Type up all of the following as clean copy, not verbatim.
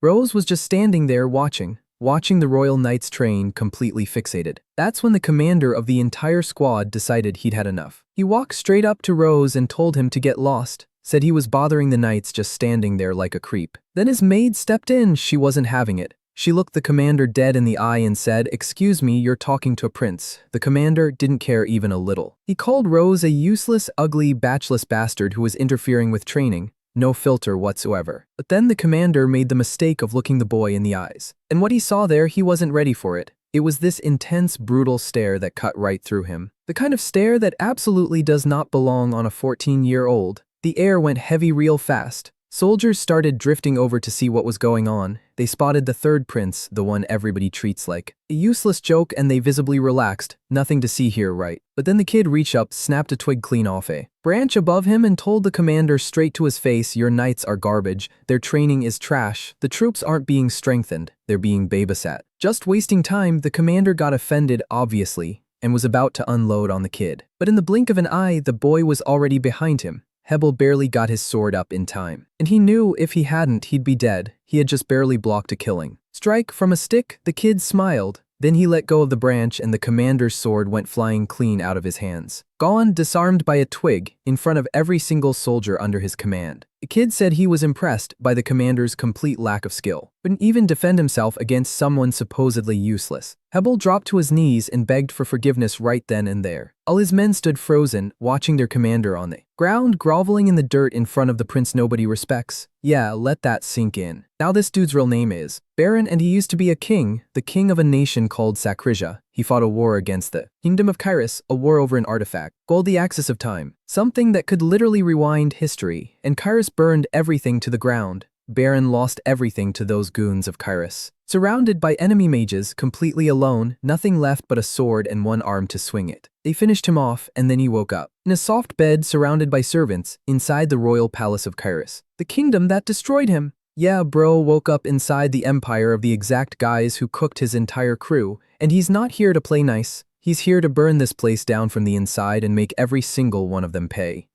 Rose was just standing there watching the Royal Knights train, completely fixated. That's when the commander of the entire squad decided he'd had enough. He walked straight up to Rose and told him to get lost, said he was bothering the knights just standing there like a creep. Then his maid stepped in. She wasn't having it. She looked the commander dead in the eye and said, "Excuse me, you're talking to a prince." The commander didn't care even a little. He called Rose a useless, ugly, batchless bastard who was interfering with training. No filter whatsoever. But then the commander made the mistake of looking the boy in the eyes. And what he saw there, he wasn't ready for it. It was this intense, brutal stare that cut right through him. The kind of stare that absolutely does not belong on a 14-year-old. The air went heavy real fast. Soldiers started drifting over to see what was going on. They spotted the third prince, the one everybody treats like a useless joke, and they visibly relaxed. Nothing to see here, right? But then the kid reached up, snapped a twig clean off a branch above him and told the commander straight to his face, "Your knights are garbage. Their training is trash. The troops aren't being strengthened. They're being babysat. Just wasting time." The commander got offended, obviously, and was about to unload on the kid. But in the blink of an eye, the boy was already behind him. Hebel barely got his sword up in time. And he knew if he hadn't, he'd be dead. He had just barely blocked a killing strike from a stick. The kid smiled. Then he let go of the branch and the commander's sword went flying clean out of his hands. Gone, disarmed by a twig, in front of every single soldier under his command. The kid said he was impressed by the commander's complete lack of skill. Couldn't even defend himself against someone supposedly useless. Hebel dropped to his knees and begged for forgiveness right then and there. All his men stood frozen, watching their commander on the ground, groveling in the dirt in front of the prince nobody respects. Yeah, let that sink in. Now this dude's real name is Baron, and he used to be a king, the king of a nation called Sakrija. He fought a war against the Kingdom of Kairos, a war over an artifact called the Axis of Time, something that could literally rewind history, and Kairos burned everything to the ground. Baron lost everything to those goons of Kairos. Surrounded by enemy mages, completely alone, nothing left but a sword and one arm to swing it. They finished him off, and then he woke up in a soft bed surrounded by servants inside the royal palace of Kairos, the kingdom that destroyed him. Yeah, bro woke up inside the empire of the exact guys who cooked his entire crew, and he's not here to play nice. He's here to burn this place down from the inside and make every single one of them pay.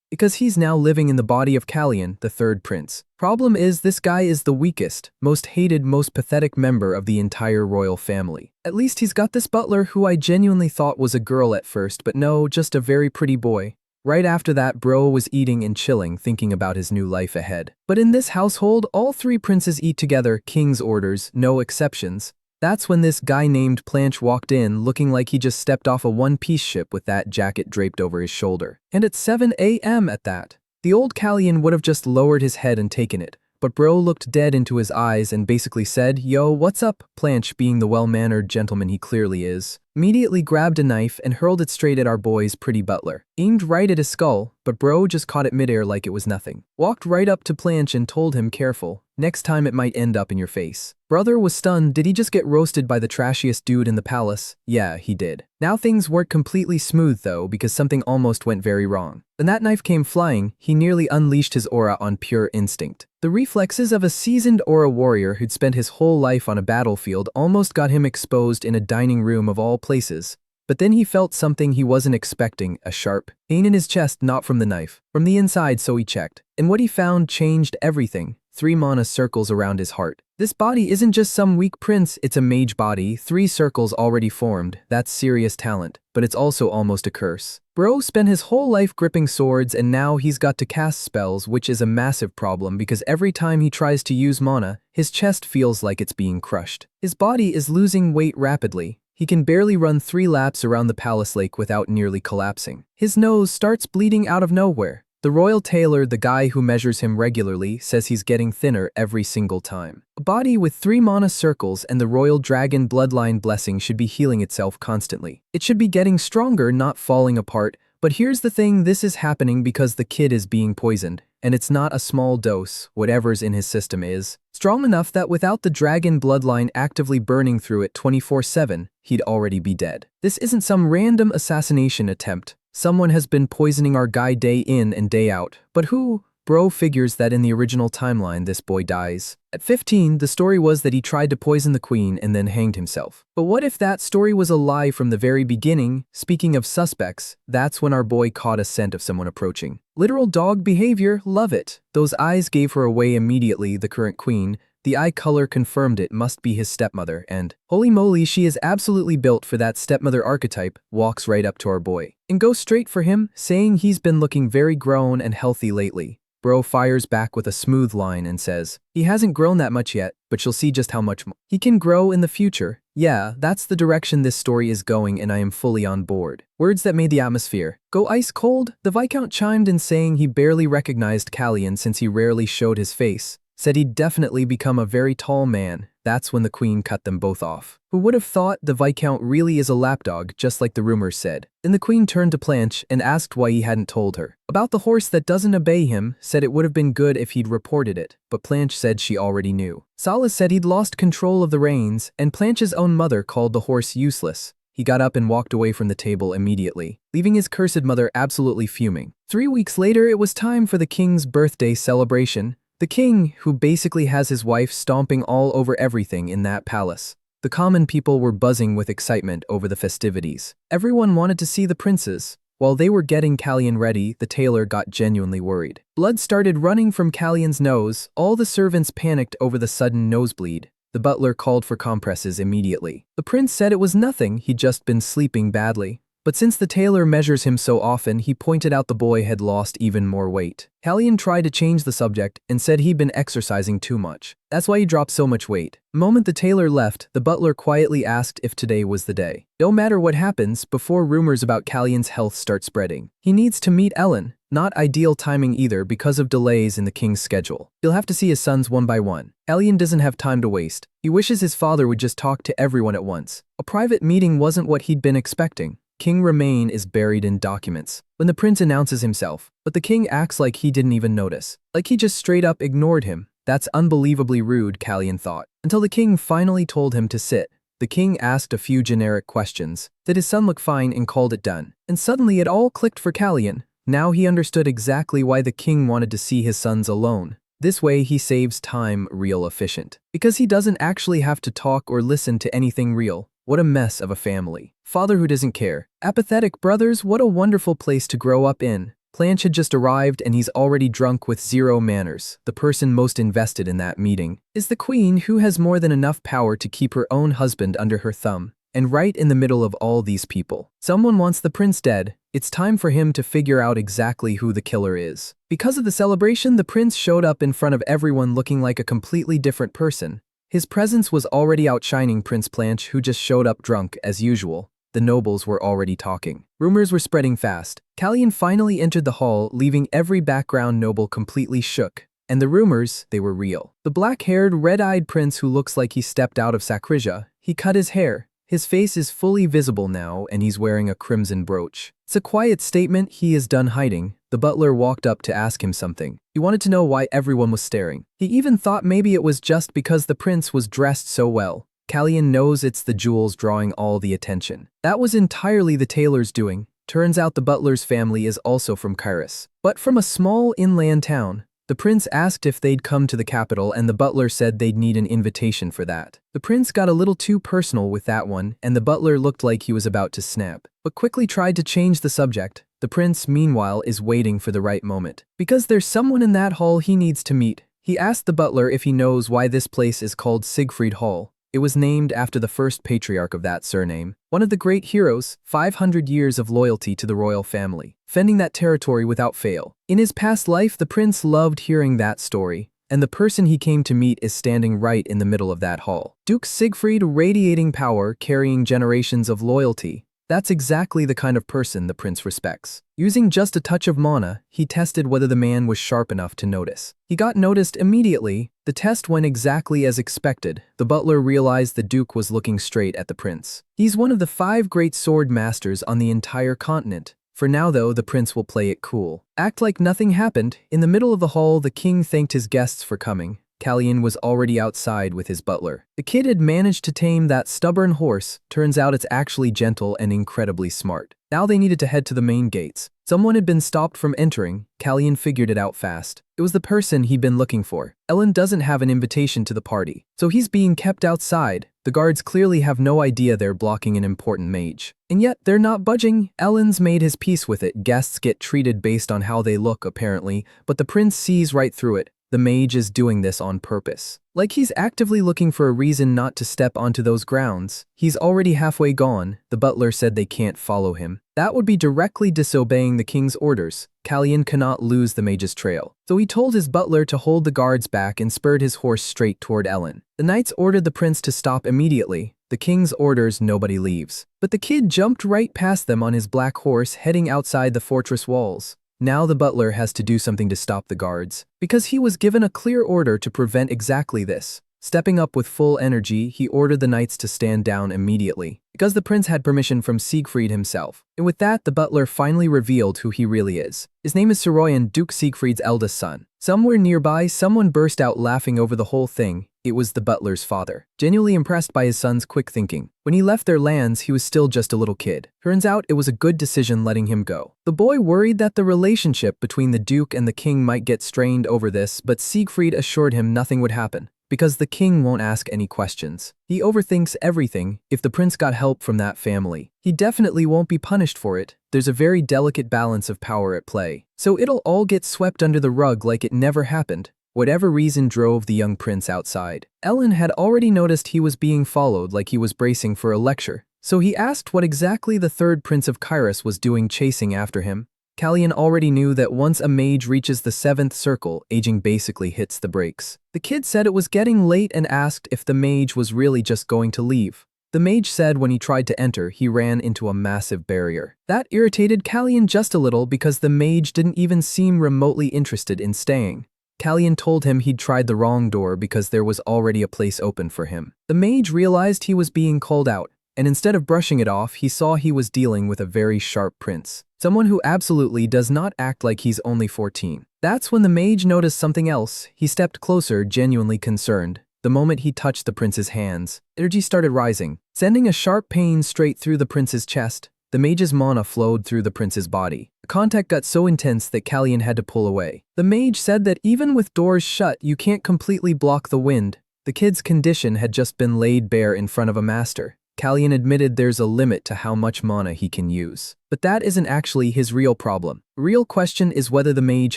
Because he's now living in the body of Kallian, the third prince. Problem is, this guy is the weakest, most hated, most pathetic member of the entire royal family. At least he's got this butler who I genuinely thought was a girl at first, but no, just a very pretty boy. Right after that, bro was eating and chilling, thinking about his new life ahead. But in this household, all three princes eat together, king's orders, no exceptions. That's when this guy named Planche walked in, looking like he just stepped off a one-piece ship with that jacket draped over his shoulder. And at 7 a.m. at that. The old Kallian would have just lowered his head and taken it, but bro looked dead into his eyes and basically said, "Yo, what's up?" Planche, being the well-mannered gentleman he clearly is, immediately grabbed a knife and hurled it straight at our boy's pretty butler. Aimed right at his skull, but bro just caught it midair like it was nothing. Walked right up to Planche and told him, "Careful. Next time it might end up in your face." Brother was stunned. Did he just get roasted by the trashiest dude in the palace? Yeah, he did. Now things weren't completely smooth though, because something almost went very wrong. When that knife came flying, he nearly unleashed his aura on pure instinct. The reflexes of a seasoned aura warrior who'd spent his whole life on a battlefield almost got him exposed in a dining room of all places. But then he felt something he wasn't expecting, a sharp pain in his chest, not from the knife, from the inside, so he checked. And what he found changed everything. 3 mana circles around his heart. This body isn't just some weak prince, it's a mage body, 3 circles already formed. That's serious talent, but it's also almost a curse. Bro spent his whole life gripping swords and now he's got to cast spells, which is a massive problem because every time he tries to use mana, his chest feels like it's being crushed. His body is losing weight rapidly. He can barely run 3 laps around the palace lake without nearly collapsing. His nose starts bleeding out of nowhere. The royal tailor, the guy who measures him regularly, says he's getting thinner every single time. A body with 3 mana circles and the royal dragon bloodline blessing should be healing itself constantly. It should be getting stronger, not falling apart. But here's the thing, this is happening because the kid is being poisoned. And it's not a small dose, whatever's in his system is strong enough that without the dragon bloodline actively burning through it 24/7, he'd already be dead. This isn't some random assassination attempt. Someone has been poisoning our guy day in and day out. But who? Bro figures that in the original timeline this boy dies. At 15, the story was that he tried to poison the queen and then hanged himself. But what if that story was a lie from the very beginning? Speaking of suspects, that's when our boy caught a scent of someone approaching. Literal dog behavior, love it. Those eyes gave her away immediately, the current queen. The eye color confirmed it must be his stepmother, and holy moly, she is absolutely built for that stepmother archetype. Walks right up to our boy and goes straight for him, saying he's been looking very grown and healthy lately. Bro fires back with a smooth line and says, he hasn't grown that much yet, but you'll see just how much more he can grow in the future. Yeah, that's the direction this story is going and I am fully on board. Words that made the atmosphere go ice cold. The Viscount chimed in saying he barely recognized Callian since he rarely showed his face. Said he'd definitely become a very tall man. That's when the Queen cut them both off. Who would have thought the Viscount really is a lapdog, just like the rumors said? Then the Queen turned to Blanche and asked why he hadn't told her about the horse that doesn't obey him, said it would have been good if he'd reported it, but Blanche said she already knew. Salas said he'd lost control of the reins, and Blanche's own mother called the horse useless. He got up and walked away from the table immediately, leaving his cursed mother absolutely fuming. 3 weeks later, it was time for the King's birthday celebration. The king, who basically has his wife stomping all over everything in that palace. The common people were buzzing with excitement over the festivities. Everyone wanted to see the princes. While they were getting Callian ready, the tailor got genuinely worried. Blood started running from Callian's nose. All the servants panicked over the sudden nosebleed. The butler called for compresses immediately. The prince said it was nothing, he'd just been sleeping badly. But since the tailor measures him so often, he pointed out the boy had lost even more weight. Callian tried to change the subject and said he'd been exercising too much. That's why he dropped so much weight. The moment the tailor left, the butler quietly asked if today was the day. No matter what happens, before rumors about Callian's health start spreading, he needs to meet Ellen. Not ideal timing either because of delays in the king's schedule. He'll have to see his sons one by one. Callian doesn't have time to waste. He wishes his father would just talk to everyone at once. A private meeting wasn't what he'd been expecting. King Remain is buried in documents when the prince announces himself, but the king acts like he didn't even notice, like he just straight up ignored him. That's unbelievably rude, Callian thought, until the king finally told him to sit. The king asked a few generic questions. Did his son look fine and called it done? And suddenly it all clicked for Callian. Now he understood exactly why the king wanted to see his sons alone. This way he saves time real efficient, because he doesn't actually have to talk or listen to anything real. What a mess of a family. Father who doesn't care. Apathetic brothers, what a wonderful place to grow up in. Blanche had just arrived and he's already drunk with zero manners. The person most invested in that meeting is the queen, who has more than enough power to keep her own husband under her thumb. And right in the middle of all these people, someone wants the prince dead. It's time for him to figure out exactly who the killer is. Because of the celebration, the prince showed up in front of everyone looking like a completely different person. His presence was already outshining Prince Blanche, who just showed up drunk as usual. The nobles were already talking. Rumors were spreading fast. Callian finally entered the hall, leaving every background noble completely shook. And the rumors, they were real. The black-haired, red-eyed prince who looks like he stepped out of Sakrija. He cut his hair. His face is fully visible now, and he's wearing a crimson brooch. It's a quiet statement he is done hiding. The butler walked up to ask him something. He wanted to know why everyone was staring. He even thought maybe it was just because the prince was dressed so well. Callian knows it's the jewels drawing all the attention. That was entirely the tailor's doing. Turns out the butler's family is also from Kairos, but from a small inland town. The prince asked if they'd come to the capital, and the butler said they'd need an invitation for that. The prince got a little too personal with that one, and the butler looked like he was about to snap, but quickly tried to change the subject. The prince, meanwhile, is waiting for the right moment. Because there's someone in that hall he needs to meet. He asked the butler if he knows why this place is called Siegfried Hall. It was named after the first patriarch of that surname, one of the great heroes, 500 years of loyalty to the royal family, fending that territory without fail. In his past life, the prince loved hearing that story, and the person he came to meet is standing right in the middle of that hall. Duke Siegfried, radiating power, carrying generations of loyalty. That's exactly the kind of person the prince respects. Using just a touch of mana, he tested whether the man was sharp enough to notice. He got noticed immediately. The test went exactly as expected. The butler realized the duke was looking straight at the prince. He's one of the 5 great sword masters on the entire continent. For now though, the prince will play it cool. Act like nothing happened. In the middle of the hall, the king thanked his guests for coming. Callian was already outside with his butler. The kid had managed to tame that stubborn horse. Turns out it's actually gentle and incredibly smart. Now they needed to head to the main gates. Someone had been stopped from entering. Callian figured it out fast. It was the person he'd been looking for. Ellen doesn't have an invitation to the party, so he's being kept outside. The guards clearly have no idea they're blocking an important mage. And yet, they're not budging. Ellen's made his peace with it. Guests get treated based on how they look, apparently, but the prince sees right through it. The mage is doing this on purpose. Like he's actively looking for a reason not to step onto those grounds. He's already halfway gone. The butler said they can't follow him. That would be directly disobeying the king's orders. Kalyan cannot lose the mage's trail. So he told his butler to hold the guards back and spurred his horse straight toward Ellen. The knights ordered the prince to stop immediately. The king's orders, nobody leaves. But the kid jumped right past them on his black horse, heading outside the fortress walls. Now the butler has to do something to stop the guards, because he was given a clear order to prevent exactly this. Stepping up with full energy, he ordered the knights to stand down immediately, because the prince had permission from Siegfried himself. And with that, the butler finally revealed who he really is. His name is Soroyan, Duke Siegfried's eldest son. Somewhere nearby, someone burst out laughing over the whole thing. It was the butler's father, genuinely impressed by his son's quick thinking. When he left their lands, he was still just a little kid. Turns out it was a good decision letting him go. The boy worried that the relationship between the duke and the king might get strained over this, but Siegfried assured him nothing would happen, because the king won't ask any questions. He overthinks everything. If the prince got help from that family, he definitely won't be punished for it. There's a very delicate balance of power at play, so it'll all get swept under the rug like it never happened. Whatever reason drove the young prince outside. Ellen had already noticed he was being followed, like he was bracing for a lecture, so he asked what exactly the third prince of Kairos was doing chasing after him. Kalyan already knew that once a mage reaches the 7th circle, aging basically hits the brakes. The kid said it was getting late and asked if the mage was really just going to leave. The mage said when he tried to enter, he ran into a massive barrier. That irritated Kalyan just a little because the mage didn't even seem remotely interested in staying. Kalyan told him he'd tried the wrong door because there was already a place open for him. The mage realized he was being called out, and instead of brushing it off, he saw he was dealing with a very sharp prince. Someone who absolutely does not act like he's only 14. That's when the mage noticed something else. He stepped closer, genuinely concerned. The moment he touched the prince's hands, energy started rising, sending a sharp pain straight through the prince's chest. The mage's mana flowed through the prince's body. The contact got so intense that Kalyan had to pull away. The mage said that even with doors shut, you can't completely block the wind. The kid's condition had just been laid bare in front of a master. Kalyan admitted there's a limit to how much mana he can use. But that isn't actually his real problem. The real question is whether the mage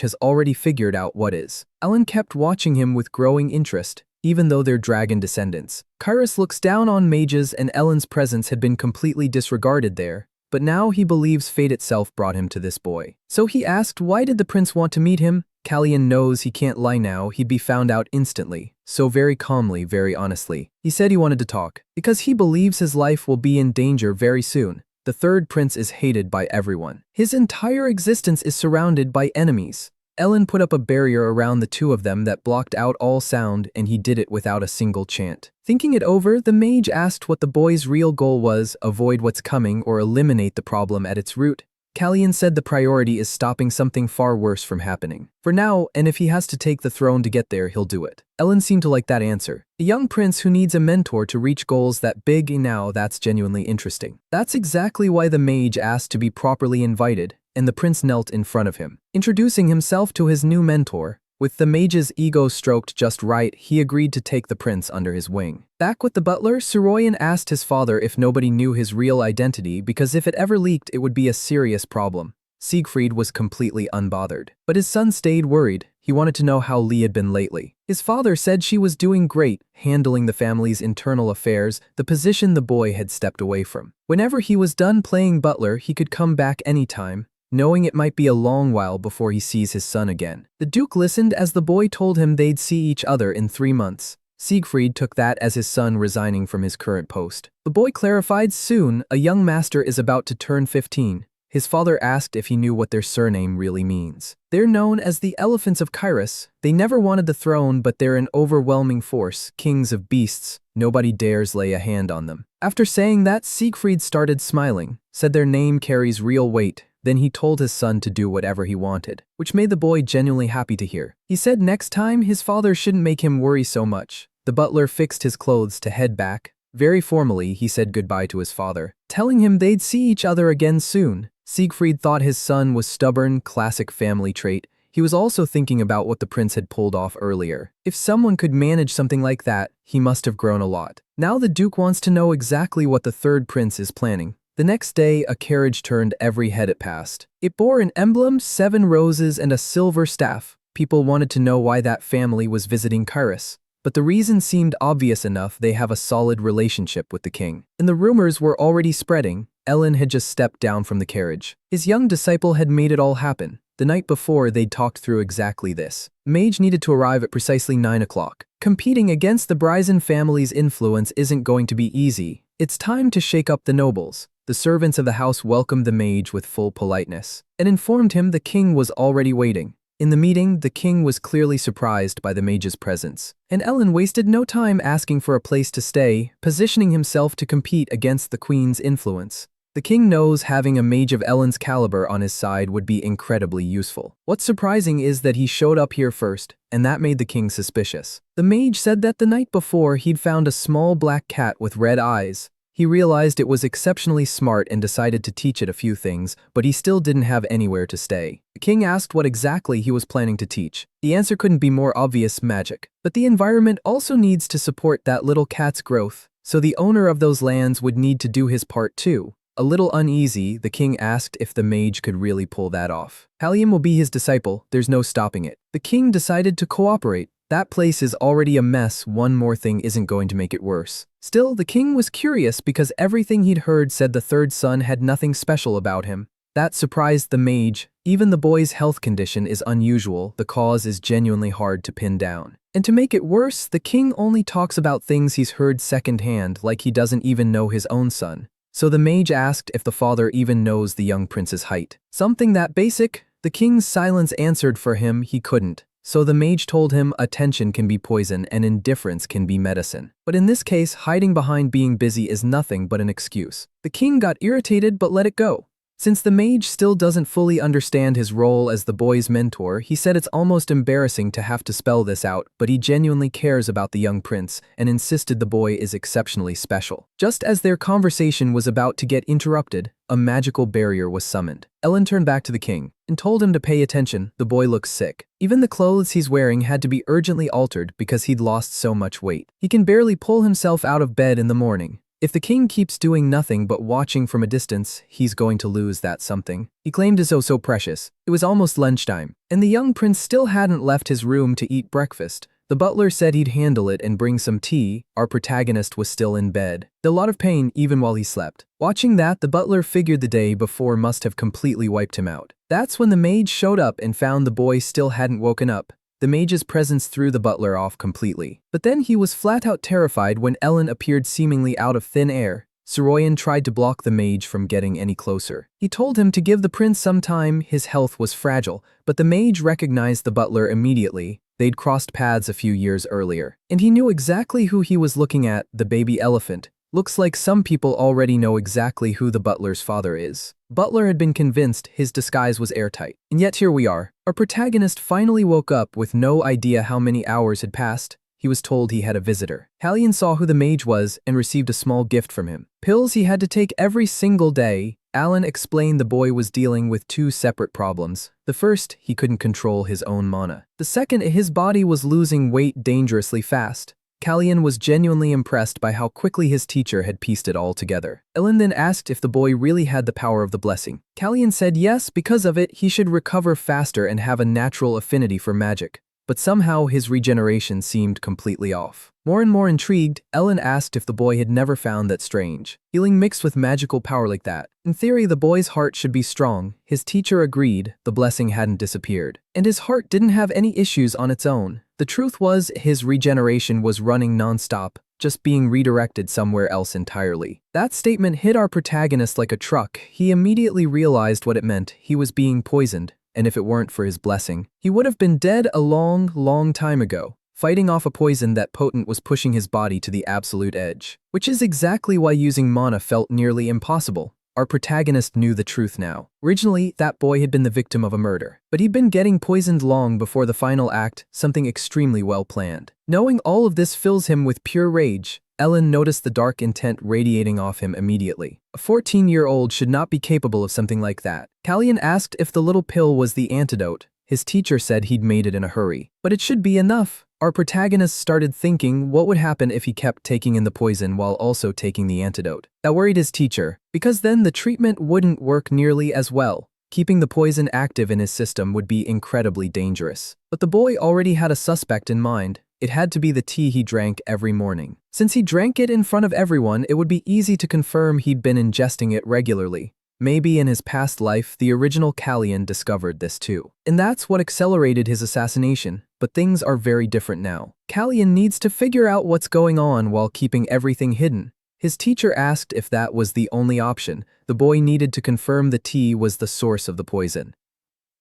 has already figured out what is. Ellen kept watching him with growing interest, even though they're dragon descendants. Kairos looks down on mages, and Ellen's presence had been completely disregarded there. But now he believes fate itself brought him to this boy. So he asked, why did the prince want to meet him? Kalyan knows he can't lie now, he'd be found out instantly. So very calmly, very honestly, he said he wanted to talk, because he believes his life will be in danger very soon. The third prince is hated by everyone. His entire existence is surrounded by enemies. Ellen put up a barrier around the two of them that blocked out all sound, and he did it without a single chant. Thinking it over, the mage asked what the boy's real goal was: avoid what's coming or eliminate the problem at its root. Kalyan said the priority is stopping something far worse from happening. For now, and if he has to take the throne to get there, he'll do it. Ellen seemed to like that answer. A young prince who needs a mentor to reach goals that big, now that's genuinely interesting. That's exactly why the mage asked to be properly invited, and the prince knelt in front of him, introducing himself to his new mentor. With the mage's ego stroked just right, he agreed to take the prince under his wing. Back with the butler, Soroyan asked his father if nobody knew his real identity, because if it ever leaked, it would be a serious problem. Siegfried was completely unbothered, but his son stayed worried. He wanted to know how Lee had been lately. His father said she was doing great, handling the family's internal affairs, the position the boy had stepped away from. Whenever he was done playing butler, he could come back anytime, knowing it might be a long while before he sees his son again. The Duke listened as the boy told him they'd see each other in 3 months. Siegfried took that as his son resigning from his current post. The boy clarified soon, a young master is about to turn 15. His father asked if he knew what their surname really means. They're known as the Elephants of Kairos. They never wanted the throne, but they're an overwhelming force, kings of beasts. Nobody dares lay a hand on them. After saying that, Siegfried started smiling, said their name carries real weight. Then he told his son to do whatever he wanted, which made the boy genuinely happy to hear. He said next time his father shouldn't make him worry so much. The butler fixed his clothes to head back. Very formally, he said goodbye to his father, telling him they'd see each other again soon. Siegfried thought his son was stubborn, classic family trait. He was also thinking about what the prince had pulled off earlier. If someone could manage something like that, he must have grown a lot. Now the Duke wants to know exactly what the third prince is planning. The next day, a carriage turned every head it passed. It bore an emblem, 7 roses, and a silver staff. People wanted to know why that family was visiting Kairos. But the reason seemed obvious enough: they have a solid relationship with the king. And the rumors were already spreading. Ellen had just stepped down from the carriage. His young disciple had made it all happen. The night before, they'd talked through exactly this. Mage needed to arrive at precisely 9 o'clock. Competing against the Bryson family's influence isn't going to be easy. It's time to shake up the nobles. The servants of the house welcomed the mage with full politeness and informed him the king was already waiting. In the meeting, the king was clearly surprised by the mage's presence, and Ellen wasted no time asking for a place to stay, positioning himself to compete against the queen's influence. The king knows having a mage of Ellen's caliber on his side would be incredibly useful. What's surprising is that he showed up here first, and that made the king suspicious. The mage said that the night before he'd found a small black cat with red eyes. He realized it was exceptionally smart and decided to teach it a few things, but he still didn't have anywhere to stay. The king asked what exactly he was planning to teach. The answer couldn't be more obvious: magic. But the environment also needs to support that little cat's growth, so the owner of those lands would need to do his part too. A little uneasy, the king asked if the mage could really pull that off. Hallian will be his disciple, there's no stopping it. The king decided to cooperate. That place is already a mess, one more thing isn't going to make it worse. Still, the king was curious because everything he'd heard said the third son had nothing special about him. That surprised the mage. Even the boy's health condition is unusual, the cause is genuinely hard to pin down. And to make it worse, the king only talks about things he's heard secondhand, like he doesn't even know his own son. So the mage asked if the father even knows the young prince's height. Something that basic? The king's silence answered for him: he couldn't. So the mage told him attention can be poison and indifference can be medicine. But in this case, hiding behind being busy is nothing but an excuse. The king got irritated but let it go. Since the mage still doesn't fully understand his role as the boy's mentor, he said it's almost embarrassing to have to spell this out, but he genuinely cares about the young prince and insisted the boy is exceptionally special. Just as their conversation was about to get interrupted, a magical barrier was summoned. Ellen turned back to the king and told him to pay attention. The boy looks sick. Even the clothes he's wearing had to be urgently altered because he'd lost so much weight. He can barely pull himself out of bed in the morning. If the king keeps doing nothing but watching from a distance, he's going to lose that something he claimed is so precious. It was almost lunchtime, and the young prince still hadn't left his room to eat breakfast. The butler said he'd handle it and bring some tea. Our protagonist was still in bed, a lot of pain even while he slept. Watching that, the butler figured the day before must have completely wiped him out. That's when the mage showed up and found the boy still hadn't woken up. The mage's presence threw the butler off completely. But then he was flat out terrified when Ellen appeared seemingly out of thin air. Soroyan tried to block the mage from getting any closer. He told him to give the prince some time, his health was fragile, but the mage recognized the butler immediately. They'd crossed paths a few years earlier, and he knew exactly who he was looking at: the baby elephant. Looks like some people already know exactly who the butler's father is. Butler had been convinced his disguise was airtight. And yet here we are. Our protagonist finally woke up with no idea how many hours had passed. He was told he had a visitor. Hallian saw who the mage was and received a small gift from him. Pills he had to take every single day. Alan explained the boy was dealing with two separate problems. The first, he couldn't control his own mana. The second, his body was losing weight dangerously fast. Callian was genuinely impressed by how quickly his teacher had pieced it all together. Ellen then asked if the boy really had the power of the blessing. Callian said yes, because of it, he should recover faster and have a natural affinity for magic. But somehow his regeneration seemed completely off. More and more intrigued, Ellen asked if the boy had never found that strange healing mixed with magical power like that. In theory, the boy's heart should be strong. His teacher agreed. The blessing hadn't disappeared, and his heart didn't have any issues on its own. The truth was, his regeneration was running non-stop, just being redirected somewhere else entirely. That statement hit our protagonist like a truck. He immediately realized what it meant. He was being poisoned, and if it weren't for his blessing, he would have been dead a long time ago. Fighting off a poison that potent was pushing his body to the absolute edge, which is exactly why using mana felt nearly impossible. Our protagonist knew the truth now. Originally, that boy had been the victim of a murder, but he'd been getting poisoned long before the final act, something extremely well planned. Knowing all of this fills him with pure rage. Ellen noticed the dark intent radiating off him immediately. A 14-year-old should not be capable of something like that. Callian asked if the little pill was the antidote. His teacher said he'd made it in a hurry, but it should be enough. Our protagonist started thinking what would happen if he kept taking in the poison while also taking the antidote. That worried his teacher, because then the treatment wouldn't work nearly as well. Keeping the poison active in his system would be incredibly dangerous. But the boy already had a suspect in mind. It had to be the tea he drank every morning. Since he drank it in front of everyone, it would be easy to confirm he'd been ingesting it regularly. Maybe in his past life, the original Kalyan discovered this too. And that's what accelerated his assassination. But things are very different now. Kalyan needs to figure out what's going on while keeping everything hidden. His teacher asked if that was the only option. The boy needed to confirm the tea was the source of the poison.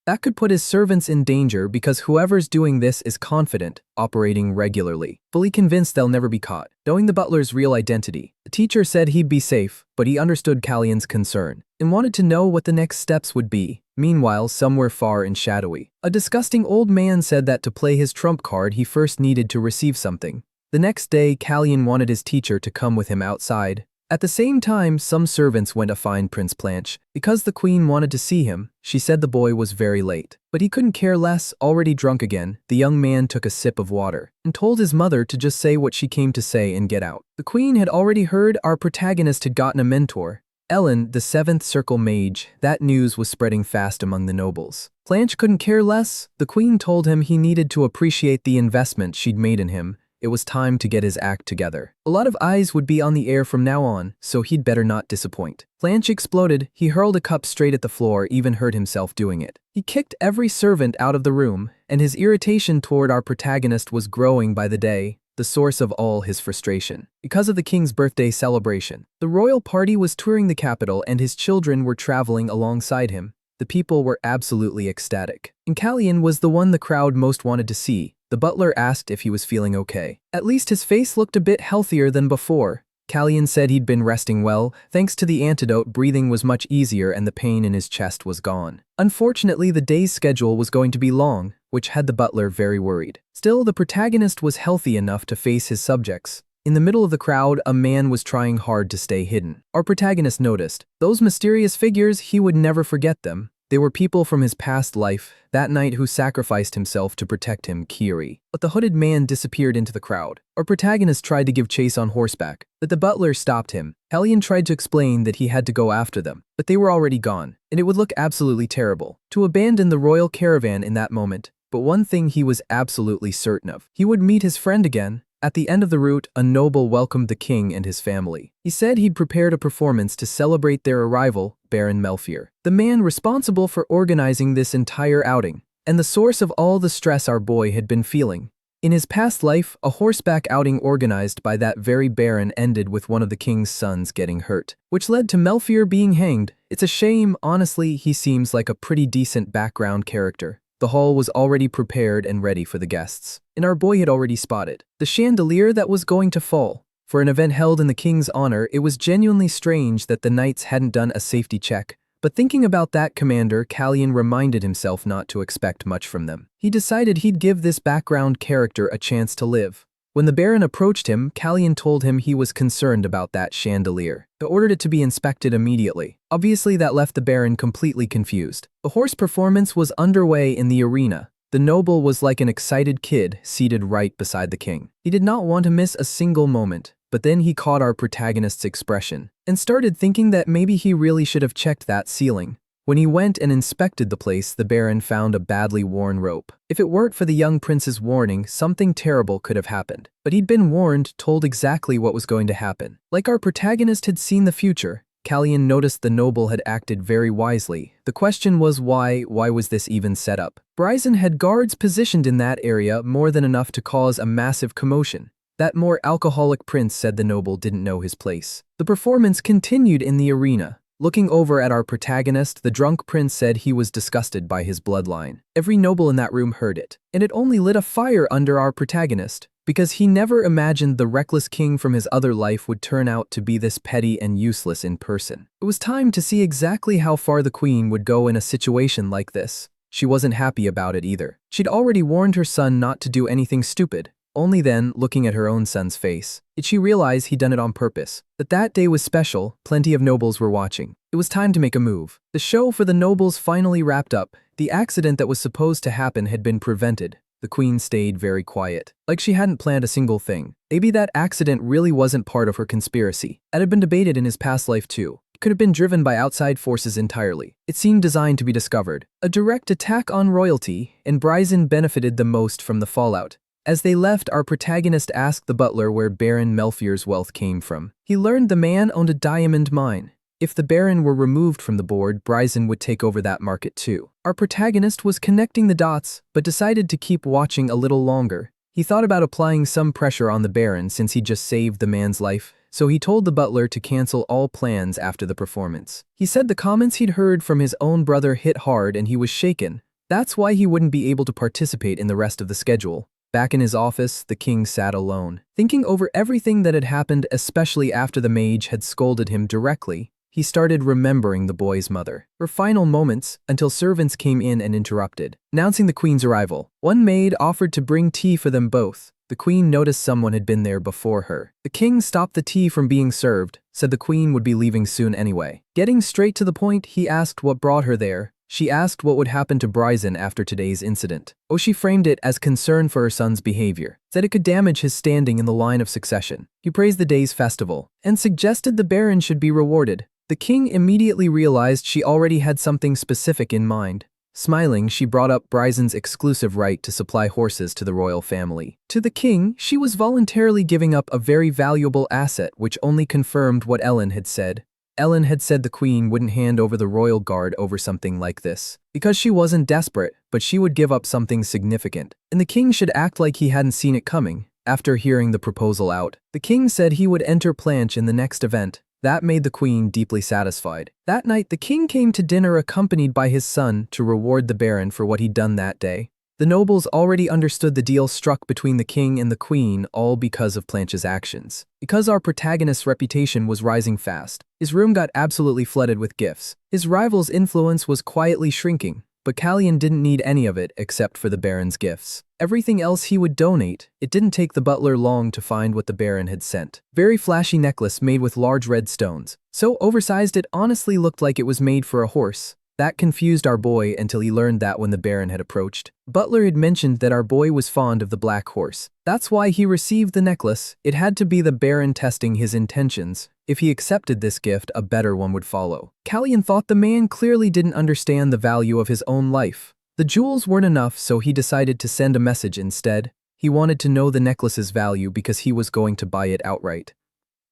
That could put his servants in danger because whoever's doing this is confident, operating regularly, fully convinced they'll never be caught. Knowing the butler's real identity, the teacher said he'd be safe, but he understood Kalyan's concern and wanted to know what the next steps would be. Meanwhile, somewhere far and shadowy, a disgusting old man said that to play his trump card he first needed to receive something. The next day, Kalyan wanted his teacher to come with him outside. At the same time, some servants went to find Prince Planche. Because the queen wanted to see him, she said the boy was very late. But he couldn't care less. Already drunk again, the young man took a sip of water and told his mother to just say what she came to say and get out. The queen had already heard our protagonist had gotten a mentor, Ellen, the 7th Circle Mage. That news was spreading fast among the nobles. Planche couldn't care less. The queen told him he needed to appreciate the investment she'd made in him. It was time to get his act together. A lot of eyes would be on the air from now on, so he'd better not disappoint. Planche exploded. He hurled a cup straight at the floor, even hurt himself doing it. He kicked every servant out of the room, and his irritation toward our protagonist was growing by the day, the source of all his frustration. Because of the king's birthday celebration, the royal party was touring the capital and his children were traveling alongside him. The people were absolutely ecstatic. And Kalyan was the one the crowd most wanted to see. The butler asked if he was feeling okay. At least his face looked a bit healthier than before. Kalyan said he'd been resting well. Thanks to the antidote, breathing was much easier and the pain in his chest was gone. Unfortunately, the day's schedule was going to be long, which had the butler very worried. Still, the protagonist was healthy enough to face his subjects. In the middle of the crowd, a man was trying hard to stay hidden. Our protagonist noticed those mysterious figures. He would never forget them. They were people from his past life, that knight who sacrificed himself to protect him, Kiri. But the hooded man disappeared into the crowd. Our protagonist tried to give chase on horseback, but the butler stopped him. Kalyan tried to explain that he had to go after them, but they were already gone, and it would look absolutely terrible to abandon the royal caravan in that moment. But one thing he was absolutely certain of: he would meet his friend again. At the end of the route, a noble welcomed the king and his family. He said he'd prepared a performance to celebrate their arrival, Baron Melfier, the man responsible for organizing this entire outing, and the source of all the stress our boy had been feeling. In his past life, a horseback outing organized by that very baron ended with one of the king's sons getting hurt, which led to Melfier being hanged. It's a shame. Honestly, he seems like a pretty decent background character. The hall was already prepared and ready for the guests, and our boy had already spotted the chandelier that was going to fall. For an event held in the king's honor, it was genuinely strange that the knights hadn't done a safety check. But thinking about that, Commander Kalyan reminded himself not to expect much from them. He decided he'd give this background character a chance to live. When the Baron approached him, Kalyan told him he was concerned about that chandelier. He ordered it to be inspected immediately. Obviously, that left the Baron completely confused. The horse performance was underway in the arena. The noble was like an excited kid seated right beside the king. He did not want to miss a single moment. But then he caught our protagonist's expression and started thinking that maybe he really should have checked that ceiling. When he went and inspected the place, the Baron found a badly worn rope. If it weren't for the young prince's warning, something terrible could have happened. But he'd been warned, told exactly what was going to happen. Like our protagonist had seen the future, Kalyan noticed the noble had acted very wisely. The question was why was this even set up? Bryson had guards positioned in that area, more than enough to cause a massive commotion. That more alcoholic prince said the noble didn't know his place. The performance continued in the arena. Looking over at our protagonist, the drunk prince said he was disgusted by his bloodline. Every noble in that room heard it, and it only lit a fire under our protagonist, because he never imagined the reckless king from his other life would turn out to be this petty and useless in person. It was time to see exactly how far the queen would go in a situation like this. She wasn't happy about it either. She'd already warned her son not to do anything stupid. Only then, looking at her own son's face, did she realize he'd done it on purpose. But that day was special. Plenty of nobles were watching. It was time to make a move. The show for the nobles finally wrapped up. The accident that was supposed to happen had been prevented. The queen stayed very quiet, like she hadn't planned a single thing. Maybe that accident really wasn't part of her conspiracy. It had been debated in his past life too. could have been driven by outside forces entirely. It seemed designed to be discovered. A direct attack on royalty, and Bryson benefited the most from the fallout. As they left, our protagonist asked the butler where Baron Melfier's wealth came from. He learned the man owned a diamond mine. If the Baron were removed from the board, Bryson would take over that market too. Our protagonist was connecting the dots, but decided to keep watching a little longer. He thought about applying some pressure on the Baron since he just saved the man's life, so he told the butler to cancel all plans after the performance. He said the comments he'd heard from his own brother hit hard and he was shaken. That's why he wouldn't be able to participate in the rest of the schedule. Back in his office, the king sat alone, thinking over everything that had happened, especially after the mage had scolded him directly. He started remembering the boy's mother. Her final moments, until servants came in and interrupted, announcing the queen's arrival. One maid offered to bring tea for them both. The queen noticed someone had been there before her. The king stopped the tea from being served, said the queen would be leaving soon anyway. Getting straight to the point, he asked what brought her there. She asked what would happen to Bryson after today's incident. She framed it as concern for her son's behavior, said it could damage his standing in the line of succession. He praised the day's festival, and suggested the Baron should be rewarded. The king immediately realized she already had something specific in mind. Smiling, she brought up Bryson's exclusive right to supply horses to the royal family. To the king, she was voluntarily giving up a very valuable asset, which only confirmed what Ellen had said. Ellen had said the queen wouldn't hand over the royal guard over something like this, because she wasn't desperate, but she would give up something significant. And the king should act like he hadn't seen it coming. After hearing the proposal out, the king said he would enter Planche in the next event. That made the queen deeply satisfied. That night, the king came to dinner accompanied by his son to reward the Baron for what he'd done that day. The nobles already understood the deal struck between the king and the queen, all because of Planche's actions. Because our protagonist's reputation was rising fast, his room got absolutely flooded with gifts. His rival's influence was quietly shrinking, but Callian didn't need any of it except for the Baron's gifts. Everything else he would donate. It didn't take the butler long to find what the Baron had sent. Very flashy necklace made with large red stones. So oversized it honestly looked like it was made for a horse. That confused our boy until he learned that when the Baron had approached. Butler had mentioned that our boy was fond of the black horse. That's why he received the necklace. It had to be the Baron testing his intentions. If he accepted this gift, a better one would follow. Callian thought the man clearly didn't understand the value of his own life. The jewels weren't enough, so he decided to send a message instead. He wanted to know the necklace's value because he was going to buy it outright.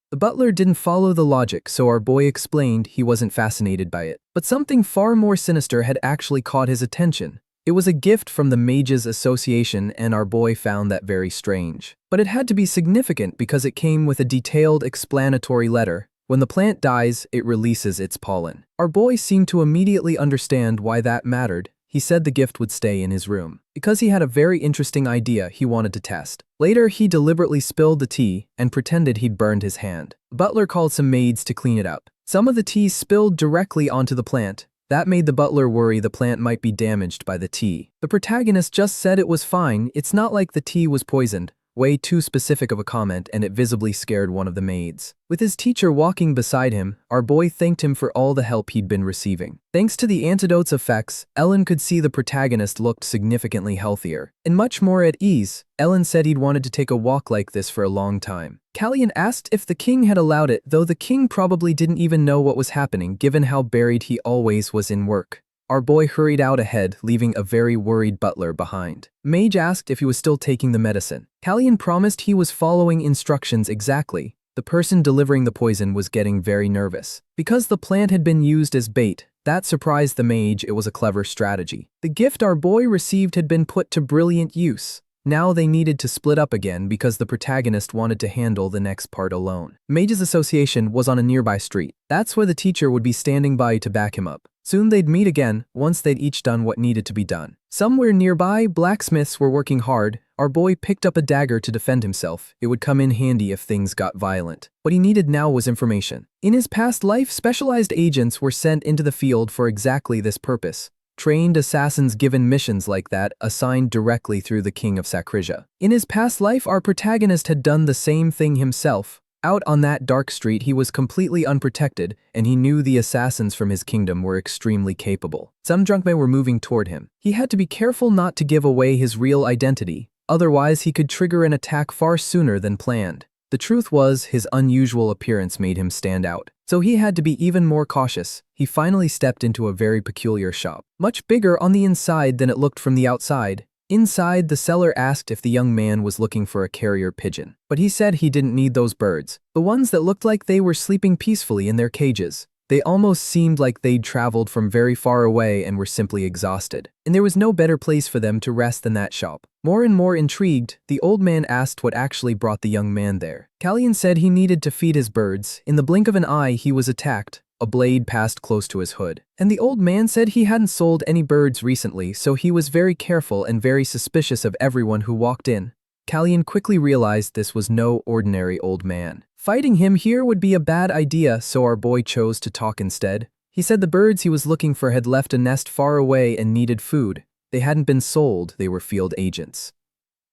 The butler didn't follow the logic, so our boy explained he wasn't fascinated by it. But something far more sinister had actually caught his attention. It was a gift from the Mages Association, and our boy found that very strange. But it had to be significant because it came with a detailed explanatory letter. When the plant dies, it releases its pollen. Our boy seemed to immediately understand why that mattered. He said the gift would stay in his room, because he had a very interesting idea he wanted to test. Later, he deliberately spilled the tea and pretended he'd burned his hand. Butler called some maids to clean it up. Some of the tea spilled directly onto the plant. That made the butler worry the plant might be damaged by the tea. The protagonist just said it was fine, it's not like the tea was poisoned. Way too specific of a comment, and it visibly scared one of the maids. With his teacher walking beside him, our boy thanked him for all the help he'd been receiving. Thanks to the antidote's effects, Ellen could see the protagonist looked significantly healthier and much more at ease. Ellen said he'd wanted to take a walk like this for a long time. Callian asked if the king had allowed it, though the king probably didn't even know what was happening given how buried he always was in work. Our boy hurried out ahead, leaving a very worried butler behind. Mage asked if he was still taking the medicine. Callian promised he was following instructions exactly. The person delivering the poison was getting very nervous. Because the plant had been used as bait, that surprised the mage. It was a clever strategy. The gift our boy received had been put to brilliant use. Now they needed to split up again because the protagonist wanted to handle the next part alone. Mages Association was on a nearby street. That's where the teacher would be standing by to back him up. Soon they'd meet again, once they'd each done what needed to be done. Somewhere nearby, blacksmiths were working hard. Our boy picked up a dagger to defend himself. It would come in handy if things got violent. What he needed now was information. In his past life, specialized agents were sent into the field for exactly this purpose. Trained assassins given missions like that, assigned directly through the King of Sakrija. In his past life, our protagonist had done the same thing himself. Out on that dark street, he was completely unprotected, and he knew the assassins from his kingdom were extremely capable. Some drunk men were moving toward him. He had to be careful not to give away his real identity, otherwise he could trigger an attack far sooner than planned. The truth was, his unusual appearance made him stand out. So he had to be even more cautious. He finally stepped into a very peculiar shop. Much bigger on the inside than it looked from the outside. Inside, the seller asked if the young man was looking for a carrier pigeon. But he said he didn't need those birds. The ones that looked like they were sleeping peacefully in their cages. They almost seemed like they'd traveled from very far away and were simply exhausted. And there was no better place for them to rest than that shop. More and more intrigued, the old man asked what actually brought the young man there. Callion said he needed to feed his birds. In the blink of an eye, he was attacked. A blade passed close to his hood. And the old man said he hadn't sold any birds recently, so he was very careful and very suspicious of everyone who walked in. Callion quickly realized this was no ordinary old man. Fighting him here would be a bad idea, so our boy chose to talk instead. He said the birds he was looking for had left a nest far away and needed food. They hadn't been sold, they were field agents.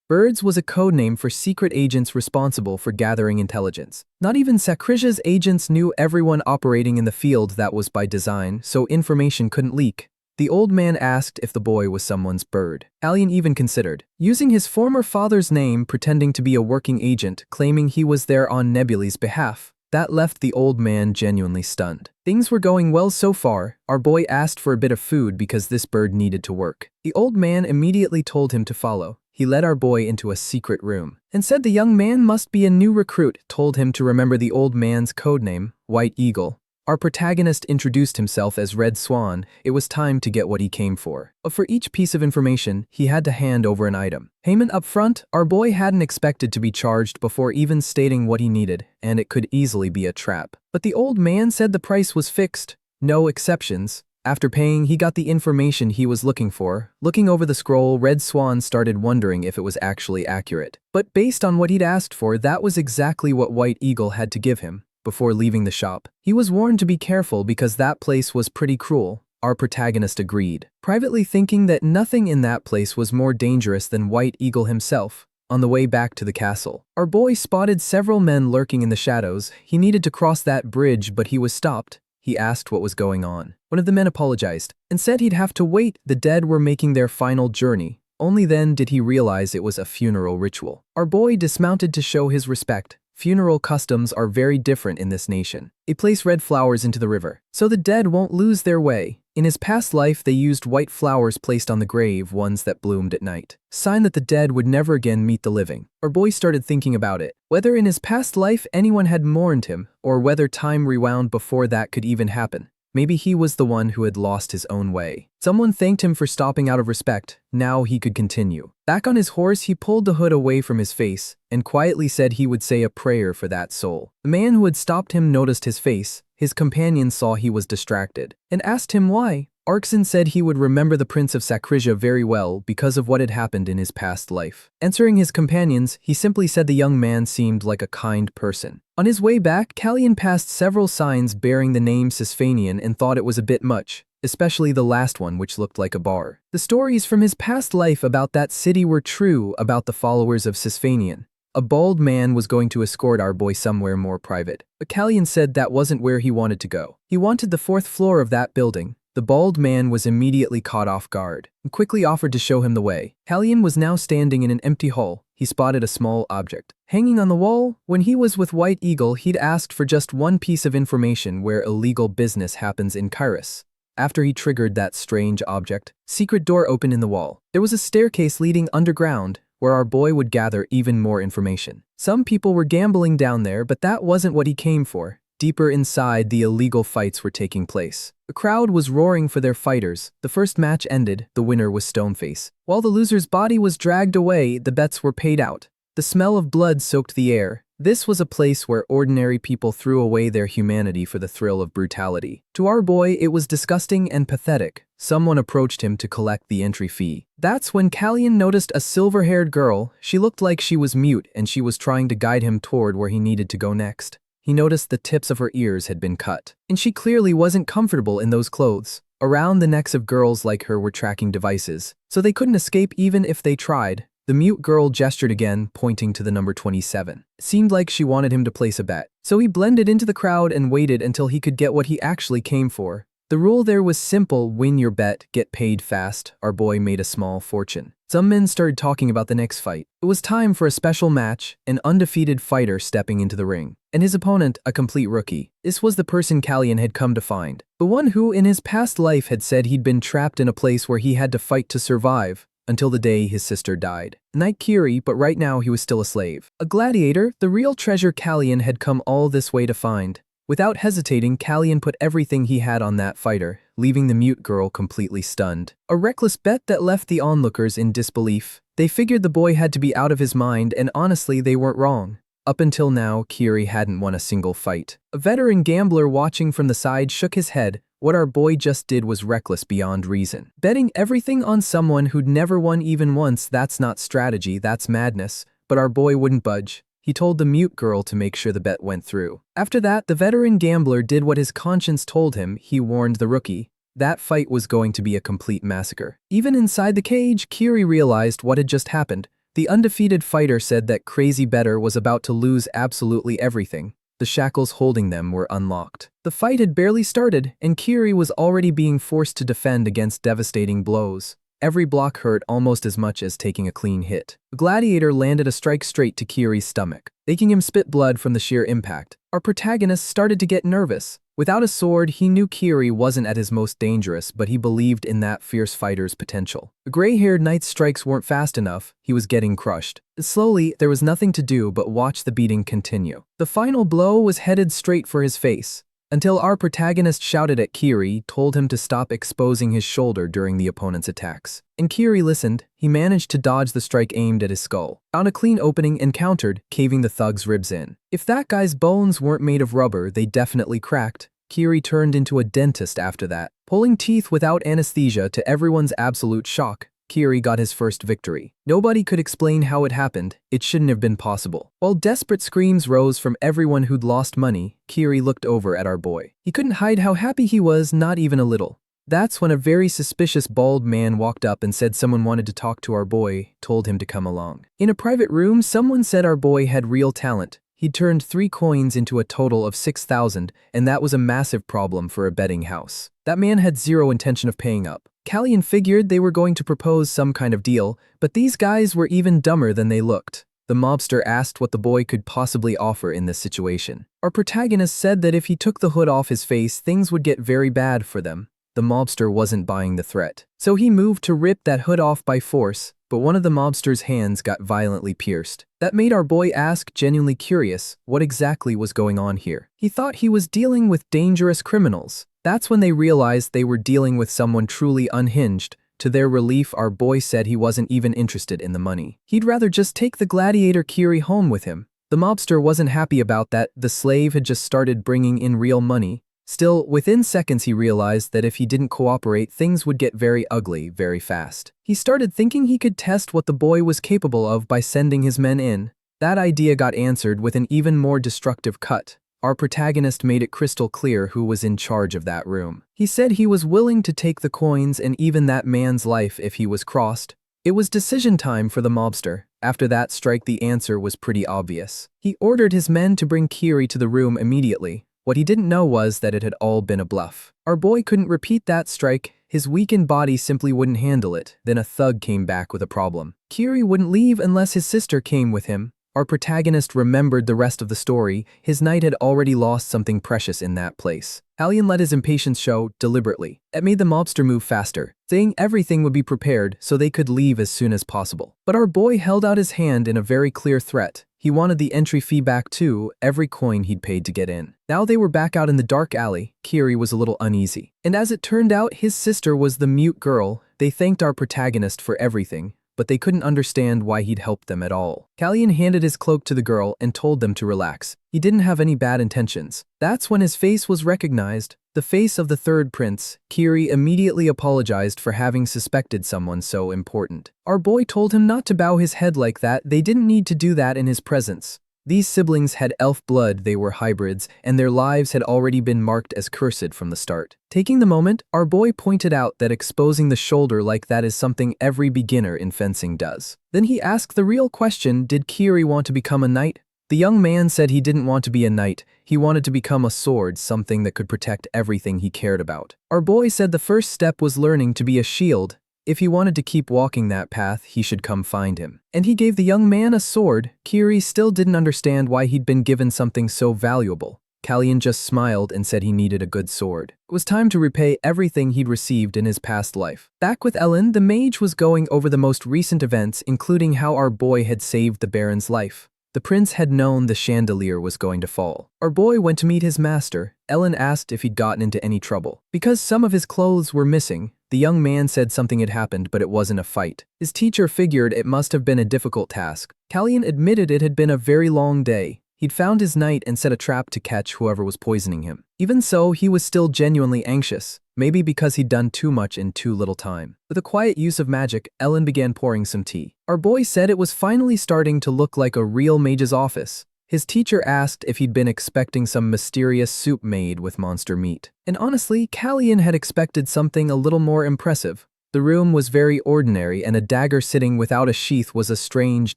Birds was a codename for secret agents responsible for gathering intelligence. Not even Sakrisha's agents knew everyone operating in the field. That was by design, so information couldn't leak. The old man asked if the boy was someone's bird. Callion even considered using his former father's name, pretending to be a working agent, claiming he was there on Nebula's behalf. That left the old man genuinely stunned. Things were going well so far. Our boy asked for a bit of food because this bird needed to work. The old man immediately told him to follow. He led our boy into a secret room and said the young man must be a new recruit, told him to remember the old man's codename, White Eagle. Our protagonist introduced himself as Red Swan. It was time to get what he came for. But for each piece of information, he had to hand over an item. Payment up front, our boy hadn't expected to be charged before even stating what he needed, and it could easily be a trap. But the old man said the price was fixed, no exceptions. After paying, he got the information he was looking for. Looking over the scroll, Red Swan started wondering if it was actually accurate. But based on what he'd asked for, that was exactly what White Eagle had to give him. Before leaving the shop, he was warned to be careful because that place was pretty cruel. Our protagonist agreed, privately thinking that nothing in that place was more dangerous than White Eagle himself. On the way back to the castle, our boy spotted several men lurking in the shadows. He needed to cross that bridge, but he was stopped. He asked what was going on. One of the men apologized and said he'd have to wait. The dead were making their final journey. Only then did he realize it was a funeral ritual. Our boy dismounted to show his respect. Funeral customs are very different in this nation. They place red flowers into the river, so the dead won't lose their way. In his past life, they used white flowers placed on the grave, ones that bloomed at night. Sign that the dead would never again meet the living. Our boy started thinking about it. Whether in his past life anyone had mourned him, or whether time rewound before that could even happen. Maybe he was the one who had lost his own way. Someone thanked him for stopping out of respect. Now he could continue. Back on his horse, he pulled the hood away from his face and quietly said he would say a prayer for that soul. The man who had stopped him noticed his face. His companion saw he was distracted and asked him why. Arkson said he would remember the Prince of Sakrisha very well because of what had happened in his past life. Answering his companions, he simply said the young man seemed like a kind person. On his way back, Callion passed several signs bearing the name Sisphanian and thought it was a bit much, especially the last one, which looked like a bar. The stories from his past life about that city were true about the followers of Sisphanian. A bald man was going to escort our boy somewhere more private, but Callion said that wasn't where he wanted to go. He wanted the 4th floor of that building. The bald man was immediately caught off guard and quickly offered to show him the way. Callion was now standing in an empty hall. He spotted a small object hanging on the wall. When he was with White Eagle, he'd asked for just one piece of information where illegal business happens in Kairos. After he triggered that strange object, secret door opened in the wall. There was a staircase leading underground where our boy would gather even more information. Some people were gambling down there, but that wasn't what he came for. Deeper inside, the illegal fights were taking place. The crowd was roaring for their fighters. The first match ended. The winner was Stoneface. While the loser's body was dragged away, the bets were paid out. The smell of blood soaked the air. This was a place where ordinary people threw away their humanity for the thrill of brutality. To our boy, it was disgusting and pathetic. Someone approached him to collect the entry fee. That's when Callion noticed a silver-haired girl. She looked like she was mute, and she was trying to guide him toward where he needed to go next. He noticed the tips of her ears had been cut, and she clearly wasn't comfortable in those clothes. Around the necks of girls like her were tracking devices, so they couldn't escape even if they tried. The mute girl gestured again, pointing to the number 27. It seemed like she wanted him to place a bet, so he blended into the crowd and waited until he could get what he actually came for. The rule there was simple: win your bet, get paid fast. Our boy made a small fortune. Some men started talking about the next fight. It was time for a special match, an undefeated fighter stepping into the ring, and his opponent, a complete rookie. This was the person Callion had come to find. The one who in his past life had said he'd been trapped in a place where he had to fight to survive, until the day his sister died. Knight Kiri, but right now he was still a slave. A gladiator, the real treasure Callion had come all this way to find. Without hesitating, Callion put everything he had on that fighter, leaving the mute girl completely stunned. A reckless bet that left the onlookers in disbelief. They figured the boy had to be out of his mind, and honestly, they weren't wrong. Up until now, Kiri hadn't won a single fight. A veteran gambler watching from the side shook his head. What our boy just did was reckless beyond reason. Betting everything on someone who'd never won even once, that's not strategy, that's madness. But our boy wouldn't budge. He told the mute girl to make sure the bet went through. After that, the veteran gambler did what his conscience told him. He warned the rookie. That fight was going to be a complete massacre. Even inside the cage, Kiri realized what had just happened. The undefeated fighter said that crazy bettor was about to lose absolutely everything. The shackles holding them were unlocked. The fight had barely started, and Kiri was already being forced to defend against devastating blows. Every block hurt almost as much as taking a clean hit. The gladiator landed a strike straight to Kiri's stomach, making him spit blood from the sheer impact. Our protagonist started to get nervous. Without a sword, he knew Kiri wasn't at his most dangerous, but he believed in that fierce fighter's potential. The gray-haired knight's strikes weren't fast enough. He was getting crushed. Slowly, there was nothing to do but watch the beating continue. The final blow was headed straight for his face, until our protagonist shouted at Kiri, told him to stop exposing his shoulder during the opponent's attacks. And Kiri listened. He managed to dodge the strike aimed at his skull, found a clean opening and countered, caving the thug's ribs in. If that guy's bones weren't made of rubber, they definitely cracked. Kiri turned into a dentist after that, pulling teeth without anesthesia. To everyone's absolute shock, Kiri got his first victory. Nobody could explain how it happened. It shouldn't have been possible. While desperate screams rose from everyone who'd lost money, Kiri looked over at our boy. He couldn't hide how happy he was, not even a little. That's when a very suspicious bald man walked up and said someone wanted to talk to our boy, told him to come along. In a private room, someone said our boy had real talent. He'd turned 3 coins into a total of 6,000, and that was a massive problem for a betting house. That man had zero intention of paying up. Callion figured they were going to propose some kind of deal, but these guys were even dumber than they looked. The mobster asked what the boy could possibly offer in this situation. Our protagonist said that if he took the hood off his face, things would get very bad for them. The mobster wasn't buying the threat, so he moved to rip that hood off by force, but one of the mobster's hands got violently pierced. That made our boy ask, genuinely curious, what exactly was going on here. He thought he was dealing with dangerous criminals. That's when they realized they were dealing with someone truly unhinged. To their relief, our boy said he wasn't even interested in the money. He'd rather just take the gladiator Kiri home with him. The mobster wasn't happy about that. The slave had just started bringing in real money. Still, within seconds he realized that if he didn't cooperate, things would get very ugly very fast. He started thinking he could test what the boy was capable of by sending his men in. That idea got answered with an even more destructive cut. Our protagonist made it crystal clear who was in charge of that room. He said he was willing to take the coins and even that man's life if he was crossed. It was decision time for the mobster. After that strike, the answer was pretty obvious. He ordered his men to bring Kiri to the room immediately. What he didn't know was that it had all been a bluff. Our boy couldn't repeat that strike. His weakened body simply wouldn't handle it. Then a thug came back with a problem. Kiri wouldn't leave unless his sister came with him. Our protagonist remembered the rest of the story. His knight had already lost something precious in that place. Callion let his impatience show deliberately. It made the mobster move faster, saying everything would be prepared so they could leave as soon as possible. But our boy held out his hand in a very clear threat. He wanted the entry fee back too, every coin he'd paid to get in. Now they were back out in the dark alley. Kiri was a little uneasy. And as it turned out, his sister was the mute girl. They thanked our protagonist for everything, but they couldn't understand why he'd helped them at all. Callion handed his cloak to the girl and told them to relax. He didn't have any bad intentions. That's when his face was recognized. The face of the third prince. Kiri immediately apologized for having suspected someone so important. Our boy told him not to bow his head like that. They didn't need to do that in his presence. These siblings had elf blood, they were hybrids, and their lives had already been marked as cursed from the start. Taking the moment, our boy pointed out that exposing the shoulder like that is something every beginner in fencing does. Then he asked the real question, did Kiri want to become a knight? The young man said he didn't want to be a knight, he wanted to become a sword, something that could protect everything he cared about. Our boy said the first step was learning to be a shield. If he wanted to keep walking that path, he should come find him. And he gave the young man a sword. Kiri still didn't understand why he'd been given something so valuable. Kalyan just smiled and said he needed a good sword. It was time to repay everything he'd received in his past life. Back with Ellen, the mage was going over the most recent events, including how our boy had saved the Baron's life. The prince had known the chandelier was going to fall. Our boy went to meet his master. Ellen asked if he'd gotten into any trouble. Because some of his clothes were missing, the young man said something had happened, but it wasn't a fight. His teacher figured it must have been a difficult task. Kalyan admitted it had been a very long day. He'd found his knight and set a trap to catch whoever was poisoning him. Even so, he was still genuinely anxious, maybe because he'd done too much in too little time. With a quiet use of magic, Ellen began pouring some tea. Our boy said it was finally starting to look like a real mage's office. His teacher asked if he'd been expecting some mysterious soup made with monster meat. And honestly, Kalyan had expected something a little more impressive. The room was very ordinary, and a dagger sitting without a sheath was a strange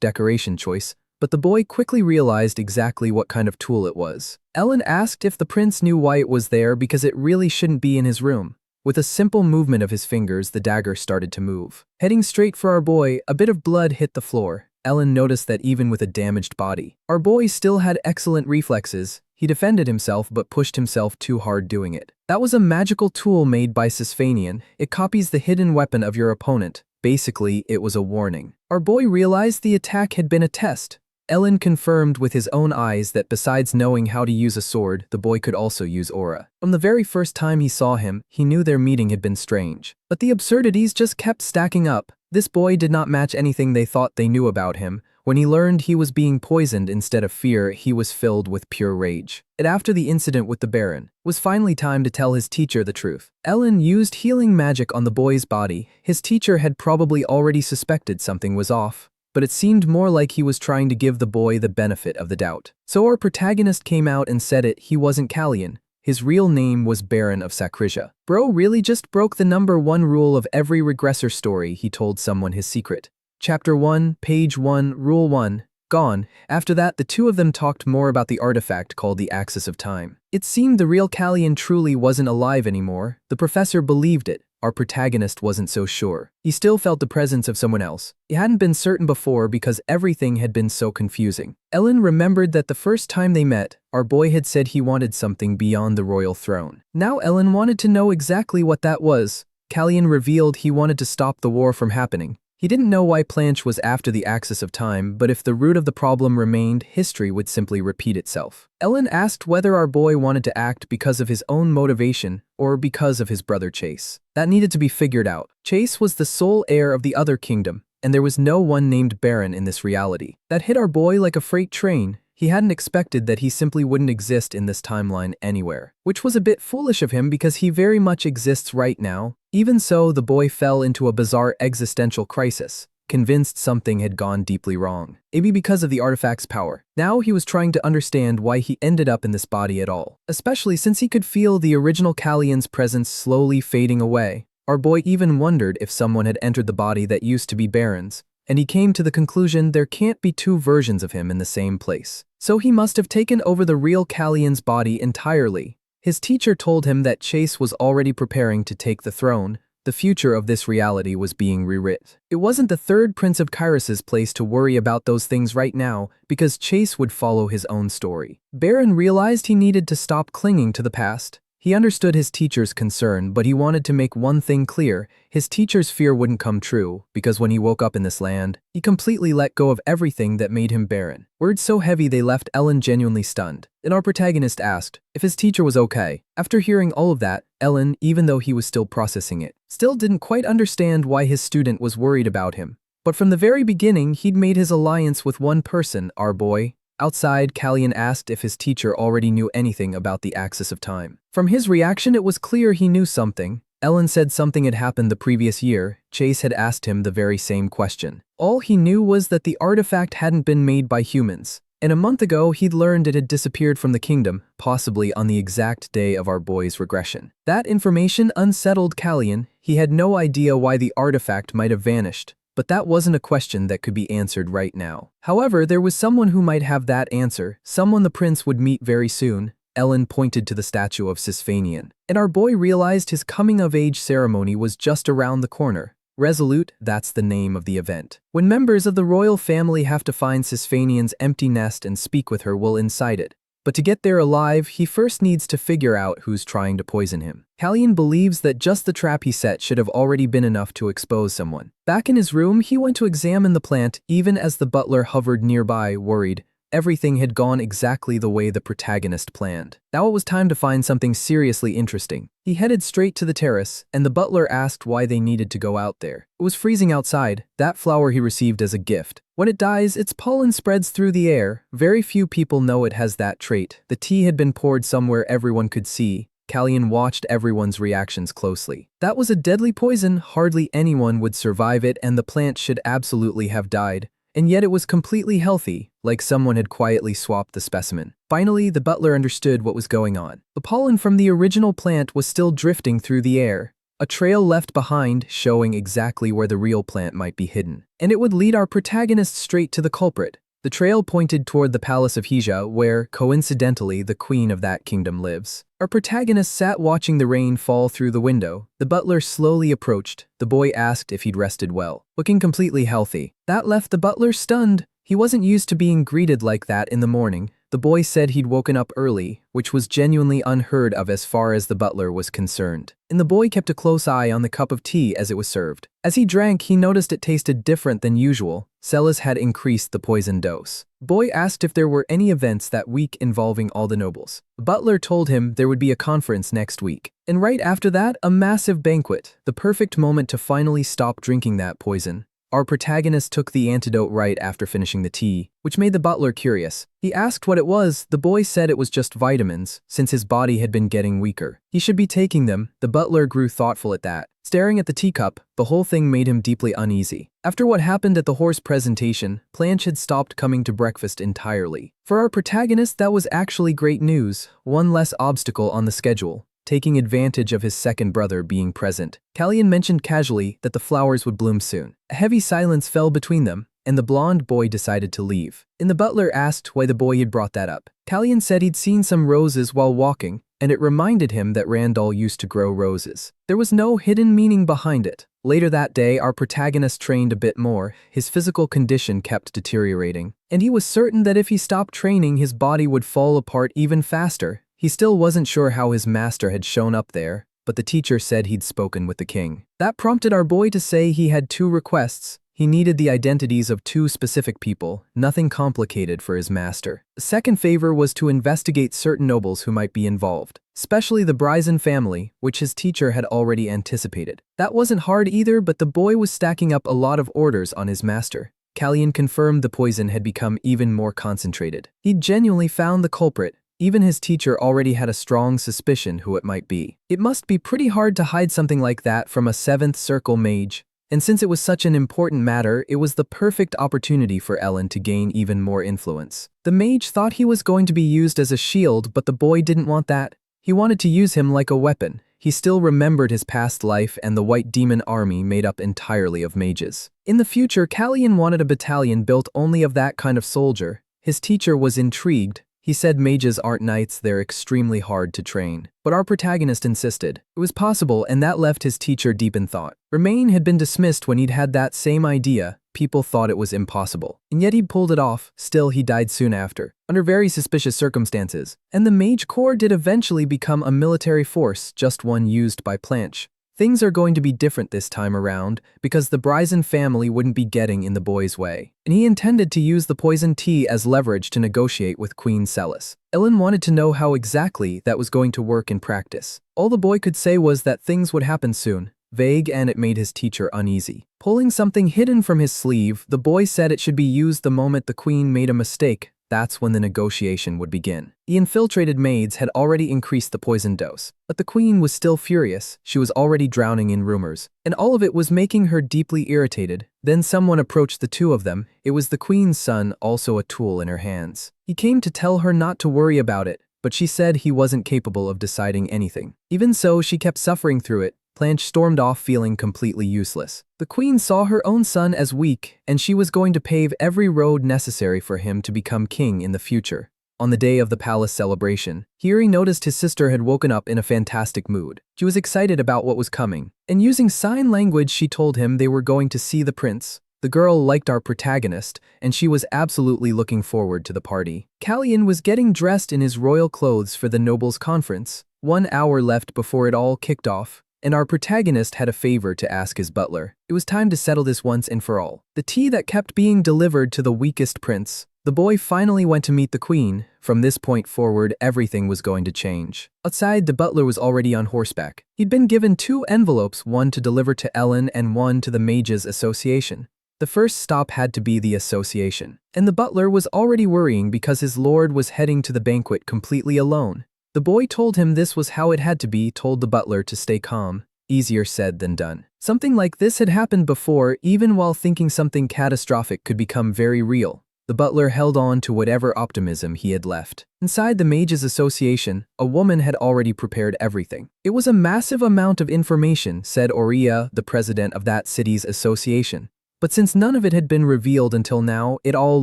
decoration choice. But the boy quickly realized exactly what kind of tool it was. Ellen asked if the prince knew why it was there because it really shouldn't be in his room. With a simple movement of his fingers, the dagger started to move. Heading straight for our boy, a bit of blood hit the floor. Ellen noticed that even with a damaged body, our boy still had excellent reflexes. He defended himself but pushed himself too hard doing it. That was a magical tool made by Sisfanian. It copies the hidden weapon of your opponent. Basically, it was a warning. Our boy realized the attack had been a test. Ellen confirmed with his own eyes that besides knowing how to use a sword, the boy could also use aura. From the very first time he saw him, he knew their meeting had been strange. But the absurdities just kept stacking up. This boy did not match anything they thought they knew about him. When he learned he was being poisoned instead of fear, he was filled with pure rage. And after the incident with the Baron, it was finally time to tell his teacher the truth. Ellen used healing magic on the boy's body. His teacher had probably already suspected something was off, but it seemed more like he was trying to give the boy the benefit of the doubt. So our protagonist came out and said he wasn't Kalyan. His real name was Baron of Sakrisia. Bro really just broke the #1 rule of every regressor story. He told someone his secret. Chapter 1, Page 1, Rule 1. Gone. After that, the two of them talked more about the artifact called the Axis of Time. It seemed the real Kalyan truly wasn't alive anymore. The professor believed it. Our protagonist wasn't so sure. He still felt the presence of someone else. He hadn't been certain before because everything had been so confusing. Ellen remembered that the first time they met, our boy had said he wanted something beyond the royal throne. Now Ellen wanted to know exactly what that was. Kalyan revealed he wanted to stop the war from happening. He didn't know why Planche was after the Axis of Time, but if the root of the problem remained, history would simply repeat itself. Ellen asked whether our boy wanted to act because of his own motivation or because of his brother Chase. That needed to be figured out. Chase was the sole heir of the other kingdom, and there was no one named Baron in this reality. That hit our boy like a freight train. He hadn't expected that he simply wouldn't exist in this timeline anywhere, which was a bit foolish of him because he very much exists right now. Even so, the boy fell into a bizarre existential crisis, convinced something had gone deeply wrong, maybe because of the artifact's power. Now he was trying to understand why he ended up in this body at all, especially since he could feel the original Kalyan's presence slowly fading away. Our boy even wondered if someone had entered the body that used to be Baron's, and he came to the conclusion there can't be two versions of him in the same place. So he must have taken over the real Kalyan's body entirely. His teacher told him that Chase was already preparing to take the throne. The future of this reality was being rewritten. It wasn't the third Prince of Kyros's place to worry about those things right now, because Chase would follow his own story. Baron realized he needed to stop clinging to the past. He understood his teacher's concern, but he wanted to make one thing clear. His teacher's fear wouldn't come true, because when he woke up in this land, he completely let go of everything that made him Baron. Words so heavy they left Ellen genuinely stunned. Then our protagonist asked if his teacher was okay. After hearing all of that, Ellen, even though he was still processing it, still didn't quite understand why his student was worried about him. But from the very beginning, he'd made his alliance with one person, our boy. Outside, Kalyan asked if his teacher already knew anything about the Axis of Time. From his reaction, it was clear he knew something. Ellen said something had happened the previous year. Chase had asked him the very same question. All he knew was that the artifact hadn't been made by humans, and a month ago he'd learned it had disappeared from the kingdom, possibly on the exact day of our boy's regression. That information unsettled Kalyan. He had no idea why the artifact might have vanished, but that wasn't a question that could be answered right now. However, there was someone who might have that answer, someone the prince would meet very soon. Ellen pointed to the statue of Sisfanian, and our boy realized his coming-of-age ceremony was just around the corner. Resolute, that's the name of the event. When members of the royal family have to find Sisfanian's empty nest and speak with her while inside it. But to get there alive, he first needs to figure out who's trying to poison him. Callian believes that just the trap he set should have already been enough to expose someone. Back in his room, he went to examine the plant even as the butler hovered nearby, worried. Everything had gone exactly the way the protagonist planned. Now it was time to find something seriously interesting. He headed straight to the terrace, and the butler asked why they needed to go out there. It was freezing outside, that flower he received as a gift. When it dies, its pollen spreads through the air. Very few people know it has that trait. The tea had been poured somewhere everyone could see. Callian watched everyone's reactions closely. That was a deadly poison, hardly anyone would survive it, and the plant should absolutely have died. And yet it was completely healthy, like someone had quietly swapped the specimen. Finally, the butler understood what was going on. The pollen from the original plant was still drifting through the air, a trail left behind showing exactly where the real plant might be hidden. And it would lead our protagonist straight to the culprit. The trail pointed toward the palace of Hija, where, coincidentally, the queen of that kingdom lives. Our protagonist sat watching the rain fall through the window. The butler slowly approached. The boy asked if he'd rested well, looking completely healthy. That left the butler stunned. He wasn't used to being greeted like that in the morning. The boy said he'd woken up early, which was genuinely unheard of as far as the butler was concerned. And the boy kept a close eye on the cup of tea as it was served. As he drank, he noticed it tasted different than usual. Celis had increased the poison dose. Boy asked if there were any events that week involving all the nobles. The butler told him there would be a conference next week. And right after that, a massive banquet, the perfect moment to finally stop drinking that poison. Our protagonist took the antidote right after finishing the tea, which made the butler curious. He asked what it was. The boy said it was just vitamins, since his body had been getting weaker. He should be taking them. The butler grew thoughtful at that. Staring at the teacup, the whole thing made him deeply uneasy. After what happened at the horse presentation, Blanche had stopped coming to breakfast entirely. For our protagonist, that was actually great news. One less obstacle on the schedule. Taking advantage of his second brother being present, Callian mentioned casually that the flowers would bloom soon. A heavy silence fell between them, and the blonde boy decided to leave. And the butler asked why the boy had brought that up. Callian said he'd seen some roses while walking, and it reminded him that Randall used to grow roses. There was no hidden meaning behind it. Later that day, our protagonist trained a bit more. His physical condition kept deteriorating, and he was certain that if he stopped training, his body would fall apart even faster. He still wasn't sure how his master had shown up there, but the teacher said he'd spoken with the king. That prompted our boy to say he had two requests. He needed the identities of two specific people, nothing complicated for his master. The second favor was to investigate certain nobles who might be involved, especially the Bryson family, which his teacher had already anticipated. That wasn't hard either, but the boy was stacking up a lot of orders on his master. Callian confirmed the poison had become even more concentrated. He'd genuinely found the culprit. Even his teacher already had a strong suspicion who it might be. It must be pretty hard to hide something like that from a 7th circle mage. And since it was such an important matter, it was the perfect opportunity for Ellen to gain even more influence. The mage thought he was going to be used as a shield, but the boy didn't want that. He wanted to use him like a weapon. He still remembered his past life and the White Demon Army made up entirely of mages. In the future, Callian wanted a battalion built only of that kind of soldier. His teacher was intrigued. He said mages aren't knights, they're extremely hard to train. But our protagonist insisted. It was possible, and that left his teacher deep in thought. Remain had been dismissed when he'd had that same idea. People thought it was impossible. And yet he pulled it off. Still, he died soon after, under very suspicious circumstances. And the Mage Corps did eventually become a military force, just one used by Blanche. Things are going to be different this time around, because the Bryson family wouldn't be getting in the boy's way, and he intended to use the poison tea as leverage to negotiate with Queen Celis. Ellen wanted to know how exactly that was going to work in practice. All the boy could say was that things would happen soon, vague, and it made his teacher uneasy. Pulling something hidden from his sleeve, the boy said it should be used the moment the queen made a mistake. That's when the negotiation would begin. The infiltrated maids had already increased the poison dose, but the queen was still furious. She was already drowning in rumors, and all of it was making her deeply irritated. Then someone approached the two of them. It was the queen's son, also a tool in her hands. He came to tell her not to worry about it, but she said he wasn't capable of deciding anything. Even so, she kept suffering through it. Blanche stormed off feeling completely useless. The queen saw her own son as weak, and she was going to pave every road necessary for him to become king in the future. On the day of the palace celebration, Hiri noticed his sister had woken up in a fantastic mood. She was excited about what was coming, and using sign language she told him they were going to see the prince. The girl liked our protagonist, and she was absolutely looking forward to the party. Kallian was getting dressed in his royal clothes for the nobles' conference. 1 hour left before it all kicked off, and our protagonist had a favor to ask his butler. It was time to settle this once and for all. The tea that kept being delivered to the weakest prince. The boy finally went to meet the queen. From this point forward, everything was going to change. Outside, the butler was already on horseback. He'd been given 2 envelopes, one to deliver to Ellen and one to the Mages Association. The first stop had to be the association, and the butler was already worrying because his lord was heading to the banquet completely alone. The boy told him this was how it had to be, told the butler to stay calm. Easier said than done. Something like this had happened before, even while thinking something catastrophic could become very real. The butler held on to whatever optimism he had left. Inside the Mages Association, a woman had already prepared everything. It was a massive amount of information, said Aurea, the president of that city's association. But since none of it had been revealed until now, it all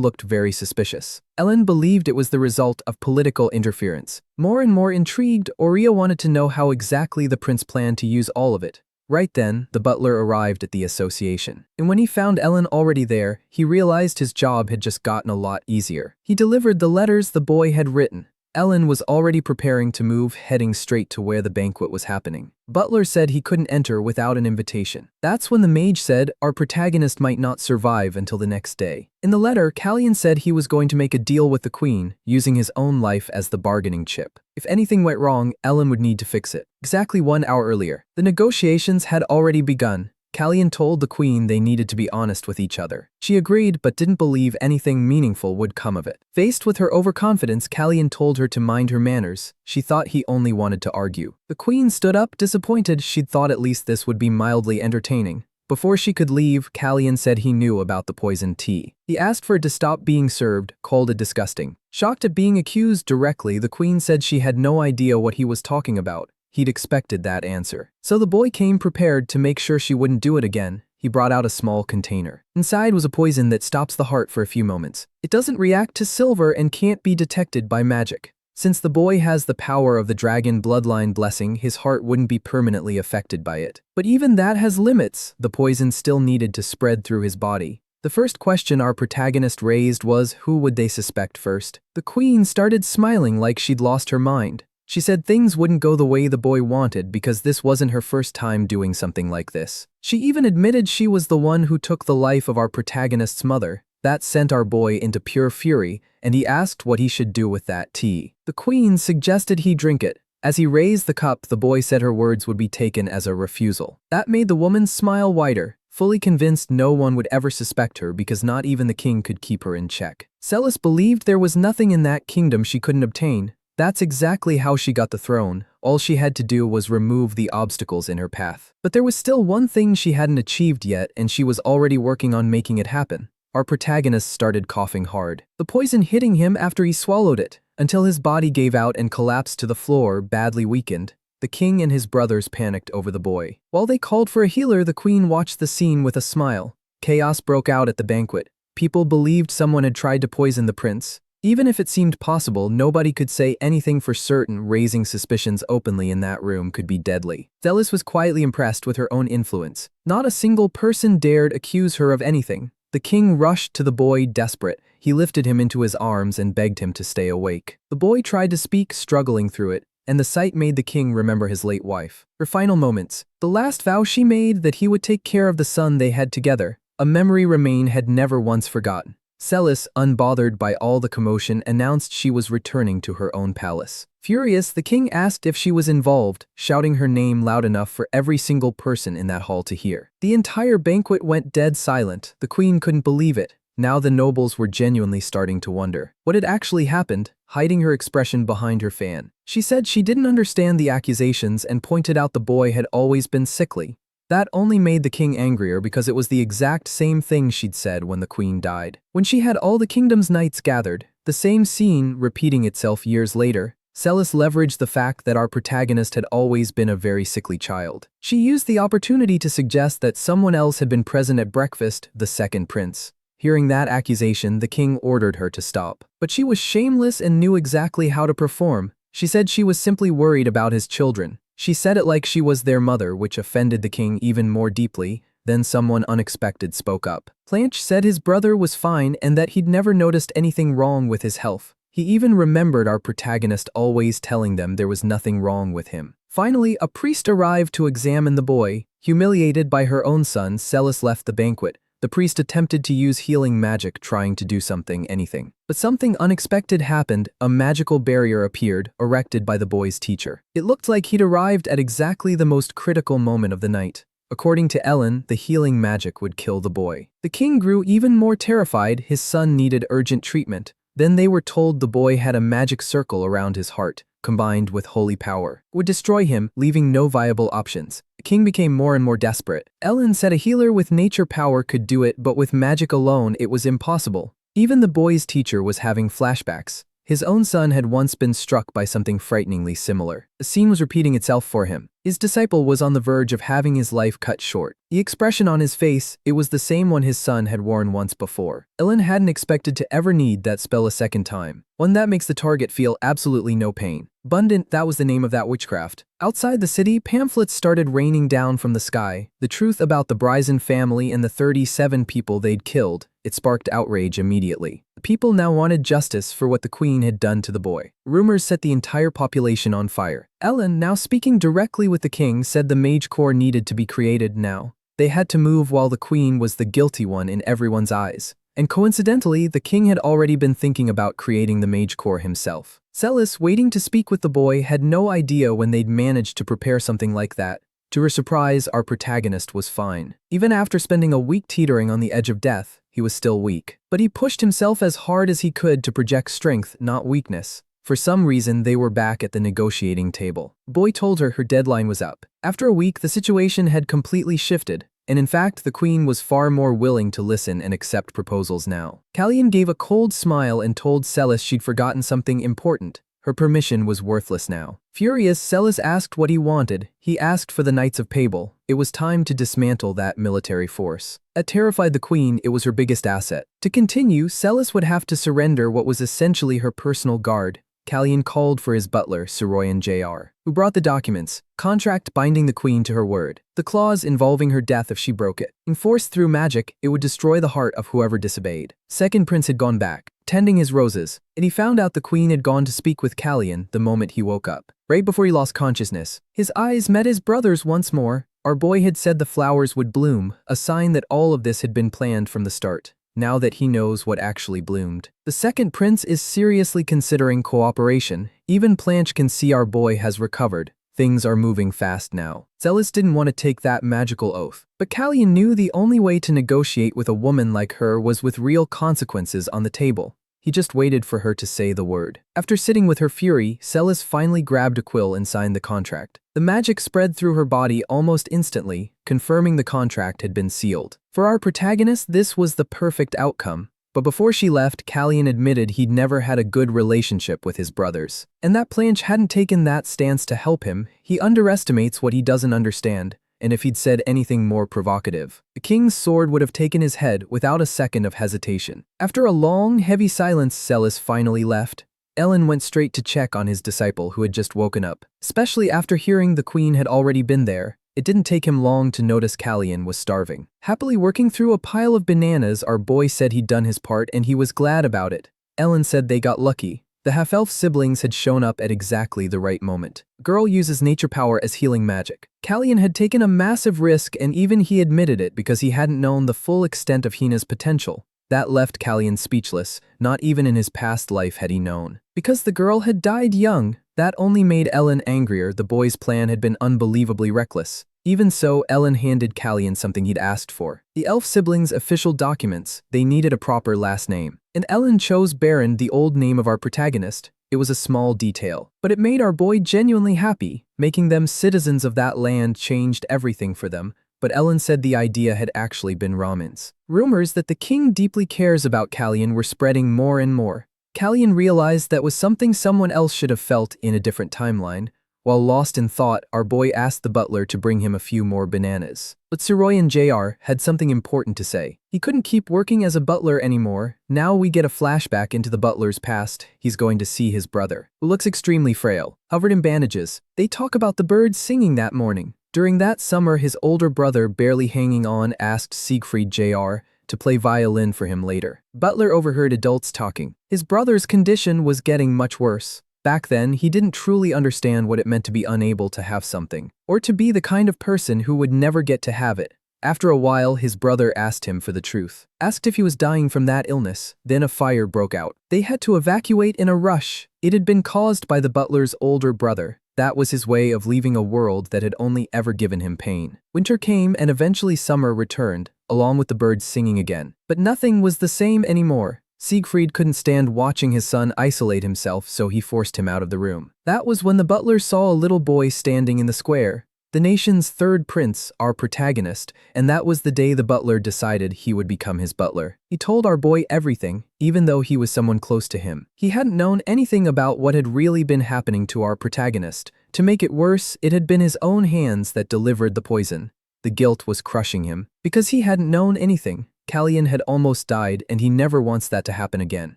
looked very suspicious. Ellen believed it was the result of political interference. More and more intrigued, Aurea wanted to know how exactly the prince planned to use all of it. Right then, the butler arrived at the association. And when he found Ellen already there, he realized his job had just gotten a lot easier. He delivered the letters the boy had written. Ellen was already preparing to move, heading straight to where the banquet was happening. Butler said he couldn't enter without an invitation. That's when the mage said our protagonist might not survive until the next day. In the letter, Kallian said he was going to make a deal with the queen, using his own life as the bargaining chip. If anything went wrong, Ellen would need to fix it. Exactly 1 hour earlier, the negotiations had already begun. Kallian told the queen they needed to be honest with each other. She agreed but didn't believe anything meaningful would come of it. Faced with her overconfidence, Kallian told her to mind her manners. She thought he only wanted to argue. The queen stood up, disappointed. She'd thought at least this would be mildly entertaining. Before she could leave, Kallian said he knew about the poisoned tea. He asked for it to stop being served, called it disgusting. Shocked at being accused directly, the queen said she had no idea what he was talking about. He'd expected that answer. So the boy came prepared to make sure she wouldn't do it again. He brought out a small container. Inside was a poison that stops the heart for a few moments. It doesn't react to silver and can't be detected by magic. Since the boy has the power of the dragon bloodline blessing, his heart wouldn't be permanently affected by it. But even that has limits. The poison still needed to spread through his body. The first question our protagonist raised was, who would they suspect first? The queen started smiling like she'd lost her mind. She said things wouldn't go the way the boy wanted because this wasn't her first time doing something like this. She even admitted she was the one who took the life of our protagonist's mother. That sent our boy into pure fury, and he asked what he should do with that tea. The queen suggested he drink it. As he raised the cup, the boy said her words would be taken as a refusal. That made the woman smile wider, fully convinced no one would ever suspect her because not even the king could keep her in check. Celis believed there was nothing in that kingdom she couldn't obtain. That's exactly how she got the throne. All she had to do was remove the obstacles in her path. But there was still one thing she hadn't achieved yet, and she was already working on making it happen. Our protagonist started coughing hard, the poison hitting him after he swallowed it, until his body gave out and collapsed to the floor, badly weakened. The king and his brothers panicked over the boy. While they called for a healer, the queen watched the scene with a smile. Chaos broke out at the banquet. People believed someone had tried to poison the prince. Even if it seemed possible, nobody could say anything for certain. Raising suspicions openly in that room could be deadly. Celis was quietly impressed with her own influence. Not a single person dared accuse her of anything. The king rushed to the boy, desperate. He lifted him into his arms and begged him to stay awake. The boy tried to speak, struggling through it, and the sight made the king remember his late wife. Her final moments, the last vow she made that he would take care of the son they had together, a memory Remain had never once forgotten. Celis, unbothered by all the commotion, announced she was returning to her own palace. Furious, the king asked if she was involved, shouting her name loud enough for every single person in that hall to hear. The entire banquet went dead silent. The queen couldn't believe it. Now the nobles were genuinely starting to wonder what had actually happened, hiding her expression behind her fan. She said she didn't understand the accusations and pointed out the boy had always been sickly. That only made the king angrier because it was the exact same thing she'd said when the queen died. When she had all the kingdom's knights gathered, the same scene repeating itself years later, Celis leveraged the fact that our protagonist had always been a very sickly child. She used the opportunity to suggest that someone else had been present at breakfast, the second prince. Hearing that accusation, the king ordered her to stop. But she was shameless and knew exactly how to perform. She said she was simply worried about his children. She said it like she was their mother, which offended the king even more deeply. Then someone unexpected spoke up. Planche said his brother was fine and that he'd never noticed anything wrong with his health. He even remembered our protagonist always telling them there was nothing wrong with him. Finally, a priest arrived to examine the boy. Humiliated by her own son, Celis left the banquet. The priest attempted to use healing magic, trying to do anything. But something unexpected happened. A magical barrier appeared, erected by the boy's teacher. It looked like he'd arrived at exactly the most critical moment of the night. According to Ellen, the healing magic would kill the boy. The king grew even more terrified. His son needed urgent treatment. Then they were told the boy had a magic circle around his heart, combined with holy power, would destroy him, leaving no viable options. The king became more and more desperate. Ellen said a healer with nature power could do it, but with magic alone it was impossible. Even the boy's teacher was having flashbacks. His own son had once been struck by something frighteningly similar. The scene was repeating itself for him. His disciple was on the verge of having his life cut short. The expression on his face, it was the same one his son had worn once before. Ellen hadn't expected to ever need that spell a second time. One that makes the target feel absolutely no pain. Abundant, that was the name of that witchcraft. Outside the city, pamphlets started raining down from the sky. The truth about the Bryson family and the 37 people they'd killed. It sparked outrage immediately. The people now wanted justice for what the queen had done to the boy. Rumors set the entire population on fire. Ellen, now speaking directly with the king, said the Mage Corps needed to be created now. They had to move while the queen was the guilty one in everyone's eyes. And coincidentally, the king had already been thinking about creating the Mage Corps himself. Celis, waiting to speak with the boy, had no idea when they'd managed to prepare something like that. To her surprise, our protagonist was fine. Even after spending a week teetering on the edge of death, he was still weak. But he pushed himself as hard as he could to project strength, not weakness. For some reason, they were back at the negotiating table. Boy told her deadline was up. After a week, the situation had completely shifted. And in fact, the queen was far more willing to listen and accept proposals now. Callian gave a cold smile and told Celis she'd forgotten something important. Her permission was worthless now. Furious, Celis asked what he wanted. He asked for the Knights of Pable. It was time to dismantle that military force. That terrified the queen. It was her biggest asset. To continue, Celis would have to surrender what was essentially her personal guard. Callian called for his butler, Soroyan Jr., who brought the documents, contract binding the queen to her word, the clause involving her death if she broke it. Enforced through magic, it would destroy the heart of whoever disobeyed. Second prince had gone back, tending his roses, and he found out the queen had gone to speak with Callian the moment he woke up. Right before he lost consciousness, his eyes met his brother's once more. Our boy had said the flowers would bloom, a sign that all of this had been planned from the start. Now that he knows what actually bloomed. The second prince is seriously considering cooperation. Even Planche can see our boy has recovered. Things are moving fast now. Celis didn't want to take that magical oath. But Callian knew the only way to negotiate with a woman like her was with real consequences on the table. He just waited for her to say the word. After sitting with her fury, Celis finally grabbed a quill and signed the contract. The magic spread through her body almost instantly, confirming the contract had been sealed. For our protagonist, this was the perfect outcome. But before she left, Callian admitted he'd never had a good relationship with his brothers. And that Planche hadn't taken that stance to help him. He underestimates what he doesn't understand. And if he'd said anything more provocative, the king's sword would have taken his head without a second of hesitation. After a long, heavy silence, Celis finally left. Ellen went straight to check on his disciple who had just woken up. Especially after hearing the queen had already been there, it didn't take him long to notice Callian was starving. Happily working through a pile of bananas, our boy said he'd done his part and he was glad about it. Ellen said they got lucky. The half-elf siblings had shown up at exactly the right moment. Girl uses nature power as healing magic. Callian had taken a massive risk and even he admitted it because he hadn't known the full extent of Hina's potential. That left Callian speechless. Not even in his past life had he known. Because the girl had died young, that only made Ellen angrier. The boy's plan had been unbelievably reckless. Even so, Ellen handed Callian something he'd asked for. The elf siblings' official documents. They needed a proper last name. And Ellen chose Baron, the old name of our protagonist. It was a small detail, but it made our boy genuinely happy. Making them citizens of that land changed everything for them. But Ellen said the idea had actually been Ramin's. Rumors that the king deeply cares about Callian were spreading more and more. Callian realized that was something someone else should have felt in a different timeline. While lost in thought, our boy asked the butler to bring him a few more bananas. But Suroyan Jr. had something important to say. He couldn't keep working as a butler anymore. Now we get a flashback into the butler's past. He's going to see his brother, who looks extremely frail, covered in bandages. They talk about the birds singing that morning. During that summer, his older brother, barely hanging on, asked Siegfried Jr. to play violin for him later. Butler overheard adults talking. His brother's condition was getting much worse. Back then, he didn't truly understand what it meant to be unable to have something, or to be the kind of person who would never get to have it. After a while, his brother asked him for the truth, asked if he was dying from that illness. Then a fire broke out. They had to evacuate in a rush. It had been caused by the butler's older brother. That was his way of leaving a world that had only ever given him pain. Winter came and eventually summer returned, along with the birds singing again. But nothing was the same anymore. Siegfried couldn't stand watching his son isolate himself, so he forced him out of the room. That was when the butler saw a little boy standing in the square, the nation's third prince, our protagonist, and that was the day the butler decided he would become his butler. He told our boy everything, even though he was someone close to him. He hadn't known anything about what had really been happening to our protagonist. To make it worse, it had been his own hands that delivered the poison. The guilt was crushing him, because he hadn't known anything. Callian had almost died, and he never wants that to happen again.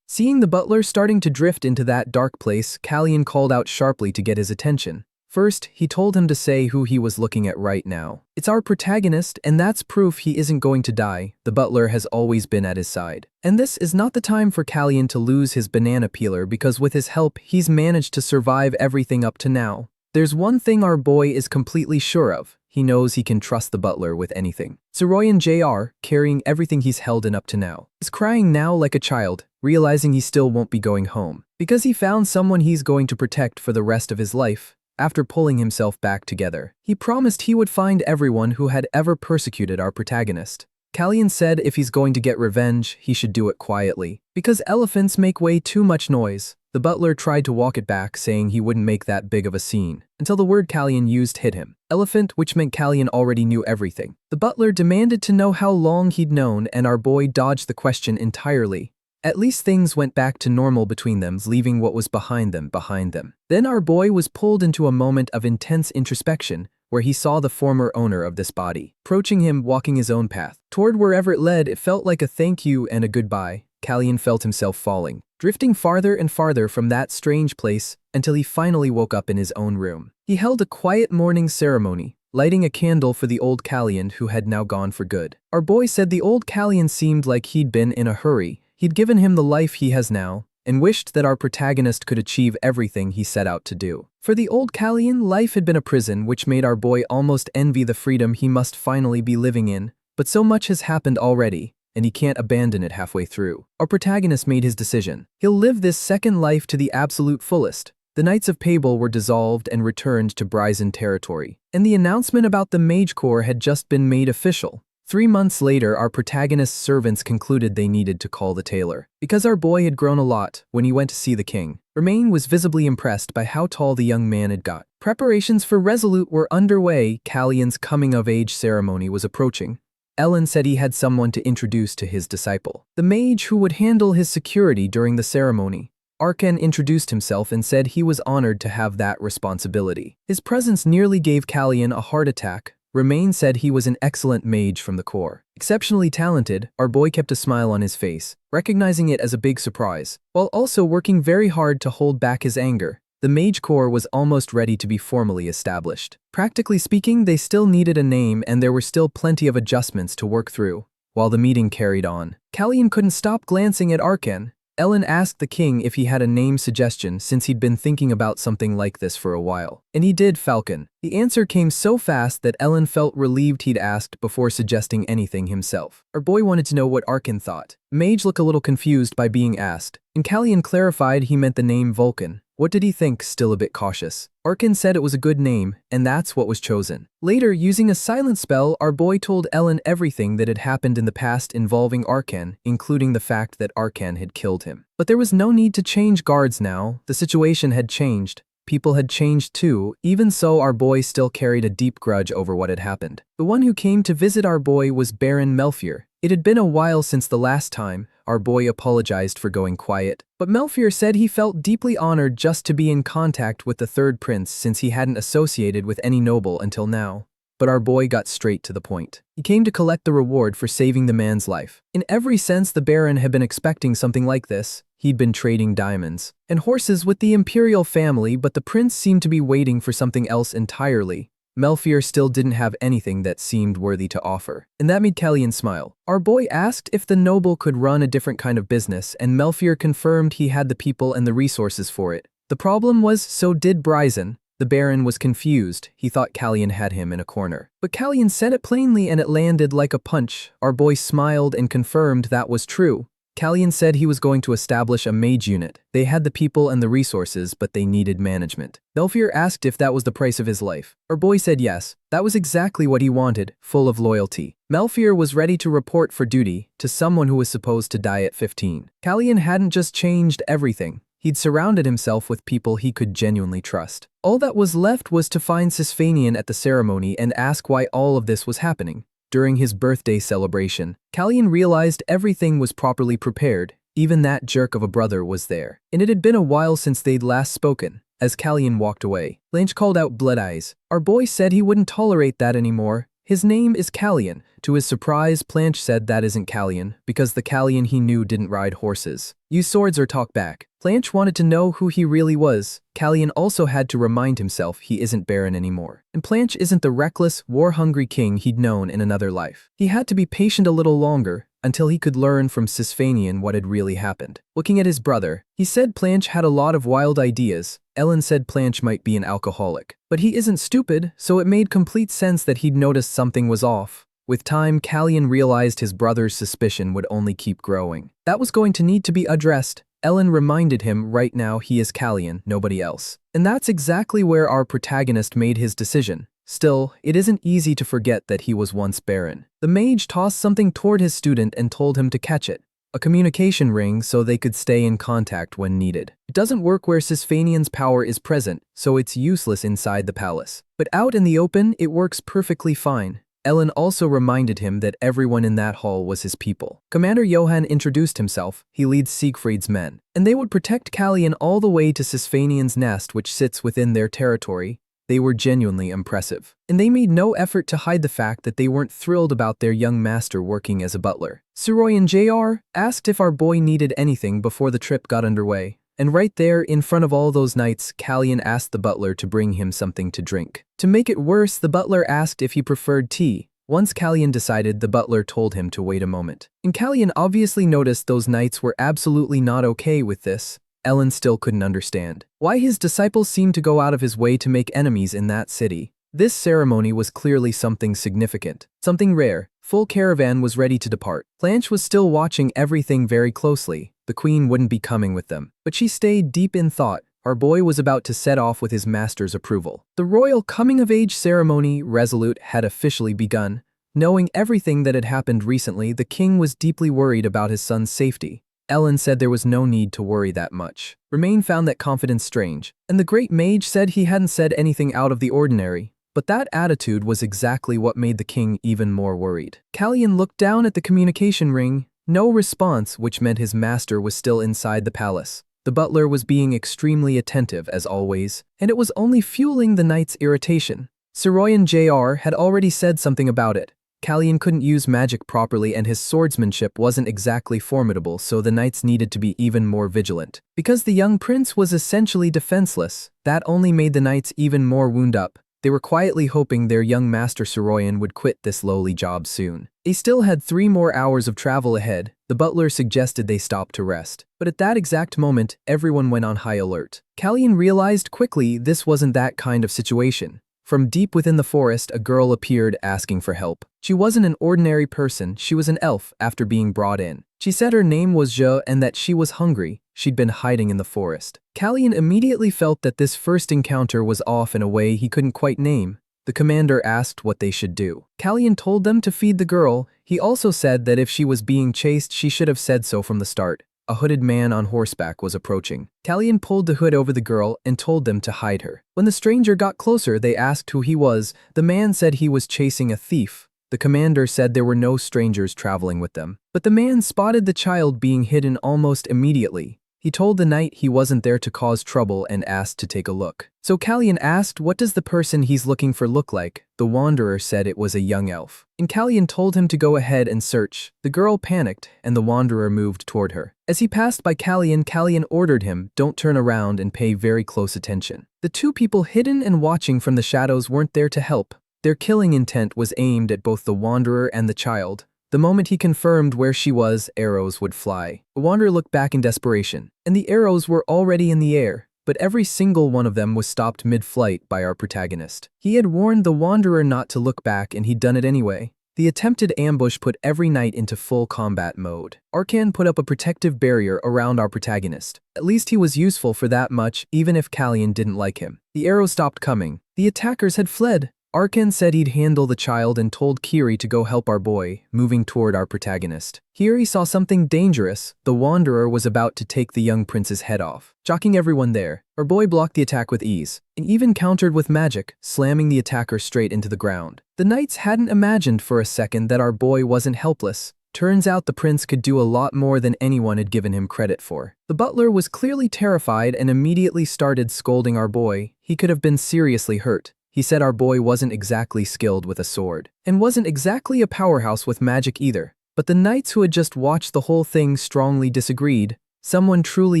Seeing the butler starting to drift into that dark place, Callian called out sharply to get his attention. First, he told him to say who he was looking at right now. It's our protagonist, and that's proof he isn't going to die. The butler has always been at his side. And this is not the time for Callian to lose his banana peeler, because with his help, he's managed to survive everything up to now. There's one thing our boy is completely sure of. He knows he can trust the butler with anything. Suroyan Jr., carrying everything he's held in up to now, is crying now like a child, realizing he still won't be going home, because he found someone he's going to protect for the rest of his life. After pulling himself back together, he promised he would find everyone who had ever persecuted our protagonist. Callian said if he's going to get revenge, he should do it quietly, because elephants make way too much noise. The butler tried to walk it back, saying he wouldn't make that big of a scene, until the word Callian used hit him. Elephant, which meant Callian already knew everything. The butler demanded to know how long he'd known, and our boy dodged the question entirely. At least things went back to normal between them, leaving what was behind them behind them. Then our boy was pulled into a moment of intense introspection, where he saw the former owner of this body, approaching him, walking his own path. Toward wherever it led, it felt like a thank you and a goodbye. Callian felt himself falling, drifting farther and farther from that strange place until he finally woke up in his own room. He held a quiet morning ceremony, lighting a candle for the old Callian who had now gone for good. Our boy said the old Callian seemed like he'd been in a hurry. He'd given him the life he has now, and wished that our protagonist could achieve everything he set out to do. For the old Callian, life had been a prison, which made our boy almost envy the freedom he must finally be living in. But so much has happened already, and he can't abandon it halfway through. Our protagonist made his decision. He'll live this second life to the absolute fullest. The Knights of Pable were dissolved and returned to Bryson territory, and the announcement about the Mage Corps had just been made official. 3 months later, our protagonist's servants concluded they needed to call the tailor, because our boy had grown a lot when he went to see the king. Romain was visibly impressed by how tall the young man had got. Preparations for Resolute were underway. Callian's coming-of-age ceremony was approaching. Ellen said he had someone to introduce to his disciple, the mage who would handle his security during the ceremony. Arkan introduced himself and said he was honored to have that responsibility. His presence nearly gave Callian a heart attack. Romain said he was an excellent mage from the Corps. Exceptionally talented, our boy kept a smile on his face, recognizing it as a big surprise, while also working very hard to hold back his anger. The Mage Corps was almost ready to be formally established. Practically speaking, they still needed a name, and there were still plenty of adjustments to work through. While the meeting carried on, Callian couldn't stop glancing at Arkan. Ellen asked the king if he had a name suggestion, since he'd been thinking about something like this for a while. And he did, Falcon. The answer came so fast that Ellen felt relieved he'd asked before suggesting anything himself. Our boy wanted to know what Arkan thought. Mage looked a little confused by being asked, and Callian clarified he meant the name Vulcan. What did he think? Still a bit cautious. Arkan said it was a good name, and that's what was chosen. Later, using a silent spell, our boy told Ellen everything that had happened in the past involving Arkan, including the fact that Arkan had killed him. But there was no need to change guards now. The situation had changed. People had changed too. Even so, our boy still carried a deep grudge over what had happened. The one who came to visit our boy was Baron Melfier. It had been a while since the last time, Our boy apologized for going quiet, but Melfier said he felt deeply honored just to be in contact with the third prince since he hadn't associated with any noble until now. But our boy got straight to the point. He came to collect the reward for saving the man's life. In every sense, the Baron had been expecting something like this. He'd been trading diamonds and horses with the imperial family, but the prince seemed to be waiting for something else entirely. Melfier still didn't have anything that seemed worthy to offer, and that made Callian smile. Our boy asked if the noble could run a different kind of business, and Melfier confirmed he had the people and the resources for it. The problem was, so did Bryson. The Baron was confused. He thought Callian had him in a corner. But Callian said it plainly and it landed like a punch. Our boy smiled and confirmed that was true. Callian said he was going to establish a mage unit. They had the people and the resources, but they needed management. Melfier asked if that was the price of his life. Our boy said yes. That was exactly what he wanted, full of loyalty. Melfier was ready to report for duty to someone who was supposed to die at 15. Callian hadn't just changed everything. He'd surrounded himself with people he could genuinely trust. All that was left was to find Sisfanian at the ceremony and ask why all of this was happening. During his birthday celebration, Callian realized everything was properly prepared. Even that jerk of a brother was there. And it had been a while since they'd last spoken. As Callian walked away, Blanche called out Blood Eyes. Our boy said he wouldn't tolerate that anymore. His name is Callian. To his surprise, Blanche said that isn't Callian, because the Callian he knew didn't ride horses. Use swords or talk back. Blanche wanted to know who he really was. Callian also had to remind himself he isn't Baron anymore. And Blanche isn't the reckless, war-hungry king he'd known in another life. He had to be patient a little longer, until he could learn from Sisfanian what had really happened. Looking at his brother, he said Blanche had a lot of wild ideas. Ellen said Blanche might be an alcoholic. But he isn't stupid, so it made complete sense that he'd noticed something was off. With time, Callian realized his brother's suspicion would only keep growing. That was going to need to be addressed. Ellen reminded him right now he is Callian, nobody else. And that's exactly where our protagonist made his decision. Still, it isn't easy to forget that he was once Baron. The mage tossed something toward his student and told him to catch it. A communication ring so they could stay in contact when needed. It doesn't work where Sisfanian's power is present, so it's useless inside the palace. But out in the open, it works perfectly fine. Ellen also reminded him that everyone in that hall was his people. Commander Johann introduced himself. He leads Siegfried's men, and they would protect Callian all the way to Sisfanian's nest, which sits within their territory. They were genuinely impressive, and they made no effort to hide the fact that they weren't thrilled about their young master working as a butler. Suroyan Jr. asked if our boy needed anything before the trip got underway. And right there, in front of all those knights, Callian asked the butler to bring him something to drink. To make it worse, the butler asked if he preferred tea. Once Callian decided, the butler told him to wait a moment. And Callian obviously noticed those knights were absolutely not okay with this. Ellen still couldn't understand why his disciples seemed to go out of his way to make enemies in that city. This ceremony was clearly something significant, something rare. Full caravan was ready to depart. Blanche was still watching everything very closely. The queen wouldn't be coming with them, but she stayed deep in thought. Our boy was about to set off with his master's approval. The royal coming-of-age ceremony, resolute, had officially begun. Knowing everything that had happened recently, the king was deeply worried about his son's safety. Ellen said there was no need to worry that much. Romain found that confidence strange, and the great mage said he hadn't said anything out of the ordinary. But that attitude was exactly what made the king even more worried. Callian looked down at the communication ring. No response, which meant his master was still inside the palace. The butler was being extremely attentive as always, and it was only fueling the knight's irritation. Suroyan Jr. had already said something about it. Callian couldn't use magic properly and his swordsmanship wasn't exactly formidable, so the knights needed to be even more vigilant. Because the young prince was essentially defenseless, that only made the knights even more wound up. They were quietly hoping their young master Suroyan would quit this lowly job soon. They still had 3 more hours of travel ahead. The butler suggested they stop to rest. But at that exact moment, everyone went on high alert. Callian realized quickly this wasn't that kind of situation. From deep within the forest, a girl appeared asking for help. She wasn't an ordinary person, she was an elf after being brought in. She said her name was Je and that she was hungry. She'd been hiding in the forest. Callian immediately felt that this first encounter was off in a way he couldn't quite name. The commander asked what they should do. Callian told them to feed the girl. He also said that if she was being chased, she should have said so from the start. A hooded man on horseback was approaching. Callian pulled the hood over the girl and told them to hide her. When the stranger got closer, they asked who he was. The man said he was chasing a thief. The commander said there were no strangers traveling with them. But the man spotted the child being hidden almost immediately. He told the knight he wasn't there to cause trouble and asked to take a look. So Callian asked, what does the person he's looking for look like? The wanderer said it was a young elf. And Callian told him to go ahead and search. The girl panicked, and the wanderer moved toward her. As he passed by Callian, Callian ordered him, don't turn around and pay very close attention. The two people hidden and watching from the shadows weren't there to help. Their killing intent was aimed at both the wanderer and the child. The moment he confirmed where she was, arrows would fly. The wanderer looked back in desperation, and the arrows were already in the air, but every single one of them was stopped mid-flight by our protagonist. He had warned the wanderer not to look back, and he'd done it anyway. The attempted ambush put every knight into full combat mode. Arkan put up a protective barrier around our protagonist. At least he was useful for that much, even if Callian didn't like him. The arrows stopped coming. The attackers had fled. Arkan said he'd handle the child and told Kiri to go help our boy, moving toward our protagonist. Here he saw something dangerous. The wanderer was about to take the young prince's head off. Shocking everyone there, our boy blocked the attack with ease, and even countered with magic, slamming the attacker straight into the ground. The knights hadn't imagined for a second that our boy wasn't helpless. Turns out the prince could do a lot more than anyone had given him credit for. The butler was clearly terrified and immediately started scolding our boy. He could have been seriously hurt. He said our boy wasn't exactly skilled with a sword, and wasn't exactly a powerhouse with magic either. But the knights who had just watched the whole thing strongly disagreed. Someone truly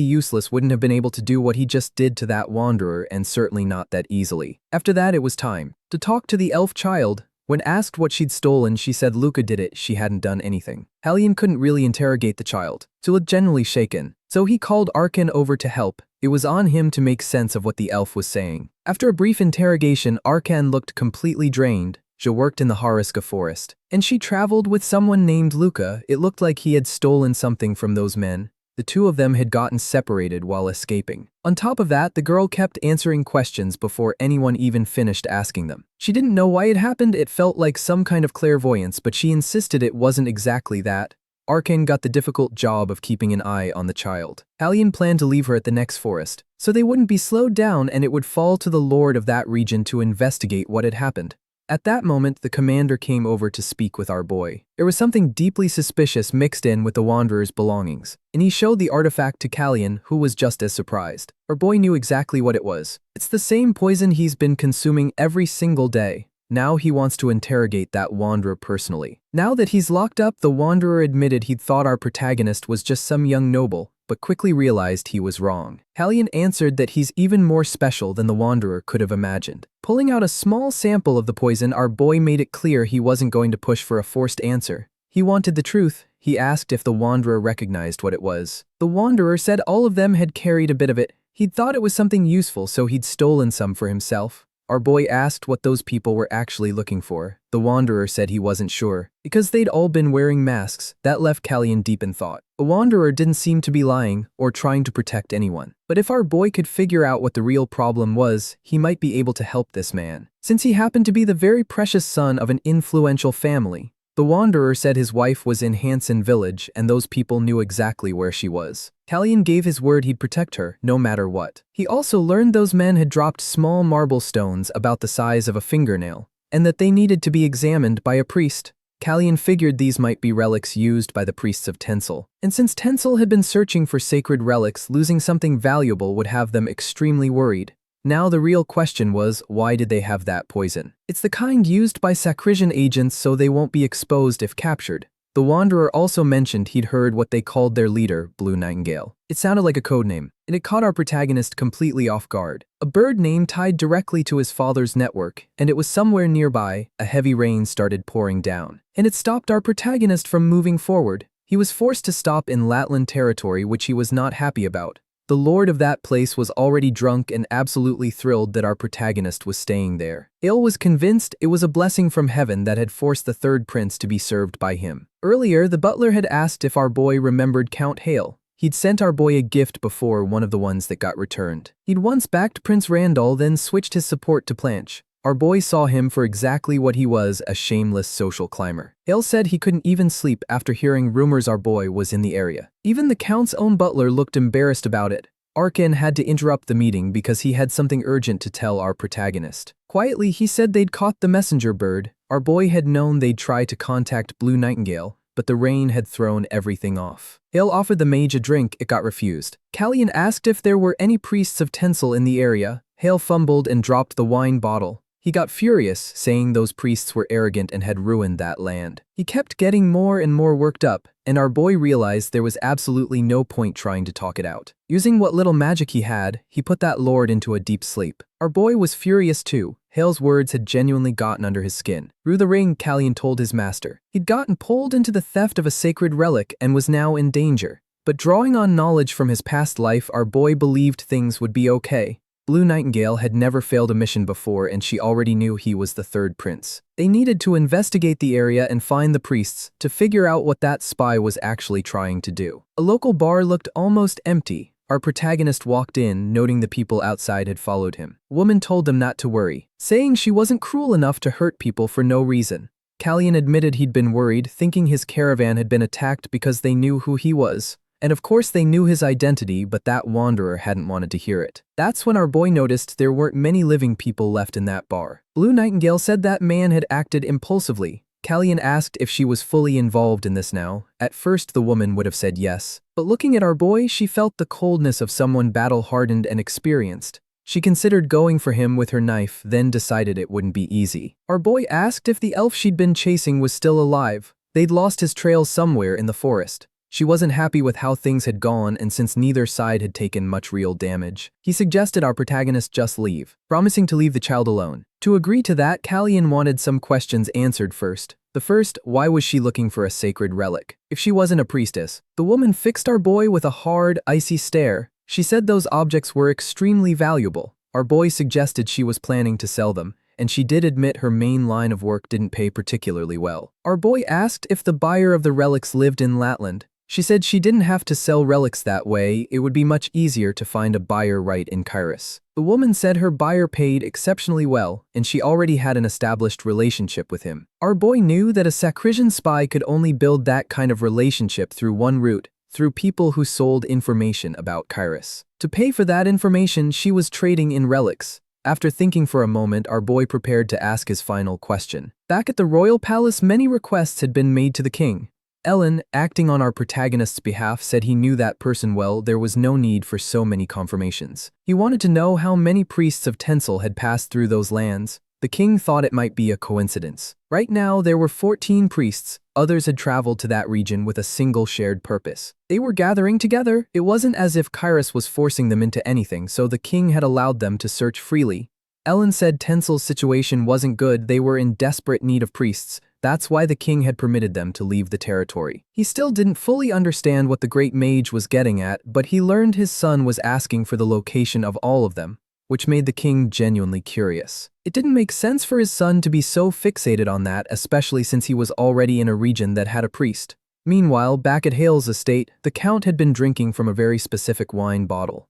useless wouldn't have been able to do what he just did to that wanderer, and certainly not that easily. After that, it was time to talk to the elf child. When asked what she'd stolen, she said Luca did it, she hadn't done anything. Callian couldn't really interrogate the child. She looked genuinely shaken, so he called Arkan over to help. It was on him to make sense of what the elf was saying. After a brief interrogation, Arkan looked completely drained. She worked in the Hariska forest, and she traveled with someone named Luca. It looked like he had stolen something from those men. The two of them had gotten separated while escaping. On top of that, the girl kept answering questions before anyone even finished asking them. She didn't know why it happened. It felt like some kind of clairvoyance, but she insisted it wasn't exactly that. Arkan got the difficult job of keeping an eye on the child. Callian planned to leave her at the next forest, so they wouldn't be slowed down, and it would fall to the lord of that region to investigate what had happened. At that moment, the commander came over to speak with our boy. There was something deeply suspicious mixed in with the wanderer's belongings, and he showed the artifact to Callian, who was just as surprised. Our boy knew exactly what it was. It's the same poison he's been consuming every single day. Now he wants to interrogate that wanderer personally. Now that he's locked up, the wanderer admitted he'd thought our protagonist was just some young noble, but quickly realized he was wrong. Callian answered that he's even more special than the wanderer could have imagined. Pulling out a small sample of the poison, our boy made it clear he wasn't going to push for a forced answer. He wanted the truth. He asked if the wanderer recognized what it was. The wanderer said all of them had carried a bit of it. He'd thought it was something useful, so he'd stolen some for himself. Our boy asked what those people were actually looking for. The wanderer said he wasn't sure, because they'd all been wearing masks. That left Callian deep in thought. The wanderer didn't seem to be lying or trying to protect anyone. But if our boy could figure out what the real problem was, he might be able to help this man, since he happened to be the very precious son of an influential family. The wanderer said his wife was in Hansen village, and those people knew exactly where she was. Callian gave his word he'd protect her, no matter what. He also learned those men had dropped small marble stones about the size of a fingernail, and that they needed to be examined by a priest. Callian figured these might be relics used by the priests of Tencel, and since Tencel had been searching for sacred relics, losing something valuable would have them extremely worried. Now the real question was, why did they have that poison? It's the kind used by Sacrisian agents so they won't be exposed if captured. The wanderer also mentioned he'd heard what they called their leader, Blue Nightingale. It sounded like a codename, and it caught our protagonist completely off guard. A bird name tied directly to his father's network, and it was somewhere nearby. A heavy rain started pouring down, and it stopped our protagonist from moving forward. He was forced to stop in Latland territory, which he was not happy about. The lord of that place was already drunk and absolutely thrilled that our protagonist was staying there. Ale was convinced it was a blessing from heaven that had forced the third prince to be served by him. Earlier, the butler had asked if our boy remembered Count Hale. He'd sent our boy a gift before, one of the ones that got returned. He'd once backed Prince Randall, then switched his support to Planche. Our boy saw him for exactly what he was, a shameless social climber. Hale said he couldn't even sleep after hearing rumors our boy was in the area. Even the Count's own butler looked embarrassed about it. Arkin had to interrupt the meeting because he had something urgent to tell our protagonist. Quietly, he said they'd caught the messenger bird. Our boy had known they'd try to contact Blue Nightingale, but the rain had thrown everything off. Hale offered the mage a drink, it got refused. Callian asked if there were any priests of Tencel in the area. Hale fumbled and dropped the wine bottle. He got furious, saying those priests were arrogant and had ruined that land. He kept getting more and more worked up, and our boy realized there was absolutely no point trying to talk it out. Using what little magic he had, he put that lord into a deep sleep. Our boy was furious too. Hale's words had genuinely gotten under his skin. Through the ring, Callian told his master. He'd gotten pulled into the theft of a sacred relic and was now in danger. But drawing on knowledge from his past life, our boy believed things would be okay. Blue Nightingale had never failed a mission before, and she already knew he was the third prince. They needed to investigate the area and find the priests to figure out what that spy was actually trying to do. A local bar looked almost empty. Our protagonist walked in, noting the people outside had followed him. A woman told them not to worry, saying she wasn't cruel enough to hurt people for no reason. Callian admitted he'd been worried, thinking his caravan had been attacked because they knew who he was. And of course they knew his identity, but that wanderer hadn't wanted to hear it. That's when our boy noticed there weren't many living people left in that bar. Blue Nightingale said that man had acted impulsively. Callian asked if she was fully involved in this now. At first the woman would have said yes, but looking at our boy, she felt the coldness of someone battle-hardened and experienced. She considered going for him with her knife, then decided it wouldn't be easy. Our boy asked if the elf she'd been chasing was still alive. They'd lost his trail somewhere in the forest. She wasn't happy with how things had gone, and since neither side had taken much real damage, he suggested our protagonist just leave, promising to leave the child alone. To agree to that, Callian wanted some questions answered first. The first, why was she looking for a sacred relic? If she wasn't a priestess. The woman fixed our boy with a hard, icy stare. She said those objects were extremely valuable. Our boy suggested she was planning to sell them, and she did admit her main line of work didn't pay particularly well. Our boy asked if the buyer of the relics lived in Latland. She said she didn't have to sell relics that way, it would be much easier to find a buyer right in Kairos. The woman said her buyer paid exceptionally well, and she already had an established relationship with him. Our boy knew that a Sacrisian spy could only build that kind of relationship through one route, through people who sold information about Kairos. To pay for that information, she was trading in relics. After thinking for a moment, our boy prepared to ask his final question. Back at the royal palace, many requests had been made to the king. Ellen, acting on our protagonist's behalf, said he knew that person well. There was no need for so many confirmations. He wanted to know how many priests of Tencel had passed through those lands. The king thought it might be a coincidence. Right now, there were 14 priests. Others had traveled to that region with a single shared purpose. They were gathering together. It wasn't as if Kairos was forcing them into anything, so the king had allowed them to search freely. Ellen said Tensel's situation wasn't good. They were in desperate need of priests. That's why the king had permitted them to leave the territory. He still didn't fully understand what the great mage was getting at, but he learned his son was asking for the location of all of them, which made the king genuinely curious. It didn't make sense for his son to be so fixated on that, especially since he was already in a region that had a priest. Meanwhile, back at Hale's estate, the count had been drinking from a very specific wine bottle.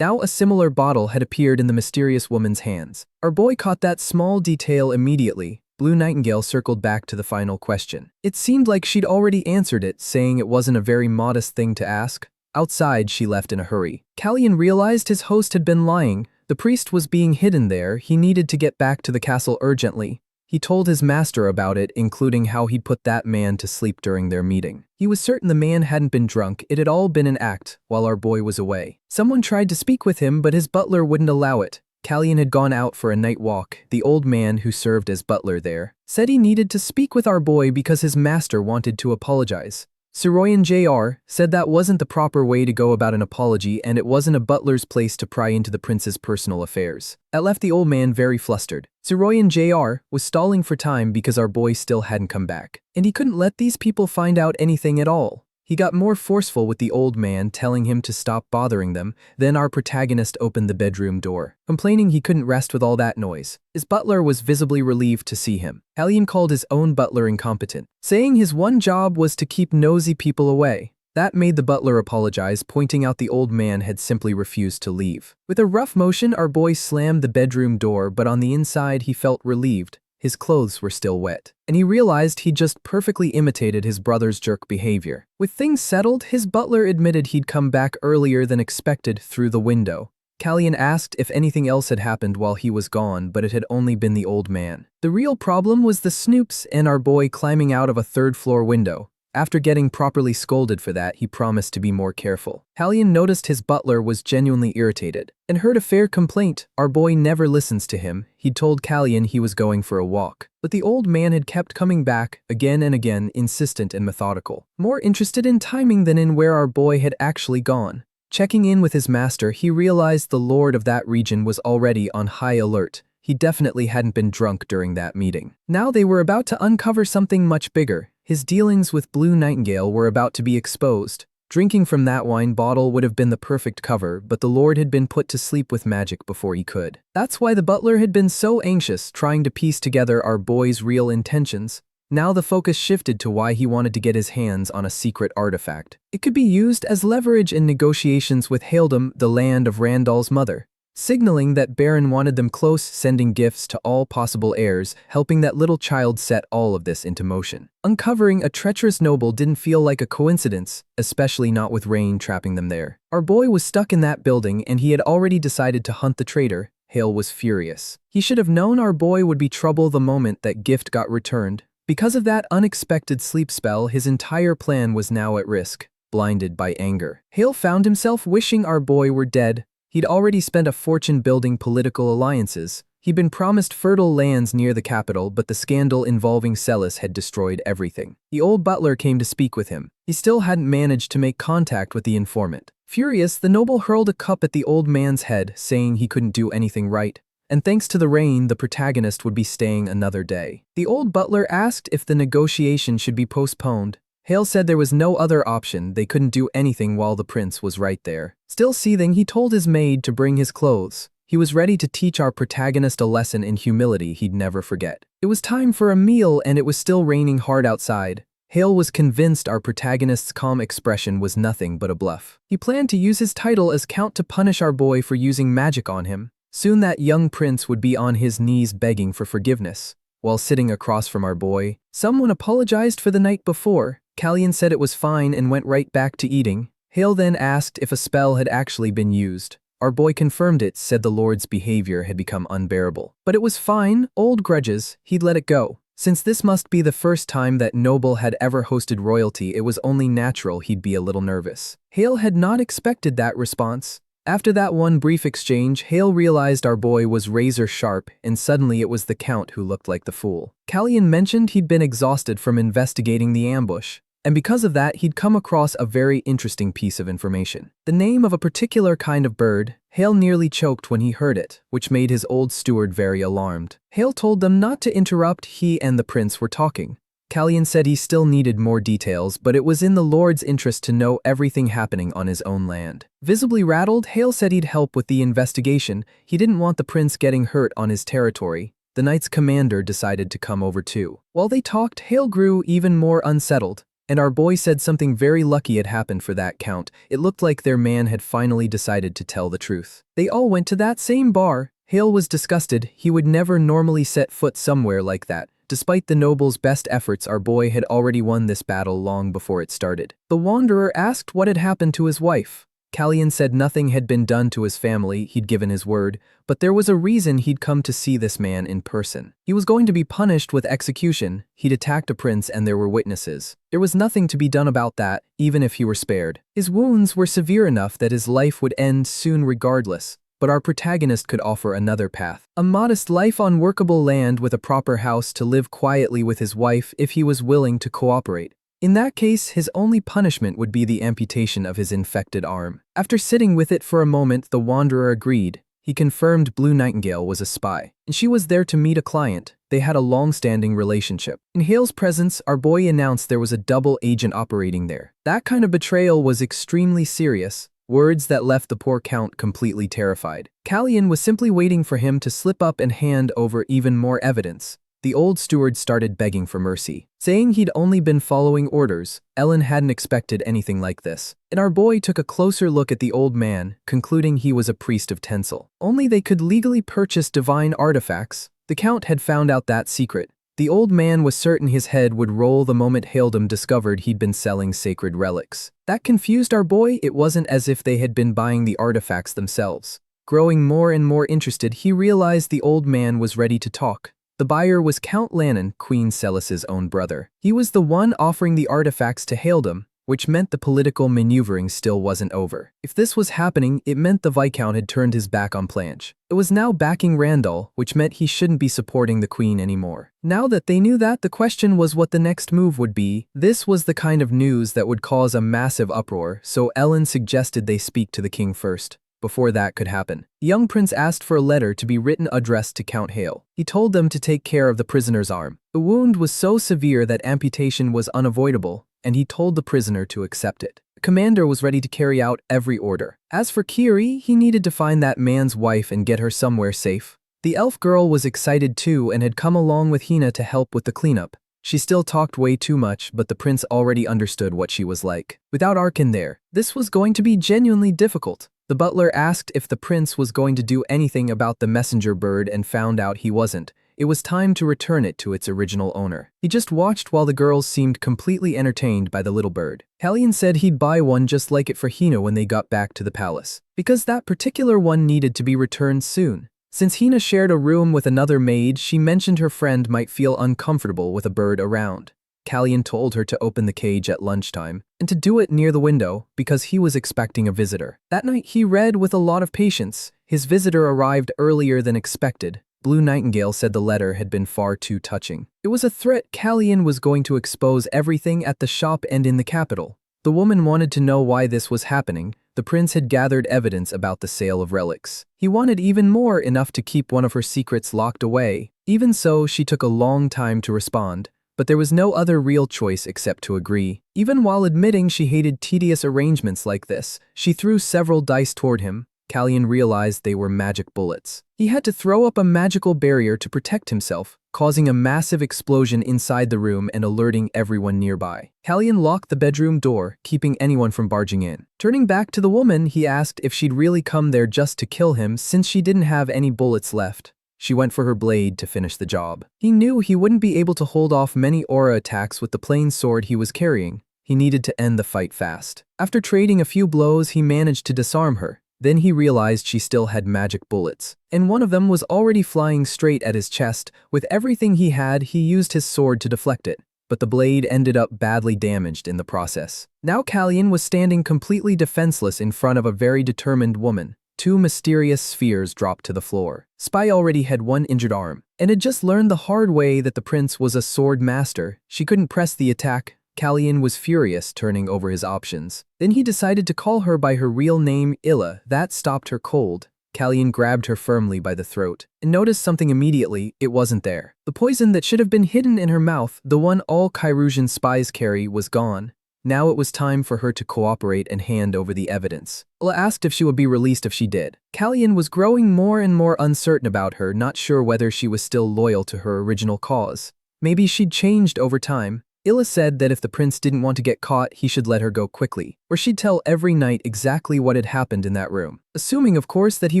Now a similar bottle had appeared in the mysterious woman's hands. Our boy caught that small detail immediately. Blue Nightingale circled back to the final question. It seemed like she'd already answered it, saying it wasn't a very modest thing to ask. Outside, she left in a hurry. Callian realized his host had been lying. The priest was being hidden there. He needed to get back to the castle urgently. He told his master about it, including how he'd put that man to sleep during their meeting. He was certain the man hadn't been drunk. It had all been an act while our boy was away. Someone tried to speak with him, but his butler wouldn't allow it. Callian had gone out for a night walk. The old man who served as butler there said he needed to speak with our boy because his master wanted to apologize. Soroyan Jr. said that wasn't the proper way to go about an apology, and it wasn't a butler's place to pry into the prince's personal affairs. That left the old man very flustered. Soroyan Jr. was stalling for time because our boy still hadn't come back, and he couldn't let these people find out anything at all. He got more forceful with the old man, telling him to stop bothering them. Then our protagonist opened the bedroom door, complaining he couldn't rest with all that noise. His butler was visibly relieved to see him. Callian called his own butler incompetent, saying his one job was to keep nosy people away. That made the butler apologize, pointing out the old man had simply refused to leave. With a rough motion, our boy slammed the bedroom door, but on the inside he felt relieved. his clothes were still wet, and he realized he just perfectly imitated his brother's jerk behavior. With things settled, his butler admitted he'd come back earlier than expected through the window. Callian asked if anything else had happened while he was gone, but it had only been the old man. The real problem was the Snoops and our boy climbing out of a third-floor window. After getting properly scolded for that, he promised to be more careful. Callian noticed his butler was genuinely irritated and heard a fair complaint. Our boy never listens to him. He'd told Callian he was going for a walk, but the old man had kept coming back again and again, insistent and methodical, more interested in timing than in where our boy had actually gone. Checking in with his master, he realized the lord of that region was already on high alert. He definitely hadn't been drunk during that meeting. Now they were about to uncover something much bigger. His dealings with Blue Nightingale were about to be exposed. Drinking from that wine bottle would have been the perfect cover, but the lord had been put to sleep with magic before he could. That's why the butler had been so anxious, trying to piece together our boy's real intentions. Now the focus shifted to why he wanted to get his hands on a secret artifact. It could be used as leverage in negotiations with Haledom, the land of Randall's mother, signaling that Baron wanted them close, sending gifts to all possible heirs, helping that little child set all of this into motion. Uncovering a treacherous noble didn't feel like a coincidence, especially not with rain trapping them there. Our boy was stuck in that building and he had already decided to hunt the traitor. Hale was furious. He should have known our boy would be trouble the moment that gift got returned. Because of that unexpected sleep spell, his entire plan was now at risk, blinded by anger. Hale found himself wishing our boy were dead. He'd already spent a fortune building political alliances. He'd been promised fertile lands near the capital, but the scandal involving Celis had destroyed everything. The old butler came to speak with him. He still hadn't managed to make contact with the informant. Furious, the noble hurled a cup at the old man's head, saying he couldn't do anything right. And thanks to the rain, the protagonist would be staying another day. The old butler asked if the negotiation should be postponed. Hale said there was no other option. They couldn't do anything while the prince was right there. Still seething, he told his maid to bring his clothes. He was ready to teach our protagonist a lesson in humility he'd never forget. It was time for a meal and it was still raining hard outside. Hale was convinced our protagonist's calm expression was nothing but a bluff. He planned to use his title as count to punish our boy for using magic on him. Soon that young prince would be on his knees begging for forgiveness. While sitting across from our boy, someone apologized for the night before. Callian said it was fine and went right back to eating. Hale then asked if a spell had actually been used. Our boy confirmed it, said the lord's behavior had become unbearable. But it was fine, old grudges, he'd let it go. Since this must be the first time that noble had ever hosted royalty, it was only natural he'd be a little nervous. Hale had not expected that response. After that one brief exchange, Hale realized our boy was razor sharp, and suddenly it was the Count who looked like the fool. Callian mentioned he'd been exhausted from investigating the ambush, and because of that, he'd come across a very interesting piece of information. The name of a particular kind of bird. Hale nearly choked when he heard it, which made his old steward very alarmed. Hale told them not to interrupt. He and the prince were talking. Callian said he still needed more details, but it was in the lord's interest to know everything happening on his own land. Visibly rattled, Hale said he'd help with the investigation. He didn't want the prince getting hurt on his territory. The knight's commander decided to come over too. While they talked, Hale grew even more unsettled, and our boy said something very lucky had happened for that count. It looked like their man had finally decided to tell the truth. They all went to that same bar. Hale was disgusted. He would never normally set foot somewhere like that. Despite the noble's best efforts, our boy had already won this battle long before it started. The wanderer asked what had happened to his wife. Callian said nothing had been done to his family, he'd given his word, but there was a reason he'd come to see this man in person. He was going to be punished with execution. He'd attacked a prince and there were witnesses. There was nothing to be done about that, even if he were spared. His wounds were severe enough that his life would end soon regardless. But our protagonist could offer another path. A modest life on workable land with a proper house to live quietly with his wife if he was willing to cooperate. In that case, his only punishment would be the amputation of his infected arm. After sitting with it for a moment, the wanderer agreed. He confirmed Blue Nightingale was a spy, and she was there to meet a client. They had a long-standing relationship. In Hale's presence, our boy announced there was a double agent operating there. That kind of betrayal was extremely serious. Words that left the poor Count completely terrified. Callian was simply waiting for him to slip up and hand over even more evidence. The old steward started begging for mercy, saying he'd only been following orders. Ellen hadn't expected anything like this, and our boy took a closer look at the old man, concluding he was a priest of Tencel. Only they could legally purchase divine artifacts. The Count had found out that secret. The old man was certain his head would roll the moment Haildom discovered he'd been selling sacred relics. That confused our boy. It wasn't as if they had been buying the artifacts themselves. Growing more and more interested, he realized the old man was ready to talk. The buyer was Count Lannon, Queen Celis's own brother. He was the one offering the artifacts to Haildom, which meant the political maneuvering still wasn't over. If this was happening, it meant the Viscount had turned his back on Planche. It was now backing Randall, which meant he shouldn't be supporting the Queen anymore. Now that they knew that, the question was what the next move would be. This was the kind of news that would cause a massive uproar, so Ellen suggested they speak to the King first. Before that could happen, the young prince asked for a letter to be written addressed to Count Hale. He told them to take care of the prisoner's arm. The wound was so severe that amputation was unavoidable, and he told the prisoner to accept it. The commander was ready to carry out every order. As for Kiri, he needed to find that man's wife and get her somewhere safe. The elf girl was excited too and had come along with Hina to help with the cleanup. She still talked way too much, but the prince already understood what she was like. Without Arkin there, this was going to be genuinely difficult. The butler asked if the prince was going to do anything about the messenger bird and found out he wasn't. It was time to return it to its original owner. He just watched while the girls seemed completely entertained by the little bird. Hellion said he'd buy one just like it for Hina when they got back to the palace, because that particular one needed to be returned soon. Since Hina shared a room with another maid, she mentioned her friend might feel uncomfortable with a bird around. Callion told her to open the cage at lunchtime and to do it near the window because he was expecting a visitor. That night he read with a lot of patience. His visitor arrived earlier than expected. Blue Nightingale said the letter had been far too touching. It was a threat. Callion was going to expose everything at the shop and in the capital. The woman wanted to know why this was happening. The prince had gathered evidence about the sale of relics. He wanted even more, enough to keep one of her secrets locked away. Even so, she took a long time to respond. But there was no other real choice except to agree. Even while admitting she hated tedious arrangements like this, she threw several dice toward him. Callion realized they were magic bullets. He had to throw up a magical barrier to protect himself, causing a massive explosion inside the room and alerting everyone nearby. Callion locked the bedroom door, keeping anyone from barging in. Turning back to the woman, he asked if she'd really come there just to kill him since she didn't have any bullets left. She went for her blade to finish the job. He knew he wouldn't be able to hold off many aura attacks with the plain sword he was carrying. He needed to end the fight fast. After trading a few blows, he managed to disarm her. Then he realized she still had magic bullets, and one of them was already flying straight at his chest. With everything he had, he used his sword to deflect it, but the blade ended up badly damaged in the process. Now Callion was standing completely defenseless in front of a very determined woman. Two mysterious spheres dropped to the floor. Spy already had one injured arm, and had just learned the hard way that the prince was a sword master. She couldn't press the attack. Callion was furious, turning over his options. Then he decided to call her by her real name, Illa. That stopped her cold. Callion grabbed her firmly by the throat, and noticed something immediately. It wasn't there. The poison that should have been hidden in her mouth, the one all Kyrusian spies carry, was gone. Now it was time for her to cooperate and hand over the evidence. Illa asked if she would be released if she did. Callion was growing more and more uncertain about her, not sure whether she was still loyal to her original cause. Maybe she'd changed over time. Illa said that if the prince didn't want to get caught, he should let her go quickly, or she'd tell every night exactly what had happened in that room. Assuming, of course, that he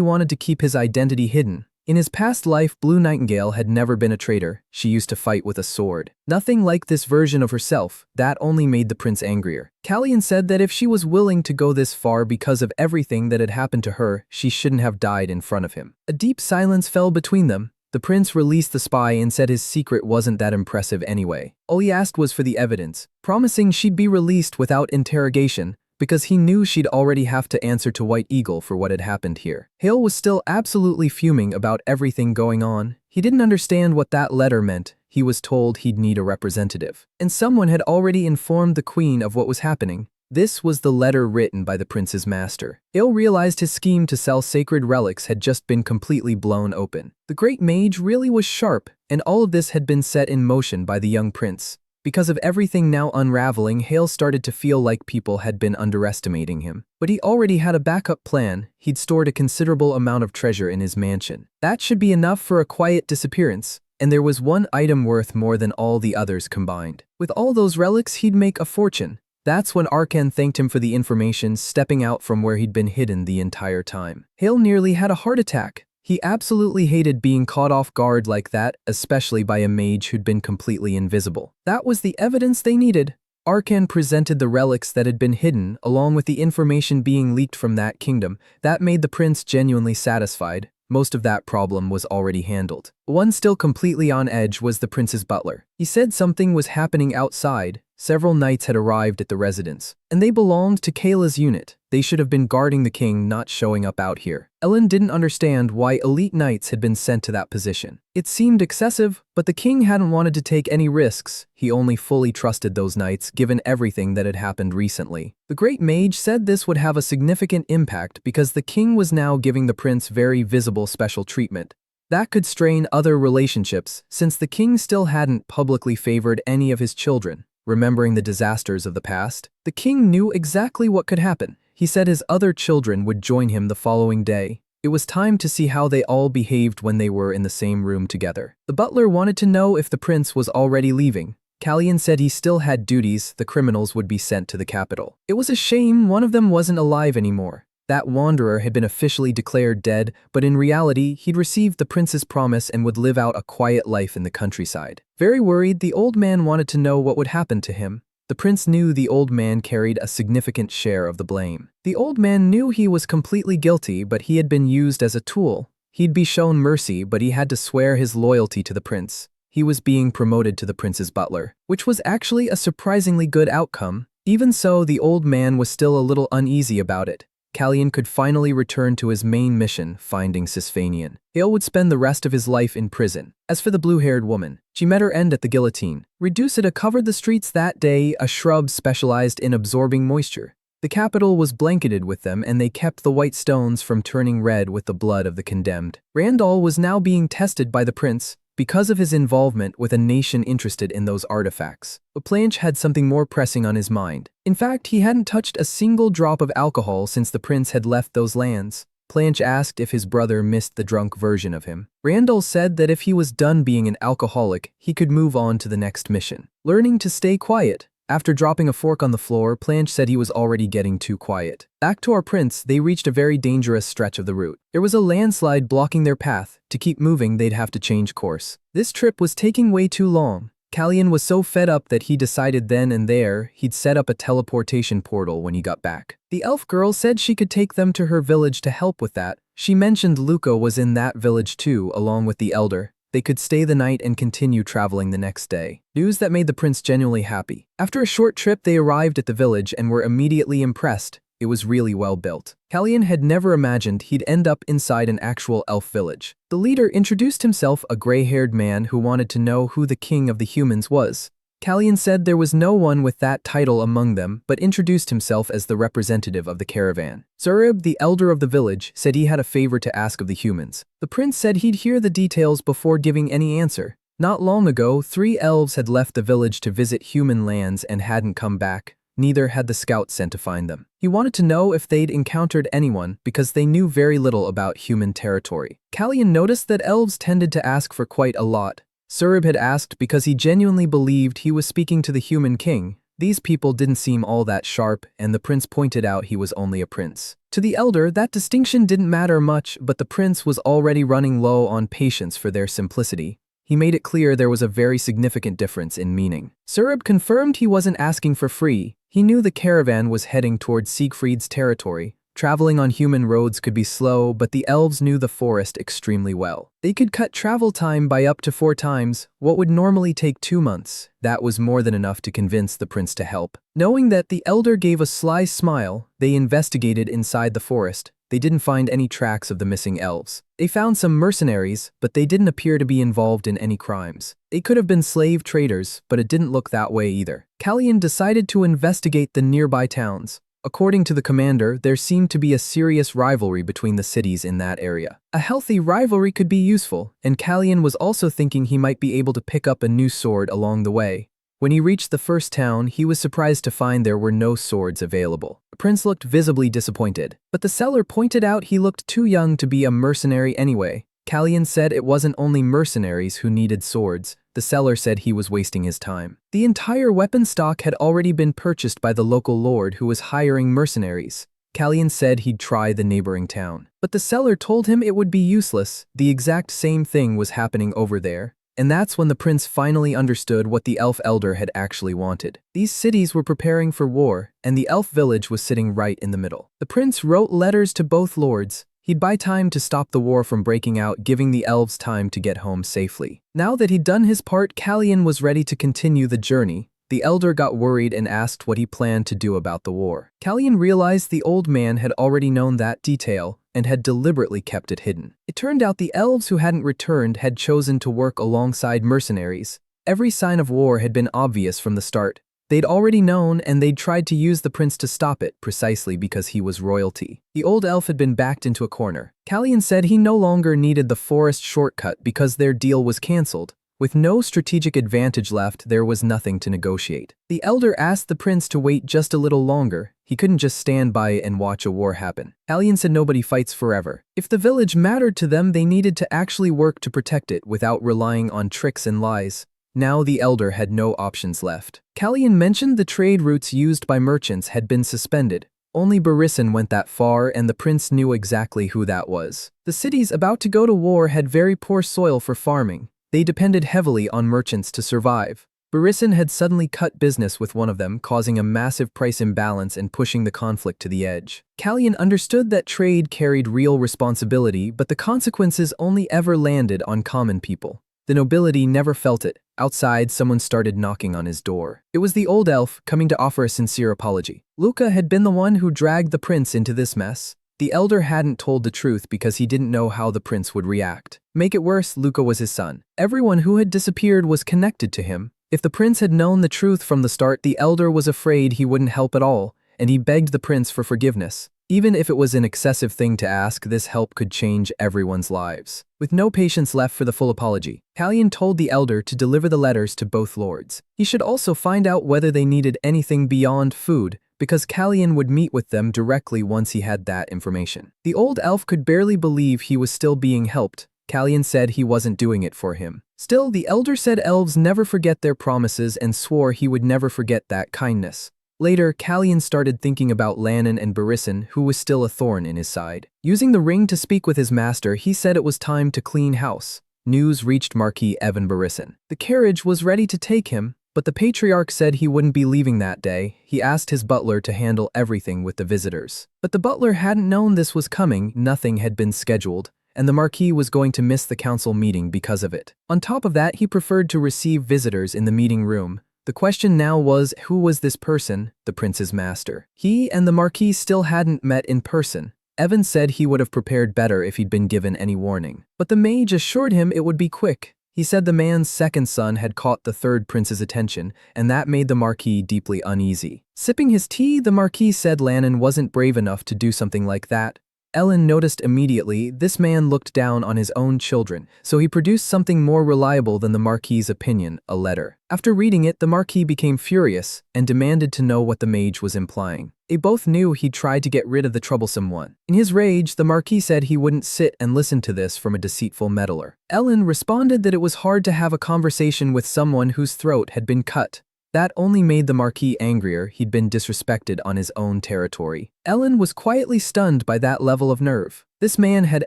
wanted to keep his identity hidden. In his past life, Blue Nightingale had never been a traitor. She used to fight with a sword. Nothing like this version of herself. That only made the prince angrier. Callion said that if she was willing to go this far because of everything that had happened to her, she shouldn't have died in front of him. A deep silence fell between them. The prince released the spy and said his secret wasn't that impressive anyway. All he asked was for the evidence, promising she'd be released without interrogation, because he knew she'd already have to answer to White Eagle for what had happened here. Hale was still absolutely fuming about everything going on. He didn't understand what that letter meant. He was told he'd need a representative, and someone had already informed the queen of what was happening. This was the letter written by the prince's master. Hale realized his scheme to sell sacred relics had just been completely blown open. The great mage really was sharp, and all of this had been set in motion by the young prince. Because of everything now unraveling, Hale started to feel like people had been underestimating him. But he already had a backup plan. He'd stored a considerable amount of treasure in his mansion. That should be enough for a quiet disappearance, and there was one item worth more than all the others combined. With all those relics, he'd make a fortune. That's when Arkan thanked him for the information, stepping out from where he'd been hidden the entire time. Hale nearly had a heart attack. He absolutely hated being caught off guard like that, especially by a mage who'd been completely invisible. That was the evidence they needed. Arkan presented the relics that had been hidden, along with the information being leaked from that kingdom. That made the prince genuinely satisfied. Most of that problem was already handled. One still completely on edge was the prince's butler. He said something was happening outside. Several knights had arrived at the residence, and they belonged to Kayla's unit. They should have been guarding the king, not showing up out here. Ellen didn't understand why elite knights had been sent to that position. It seemed excessive, but the king hadn't wanted to take any risks. He only fully trusted those knights, given everything that had happened recently. The great mage said this would have a significant impact because the king was now giving the prince very visible special treatment. That could strain other relationships, since the king still hadn't publicly favored any of his children. Remembering the disasters of the past, the king knew exactly what could happen. He said his other children would join him the following day. It was time to see how they all behaved when they were in the same room together. The butler wanted to know if the prince was already leaving. Callian said he still had duties. The criminals would be sent to the capital. It was a shame one of them wasn't alive anymore. That wanderer had been officially declared dead, but in reality, he'd received the prince's promise and would live out a quiet life in the countryside. Very worried, the old man wanted to know what would happen to him. The prince knew the old man carried a significant share of the blame. The old man knew he was completely guilty, but he had been used as a tool. He'd be shown mercy, but he had to swear his loyalty to the prince. He was being promoted to the prince's butler, which was actually a surprisingly good outcome. Even so, the old man was still a little uneasy about it. Callian could finally return to his main mission, finding Sisfanian. Hale would spend the rest of his life in prison. As for the blue-haired woman, she met her end at the guillotine. Reducida covered the streets that day, a shrub specialized in absorbing moisture. The capital was blanketed with them, and they kept the white stones from turning red with the blood of the condemned. Randall was now being tested by the prince because of his involvement with a nation interested in those artifacts. But Planche had something more pressing on his mind. In fact, he hadn't touched a single drop of alcohol since the prince had left those lands. Planche asked if his brother missed the drunk version of him. Randall said that if he was done being an alcoholic, he could move on to the next mission. Learning to stay quiet. After dropping a fork on the floor, Planche said he was already getting too quiet. Back to our prince, they reached a very dangerous stretch of the route. There was a landslide blocking their path. To keep moving, they'd have to change course. This trip was taking way too long. Callian was so fed up that he decided then and there he'd set up a teleportation portal when he got back. The elf girl said she could take them to her village to help with that. She mentioned Luca was in that village too, along with the elder. They could stay the night and continue traveling the next day. News that made the prince genuinely happy. After a short trip, they arrived at the village and were immediately impressed. It was really well built. Callian had never imagined he'd end up inside an actual elf village. The leader introduced himself, a gray-haired man who wanted to know who the king of the humans was. Callian said there was no one with that title among them, but introduced himself as the representative of the caravan. Zurib, the elder of the village, said he had a favor to ask of the humans. The prince said he'd hear the details before giving any answer. Not long ago, 3 elves had left the village to visit human lands and hadn't come back. Neither had the scouts sent to find them. He wanted to know if they'd encountered anyone because they knew very little about human territory. Callian noticed that elves tended to ask for quite a lot. Zurib had asked because he genuinely believed he was speaking to the human king. These people didn't seem all that sharp, and the prince pointed out he was only a prince. To the elder, that distinction didn't matter much, but the prince was already running low on patience for their simplicity. He made it clear there was a very significant difference in meaning. Zurib confirmed he wasn't asking for free. He knew the caravan was heading towards Siegfried's territory. Traveling on human roads could be slow, but the elves knew the forest extremely well. They could cut travel time by up to 4 times, what would normally take 2 months. That was more than enough to convince the prince to help. Knowing that, the elder gave a sly smile. They investigated inside the forest. They didn't find any tracks of the missing elves. They found some mercenaries, but they didn't appear to be involved in any crimes. They could have been slave traders, but it didn't look that way either. Callian decided to investigate the nearby towns. According to the commander, there seemed to be a serious rivalry between the cities in that area. A healthy rivalry could be useful, and Callian was also thinking he might be able to pick up a new sword along the way. When he reached the first town, he was surprised to find there were no swords available. The prince looked visibly disappointed, but the seller pointed out he looked too young to be a mercenary anyway. Callian said it wasn't only mercenaries who needed swords. The seller said he was wasting his time. The entire weapon stock had already been purchased by the local lord who was hiring mercenaries. Callian said he'd try the neighboring town. But the seller told him it would be useless. The exact same thing was happening over there. And that's when the prince finally understood what the elf elder had actually wanted. These cities were preparing for war, and the elf village was sitting right in the middle. The prince wrote letters to both lords. He'd buy time to stop the war from breaking out, giving the elves time to get home safely. Now that he'd done his part, Callian was ready to continue the journey. The elder got worried and asked what he planned to do about the war. Callian realized the old man had already known that detail and had deliberately kept it hidden. It turned out the elves who hadn't returned had chosen to work alongside mercenaries. Every sign of war had been obvious from the start. They'd already known, and they'd tried to use the prince to stop it precisely because he was royalty. The old elf had been backed into a corner. Callian said he no longer needed the forest shortcut because their deal was cancelled. With no strategic advantage left, there was nothing to negotiate. The elder asked the prince to wait just a little longer. He couldn't just stand by and watch a war happen. Callian said nobody fights forever. If the village mattered to them, they needed to actually work to protect it without relying on tricks and lies. Now the elder had no options left. Callian mentioned the trade routes used by merchants had been suspended. Only Barisan went that far, and the prince knew exactly who that was. The cities about to go to war had very poor soil for farming. They depended heavily on merchants to survive. Barisan had suddenly cut business with one of them, causing a massive price imbalance and pushing the conflict to the edge. Callian understood that trade carried real responsibility, but the consequences only ever landed on common people. The nobility never felt it. Outside, someone started knocking on his door. It was the old elf, coming to offer a sincere apology. Luca had been the one who dragged the prince into this mess. The elder hadn't told the truth because he didn't know how the prince would react. Make it worse, Luca was his son. Everyone who had disappeared was connected to him. If the prince had known the truth from the start, the elder was afraid he wouldn't help at all, and he begged the prince for forgiveness. Even if it was an excessive thing to ask, this help could change everyone's lives. With no patience left for the full apology, Callian told the elder to deliver the letters to both lords. He should also find out whether they needed anything beyond food, because Callian would meet with them directly once he had that information. The old elf could barely believe he was still being helped. Callian said he wasn't doing it for him. Still, the elder said elves never forget their promises and swore he would never forget that kindness. Later, Callian started thinking about Lannan and Barisan, who was still a thorn in his side. Using the ring to speak with his master, he said it was time to clean house. News reached Marquis Evan Barisan. The carriage was ready to take him, but the patriarch said he wouldn't be leaving that day. He asked his butler to handle everything with the visitors. But the butler hadn't known this was coming. Nothing had been scheduled, and the Marquis was going to miss the council meeting because of it. On top of that, he preferred to receive visitors in the meeting room. The question now was, who was this person? The prince's master. He and the Marquis still hadn't met in person. Evan said he would have prepared better if he'd been given any warning. But the mage assured him it would be quick. He said the man's second son had caught the third prince's attention, and that made the Marquis deeply uneasy. Sipping his tea, the Marquis said Lannan wasn't brave enough to do something like that. Ellen noticed immediately this man looked down on his own children, so he produced something more reliable than the Marquis's opinion, a letter. After reading it, the Marquis became furious and demanded to know what the mage was implying. They both knew he'd tried to get rid of the troublesome one. In his rage, the Marquis said he wouldn't sit and listen to this from a deceitful meddler. Ellen responded that it was hard to have a conversation with someone whose throat had been cut. That only made the Marquis angrier. He'd been disrespected on his own territory. Ellen was quietly stunned by that level of nerve. This man had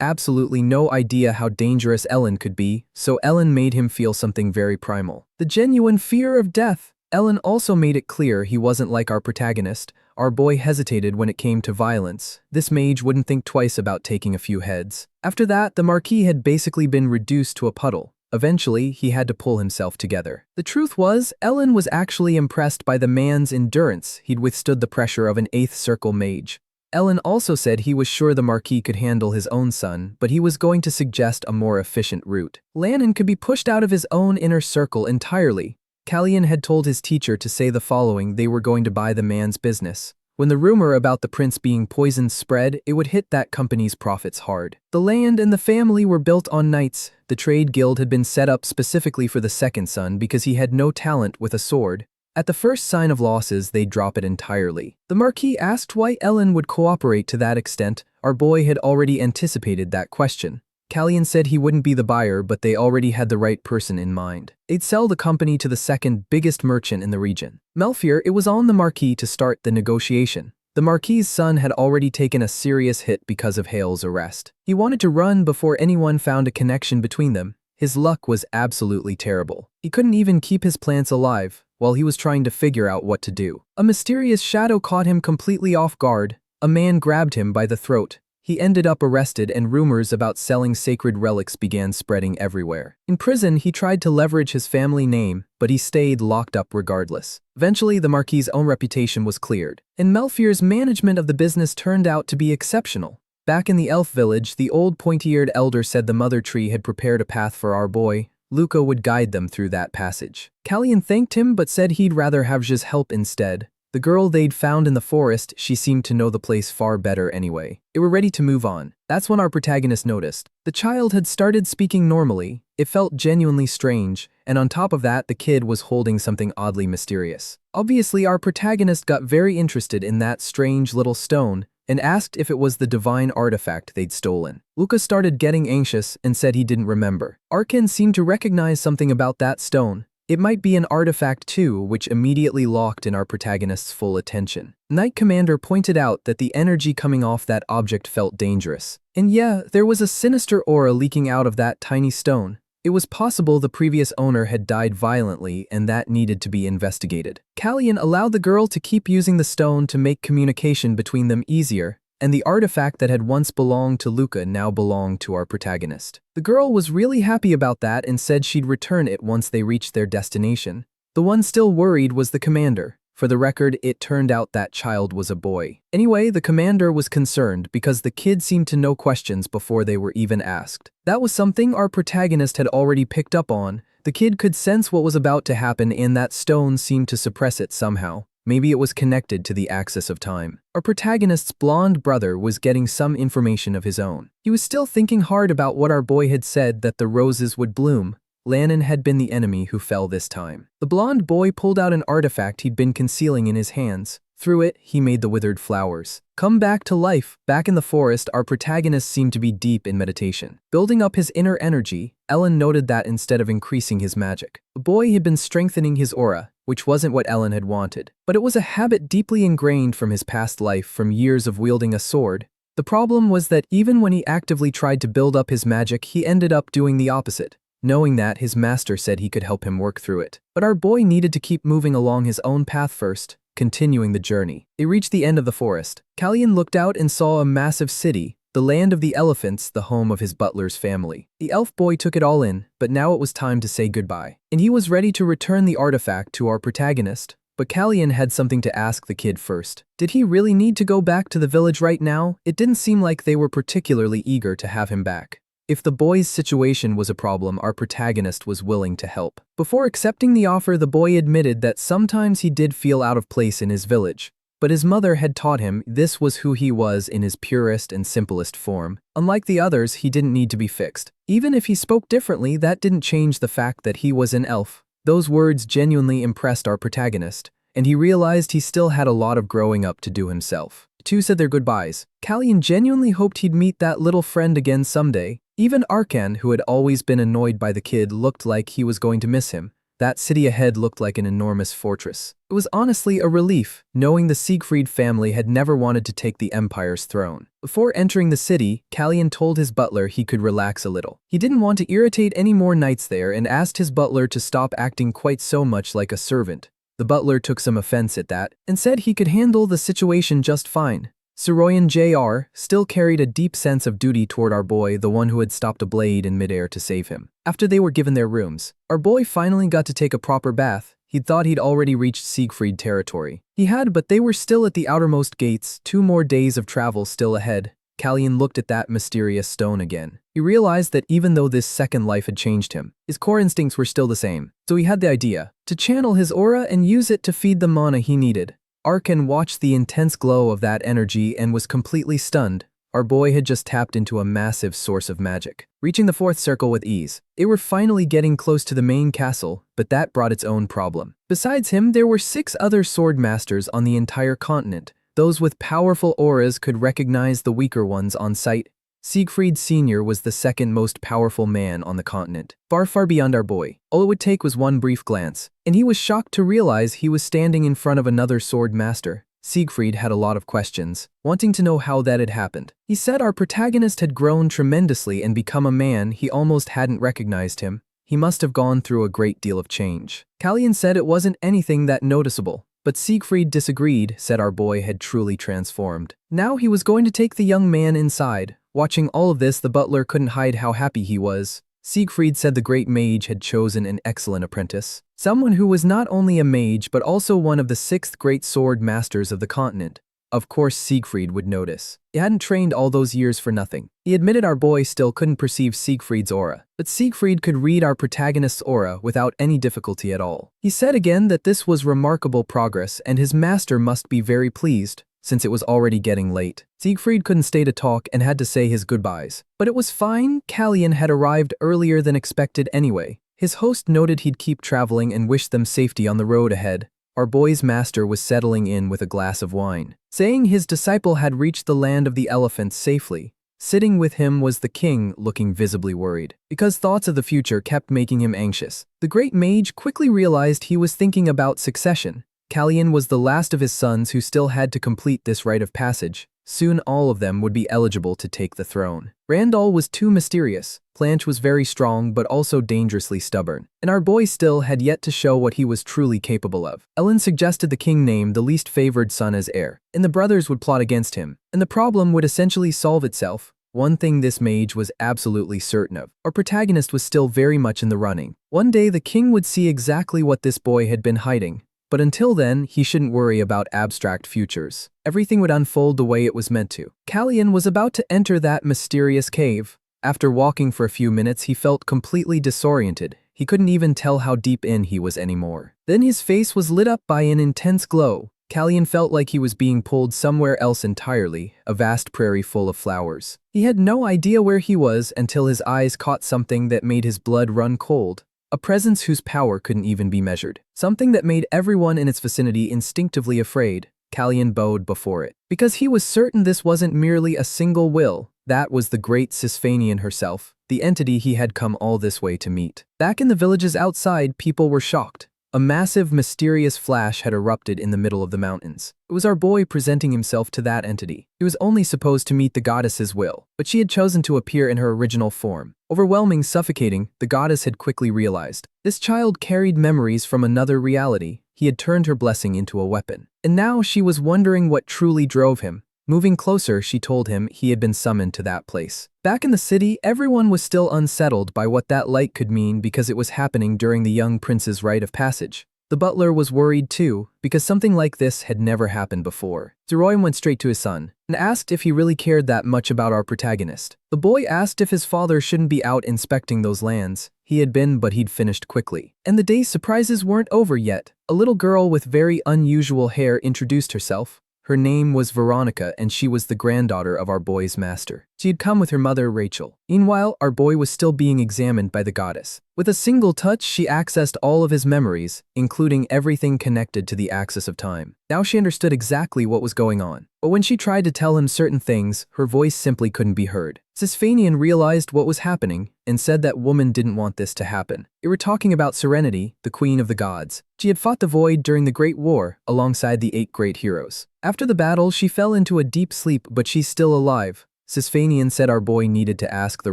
absolutely no idea how dangerous Ellen could be, so Ellen made him feel something very primal. The genuine fear of death. Ellen also made it clear he wasn't like our protagonist. Our boy hesitated when it came to violence. This mage wouldn't think twice about taking a few heads. After that, the Marquis had basically been reduced to a puddle. Eventually, he had to pull himself together. The truth was, Ellen was actually impressed by the man's endurance. He'd withstood the pressure of an 8th circle mage. Ellen also said he was sure the Marquis could handle his own son, but he was going to suggest a more efficient route. Lannan could be pushed out of his own inner circle entirely. Callian had told his teacher to say the following: they were going to buy the man's business. When the rumor about the prince being poisoned spread, it would hit that company's profits hard. The land and the family were built on knights. The trade guild had been set up specifically for the second son because he had no talent with a sword. At the first sign of losses, they'd drop it entirely. The Marquis asked why Ellen would cooperate to that extent. Our boy had already anticipated that question. Callian said he wouldn't be the buyer, but they already had the right person in mind. They'd sell the company to the second biggest merchant in the region. Melfier, it was on the Marquis to start the negotiation. The Marquis's son had already taken a serious hit because of Hale's arrest. He wanted to run before anyone found a connection between them. His luck was absolutely terrible. He couldn't even keep his plants alive while he was trying to figure out what to do. A mysterious shadow caught him completely off guard. A man grabbed him by the throat. He ended up arrested and rumors about selling sacred relics began spreading everywhere. In prison, he tried to leverage his family name, but he stayed locked up regardless. Eventually, the Marquis's own reputation was cleared, and Melfier's management of the business turned out to be exceptional. Back in the elf village, the old pointy-eared elder said the mother tree had prepared a path for our boy. Luca would guide them through that passage. Callian thanked him but said he'd rather have J's help instead. The girl they'd found in the forest, she seemed to know the place far better anyway. They were ready to move on. That's when our protagonist noticed. The child had started speaking normally. It felt genuinely strange, and on top of that, the kid was holding something oddly mysterious. Obviously, our protagonist got very interested in that strange little stone and asked if it was the divine artifact they'd stolen. Luca started getting anxious and said he didn't remember. Arkan seemed to recognize something about that stone. It might be an artifact too, which immediately locked in our protagonist's full attention. Knight Commander pointed out that the energy coming off that object felt dangerous. And yeah, there was a sinister aura leaking out of that tiny stone. It was possible the previous owner had died violently and that needed to be investigated. Callian allowed the girl to keep using the stone to make communication between them easier, and the artifact that had once belonged to Luca now belonged to our protagonist. The girl was really happy about that and said she'd return it once they reached their destination. The one still worried was the commander. For the record, it turned out that child was a boy. Anyway, the commander was concerned because the kid seemed to know questions before they were even asked. That was something our protagonist had already picked up on. The kid could sense what was about to happen and that stone seemed to suppress it somehow. Maybe it was connected to the axis of time. Our protagonist's blonde brother was getting some information of his own. He was still thinking hard about what our boy had said that the roses would bloom. Lannon had been the enemy who fell this time. The blonde boy pulled out an artifact he'd been concealing in his hands. Through it, he made the withered flowers come back to life. Back in the forest, our protagonist seemed to be deep in meditation. Building up his inner energy, Ellen noted that instead of increasing his magic, the boy had been strengthening his aura, which wasn't what Ellen had wanted. But it was a habit deeply ingrained from his past life, from years of wielding a sword. The problem was that even when he actively tried to build up his magic, he ended up doing the opposite. Knowing that, his master said he could help him work through it. But our boy needed to keep moving along his own path first, continuing the journey. They reached the end of the forest. Callian looked out and saw a massive city, the land of the elephants, the home of his butler's family. The elf boy took it all in, but now it was time to say goodbye. And he was ready to return the artifact to our protagonist. But Callian had something to ask the kid first. Did he really need to go back to the village right now? It didn't seem like they were particularly eager to have him back. If the boy's situation was a problem, our protagonist was willing to help. Before accepting the offer, the boy admitted that sometimes he did feel out of place in his village. But his mother had taught him this was who he was in his purest and simplest form. Unlike the others, he didn't need to be fixed. Even if he spoke differently, that didn't change the fact that he was an elf. Those words genuinely impressed our protagonist, and he realized he still had a lot of growing up to do himself. The two said their goodbyes. Callian genuinely hoped he'd meet that little friend again someday. Even Arkan, who had always been annoyed by the kid, looked like he was going to miss him. That city ahead looked like an enormous fortress. It was honestly a relief, knowing the Siegfried family had never wanted to take the Empire's throne. Before entering the city, Callian told his butler he could relax a little. He didn't want to irritate any more knights there and asked his butler to stop acting quite so much like a servant. The butler took some offense at that and said he could handle the situation just fine. Soroyan Jr. still carried a deep sense of duty toward our boy, the one who had stopped a blade in midair to save him. After they were given their rooms, our boy finally got to take a proper bath. He'd thought he'd already reached Siegfried territory. He had, but they were still at the outermost gates, 2 more days of travel still ahead. Callian looked at that mysterious stone again. He realized that even though this second life had changed him, his core instincts were still the same. So he had the idea to channel his aura and use it to feed the mana he needed. Arkan watched the intense glow of that energy and was completely stunned. Our boy had just tapped into a massive source of magic. Reaching the 4th circle with ease, they were finally getting close to the main castle, but that brought its own problem. Besides him, there were 6 other sword masters on the entire continent. Those with powerful auras could recognize the weaker ones on sight. Siegfried Sr. was the second most powerful man on the continent, far, far beyond our boy. All it would take was one brief glance, and he was shocked to realize he was standing in front of another sword master. Siegfried had a lot of questions, wanting to know how that had happened. He said our protagonist had grown tremendously and become a man he almost hadn't recognized him. He must have gone through a great deal of change. Kalyan said it wasn't anything that noticeable, but Siegfried disagreed, said our boy had truly transformed. Now he was going to take the young man inside. Watching all of this, the butler couldn't hide how happy he was. Siegfried said the great mage had chosen an excellent apprentice, someone who was not only a mage but also one of the 6th great sword masters of the continent. Of course Siegfried would notice. He hadn't trained all those years for nothing. He admitted our boy still couldn't perceive Siegfried's aura, but Siegfried could read our protagonist's aura without any difficulty at all. He said again that this was remarkable progress and his master must be very pleased, since it was already getting late. Siegfried couldn't stay to talk and had to say his goodbyes. But it was fine, Kalyan had arrived earlier than expected anyway. His host noted he'd keep traveling and wished them safety on the road ahead. Our boy's master was settling in with a glass of wine, saying his disciple had reached the land of the elephants safely. Sitting with him was the king, looking visibly worried, because thoughts of the future kept making him anxious. The great mage quickly realized he was thinking about succession. Kalyan was the last of his sons who still had to complete this rite of passage. Soon all of them would be eligible to take the throne. Randall was too mysterious. Planche was very strong but also dangerously stubborn. And our boy still had yet to show what he was truly capable of. Ellen suggested the king name the least favored son as heir, and the brothers would plot against him, and the problem would essentially solve itself. One thing this mage was absolutely certain of: our protagonist was still very much in the running. One day the king would see exactly what this boy had been hiding. But until then, he shouldn't worry about abstract futures. Everything would unfold the way it was meant to. Kalyan was about to enter that mysterious cave. After walking for a few minutes, he felt completely disoriented. He couldn't even tell how deep in he was anymore. Then his face was lit up by an intense glow. Kalyan felt like he was being pulled somewhere else entirely, a vast prairie full of flowers. He had no idea where he was until his eyes caught something that made his blood run cold. A presence whose power couldn't even be measured. Something that made everyone in its vicinity instinctively afraid. Kalyan bowed before it, because he was certain this wasn't merely a single will. That was the great Sisphanian herself, the entity he had come all this way to meet. Back in the villages outside, people were shocked. A massive, mysterious flash had erupted in the middle of the mountains. It was our boy presenting himself to that entity. He was only supposed to meet the goddess's will, but she had chosen to appear in her original form. Overwhelming, suffocating, the goddess had quickly realized. This child carried memories from another reality. He had turned her blessing into a weapon. And now she was wondering what truly drove him. Moving closer, she told him he had been summoned to that place. Back in the city, everyone was still unsettled by what that light could mean because it was happening during the young prince's rite of passage. The butler was worried too, because something like this had never happened before. Zeroy went straight to his son and asked if he really cared that much about our protagonist. The boy asked if his father shouldn't be out inspecting those lands. He had been, but he'd finished quickly. And the day's surprises weren't over yet. A little girl with very unusual hair introduced herself. Her name was Veronica, and she was the granddaughter of our boy's master. She had come with her mother, Rachel. Meanwhile, our boy was still being examined by the goddess. With a single touch, she accessed all of his memories, including everything connected to the axis of time. Now she understood exactly what was going on. But when she tried to tell him certain things, her voice simply couldn't be heard. Sisphanian realized what was happening and said that woman didn't want this to happen. They were talking about Serenity, the queen of the gods. She had fought the void during the Great War alongside the 8 great heroes. After the battle, she fell into a deep sleep, but she's still alive. Sisphanian said our boy needed to ask the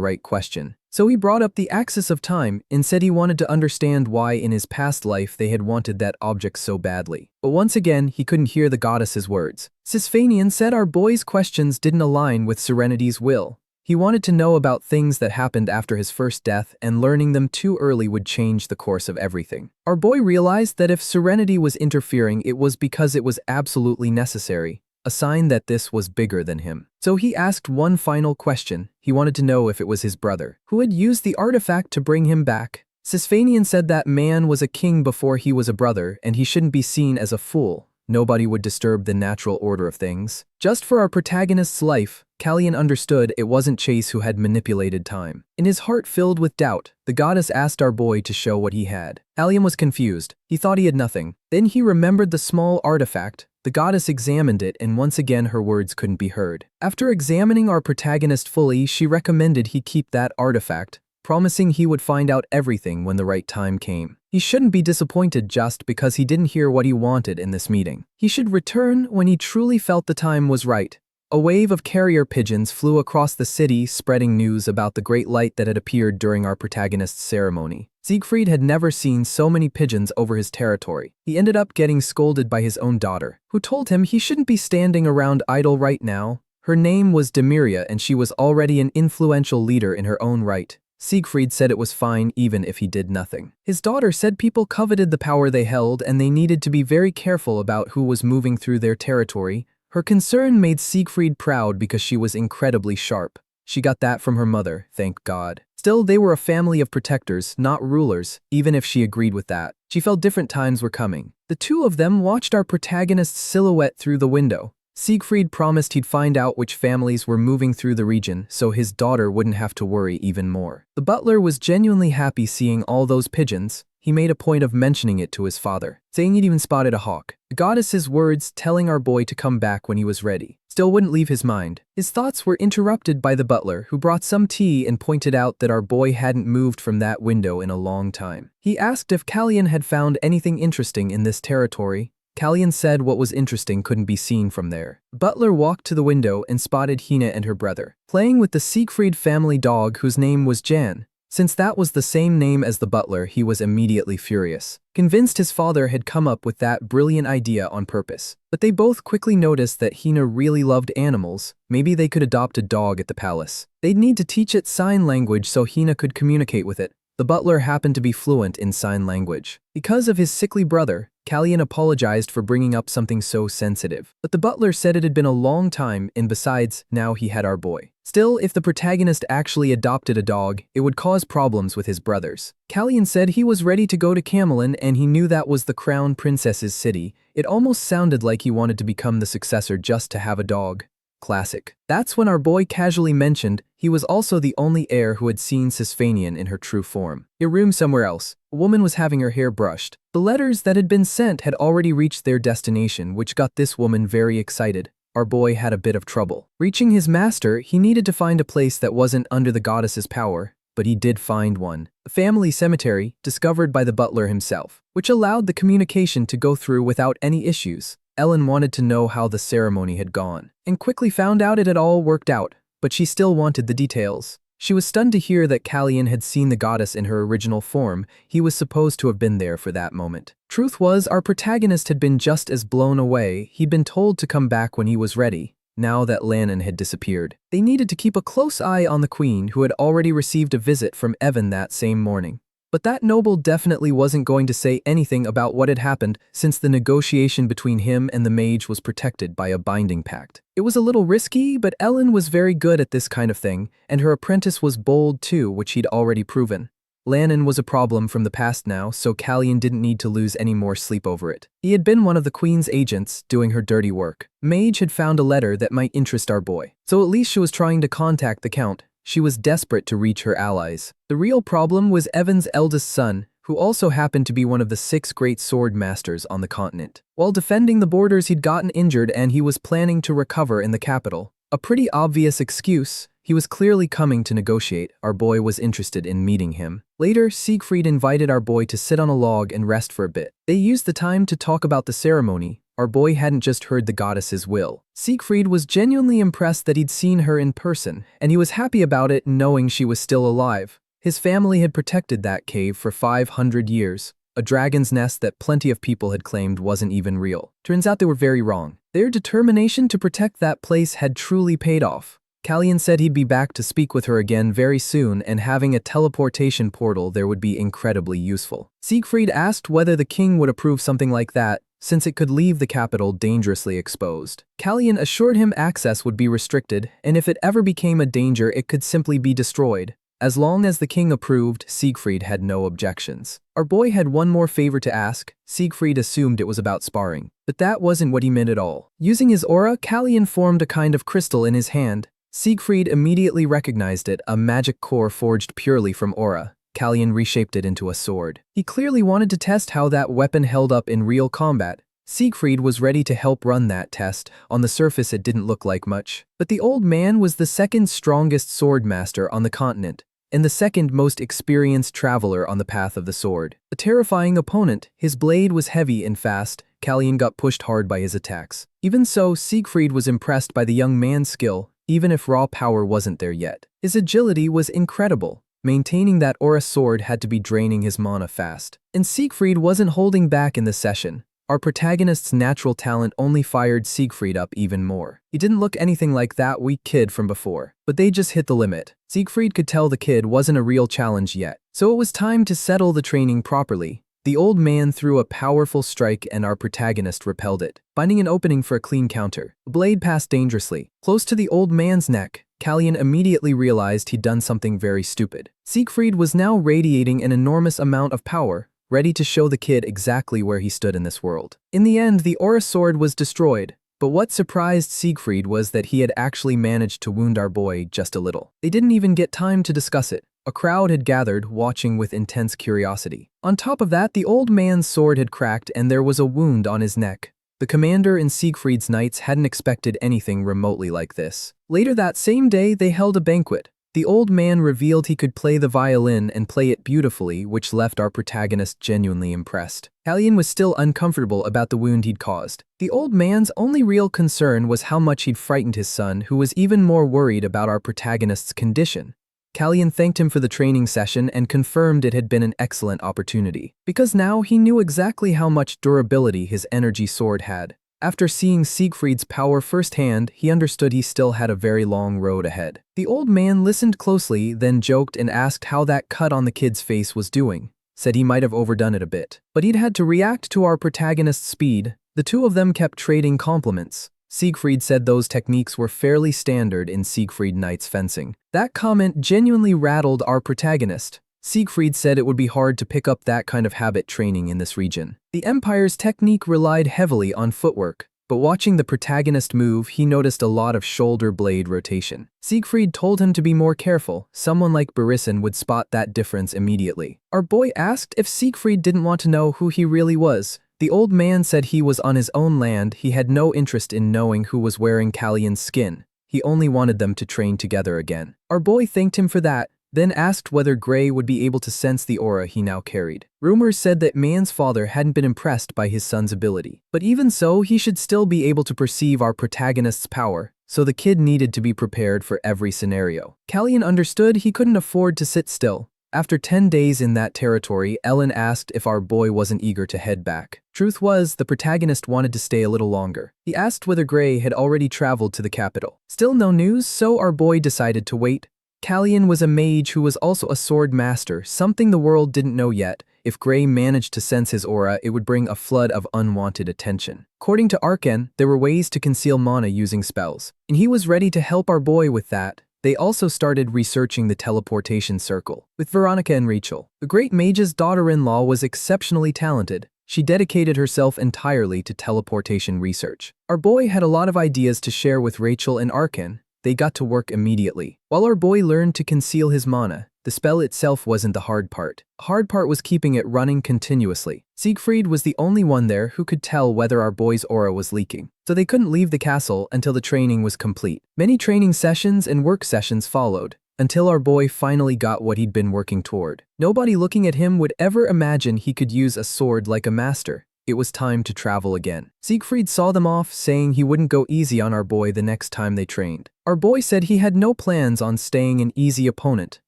right question. So he brought up the axis of time and said he wanted to understand why in his past life they had wanted that object so badly. But once again, he couldn't hear the goddess's words. Sisphanian said our boy's questions didn't align with Serenity's will. He wanted to know about things that happened after his first death, and learning them too early would change the course of everything. Our boy realized that if Serenity was interfering, it was because it was absolutely necessary, a sign that this was bigger than him. So he asked one final question. He wanted to know if it was his brother, who had used the artifact to bring him back. Sisphanian said that man was a king before he was a brother, and he shouldn't be seen as a fool. Nobody would disturb the natural order of things. Just for our protagonist's life, Kalyan understood it wasn't Chase who had manipulated time. In his heart filled with doubt, the goddess asked our boy to show what he had. Kalyan was confused. He thought he had nothing. Then he remembered the small artifact. The goddess examined it, and once again her words couldn't be heard. After examining our protagonist fully, she recommended he keep that artifact. promising he would find out everything when the right time came. He shouldn't be disappointed just because he didn't hear what he wanted in this meeting. He should return when he truly felt the time was right. A wave of carrier pigeons flew across the city, spreading news about the great light that had appeared during our protagonist's ceremony. Siegfried had never seen so many pigeons over his territory. He ended up getting scolded by his own daughter, who told him he shouldn't be standing around idle right now. Her name was Demiria and she was already an influential leader in her own right. Siegfried said it was fine even if he did nothing. His daughter said people coveted the power they held and they needed to be very careful about who was moving through their territory. Her concern made Siegfried proud because she was incredibly sharp. She got that from her mother, thank God. Still, they were a family of protectors, not rulers, even if she agreed with that. She felt different times were coming. The two of them watched our protagonist's silhouette through the window. Siegfried promised he'd find out which families were moving through the region so his daughter wouldn't have to worry even more. The butler was genuinely happy seeing all those pigeons. He made a point of mentioning it to his father, saying he'd even spotted a hawk. The goddess's words telling our boy to come back when he was ready still wouldn't leave his mind. His thoughts were interrupted by the butler, who brought some tea and pointed out that our boy hadn't moved from that window in a long time. He asked if Callian had found anything interesting in this territory. Callian said what was interesting couldn't be seen from there. Butler walked to the window and spotted Hina and her brother, playing with the Siegfried family dog whose name was Jan. Since that was the same name as the butler, he was immediately furious, convinced his father had come up with that brilliant idea on purpose. But they both quickly noticed that Hina really loved animals. Maybe they could adopt a dog at the palace. They'd need to teach it sign language so Hina could communicate with it. The butler happened to be fluent in sign language. Because of his sickly brother, Callian apologized for bringing up something so sensitive. But the butler said it had been a long time and besides, now he had our boy. Still, if the protagonist actually adopted a dog, it would cause problems with his brothers. Callian said he was ready to go to Camelin and he knew that was the crown princess's city. It almost sounded like he wanted to become the successor just to have a dog. Classic. That's when our boy casually mentioned he was also the only heir who had seen Sisfanian in her true form. A room somewhere else. A woman was having her hair brushed. The letters that had been sent had already reached their destination, which got this woman very excited. Our boy had a bit of trouble. Reaching his master, he needed to find a place that wasn't under the goddess's power, but he did find one. A family cemetery, discovered by the butler himself, which allowed the communication to go through without any issues. Ellen wanted to know how the ceremony had gone, and quickly found out it had all worked out, but she still wanted the details. She was stunned to hear that Callian had seen the goddess in her original form. He was supposed to have been there for that moment. Truth was, our protagonist had been just as blown away. He'd been told to come back when he was ready. Now that Lannon had disappeared, they needed to keep a close eye on the queen, who had already received a visit from Evan that same morning. But that noble definitely wasn't going to say anything about what had happened since the negotiation between him and the mage was protected by a binding pact. It was a little risky, but Ellen was very good at this kind of thing, and her apprentice was bold too, which he'd already proven. Lannon was a problem from the past now, so Callian didn't need to lose any more sleep over it. He had been one of the queen's agents, doing her dirty work. Mage had found a letter that might interest our boy, so at least she was trying to contact the count. She was desperate to reach her allies. The real problem was Evan's eldest son, who also happened to be one of the 6 great sword masters on the continent. While defending the borders, he'd gotten injured and he was planning to recover in the capital. A pretty obvious excuse. He was clearly coming to negotiate. Our boy was interested in meeting him. Later, Siegfried invited our boy to sit on a log and rest for a bit. They used the time to talk about the ceremony. Our boy hadn't just heard the goddess's will. Siegfried was genuinely impressed that he'd seen her in person, and he was happy about it knowing she was still alive. His family had protected that cave for 500 years, a dragon's nest that plenty of people had claimed wasn't even real. Turns out they were very wrong. Their determination to protect that place had truly paid off. Callian said he'd be back to speak with her again very soon, and having a teleportation portal there would be incredibly useful. Siegfried asked whether the king would approve something like that, since it could leave the capital dangerously exposed. Callian assured him access would be restricted, and if it ever became a danger, it could simply be destroyed. As long as the king approved, Siegfried had no objections. Our boy had one more favor to ask. Siegfried assumed it was about sparring, but that wasn't what he meant at all. Using his aura, Callian formed a kind of crystal in his hand. Siegfried immediately recognized it, a magic core forged purely from aura. Callian reshaped it into a sword. He clearly wanted to test how that weapon held up in real combat. Siegfried was ready to help run that test. On the surface, it didn't look like much. But the old man was the second strongest sword master on the continent. and the second most experienced traveler on the path of the sword. A terrifying opponent, his blade was heavy and fast. Kalyan got pushed hard by his attacks. Even so, Siegfried was impressed by the young man's skill, even if raw power wasn't there yet. His agility was incredible. Maintaining that aura sword had to be draining his mana fast. And Siegfried wasn't holding back in the session. Our protagonist's natural talent only fired Siegfried up even more. He didn't look anything like that weak kid from before, but they just hit the limit. Siegfried could tell the kid wasn't a real challenge yet, so it was time to settle the training properly. The old man threw a powerful strike and our protagonist repelled it, finding an opening for a clean counter. The blade passed dangerously, close to the old man's neck. Kalyan immediately realized he'd done something very stupid. Siegfried was now radiating an enormous amount of power, ready to show the kid exactly where he stood in this world. In the end, the aura sword was destroyed, but what surprised Siegfried was that he had actually managed to wound our boy just a little. They didn't even get time to discuss it. A crowd had gathered, watching with intense curiosity. On top of that, the old man's sword had cracked and there was a wound on his neck. The commander and Siegfried's knights hadn't expected anything remotely like this. Later that same day, they held a banquet. The old man revealed he could play the violin and play it beautifully, which left our protagonist genuinely impressed. Kalyan was still uncomfortable about the wound he'd caused. The old man's only real concern was how much he'd frightened his son, who was even more worried about our protagonist's condition. Kalyan thanked him for the training session and confirmed it had been an excellent opportunity, because now he knew exactly how much durability his energy sword had. After seeing Siegfried's power firsthand, he understood he still had a very long road ahead. The old man listened closely, then joked and asked how that cut on the kid's face was doing, said he might have overdone it a bit, but he'd had to react to our protagonist's speed. The two of them kept trading compliments. Siegfried said those techniques were fairly standard in Siegfried Knight's fencing. That comment genuinely rattled our protagonist. Siegfried said it would be hard to pick up that kind of habit training in this region. The Empire's technique relied heavily on footwork, but watching the protagonist move, he noticed a lot of shoulder blade rotation. Siegfried told him to be more careful. Someone like Barisan would spot that difference immediately. Our boy asked if Siegfried didn't want to know who he really was. The old man said he was on his own land. He had no interest in knowing who was wearing Kalyan's skin. He only wanted them to train together again. Our boy thanked him for that, then asked whether Gray would be able to sense the aura he now carried. Rumors said that Man's father hadn't been impressed by his son's ability, but even so, he should still be able to perceive our protagonist's power, so the kid needed to be prepared for every scenario. Kalyan understood he couldn't afford to sit still. After 10 days in that territory, Ellen asked if our boy wasn't eager to head back. Truth was, the protagonist wanted to stay a little longer. He asked whether Gray had already traveled to the capital. Still no news, so our boy decided to wait. Kalyan was a mage who was also a sword master, something the world didn't know yet. If Gray managed to sense his aura, it would bring a flood of unwanted attention. According to Arken, there were ways to conceal mana using spells, and he was ready to help our boy with that. They also started researching the teleportation circle with Veronica and Rachel. The great mage's daughter-in-law was exceptionally talented. She dedicated herself entirely to teleportation research. Our boy had a lot of ideas to share with Rachel and Arken. They got to work immediately. While our boy learned to conceal his mana, the spell itself wasn't the hard part. The hard part was keeping it running continuously. Siegfried was the only one there who could tell whether our boy's aura was leaking, so they couldn't leave the castle until the training was complete. Many training sessions and work sessions followed, until our boy finally got what he'd been working toward. Nobody looking at him would ever imagine he could use a sword like a master. It was time to travel again. Siegfried saw them off, saying he wouldn't go easy on our boy the next time they trained. Our boy said he had no plans on staying an easy opponent.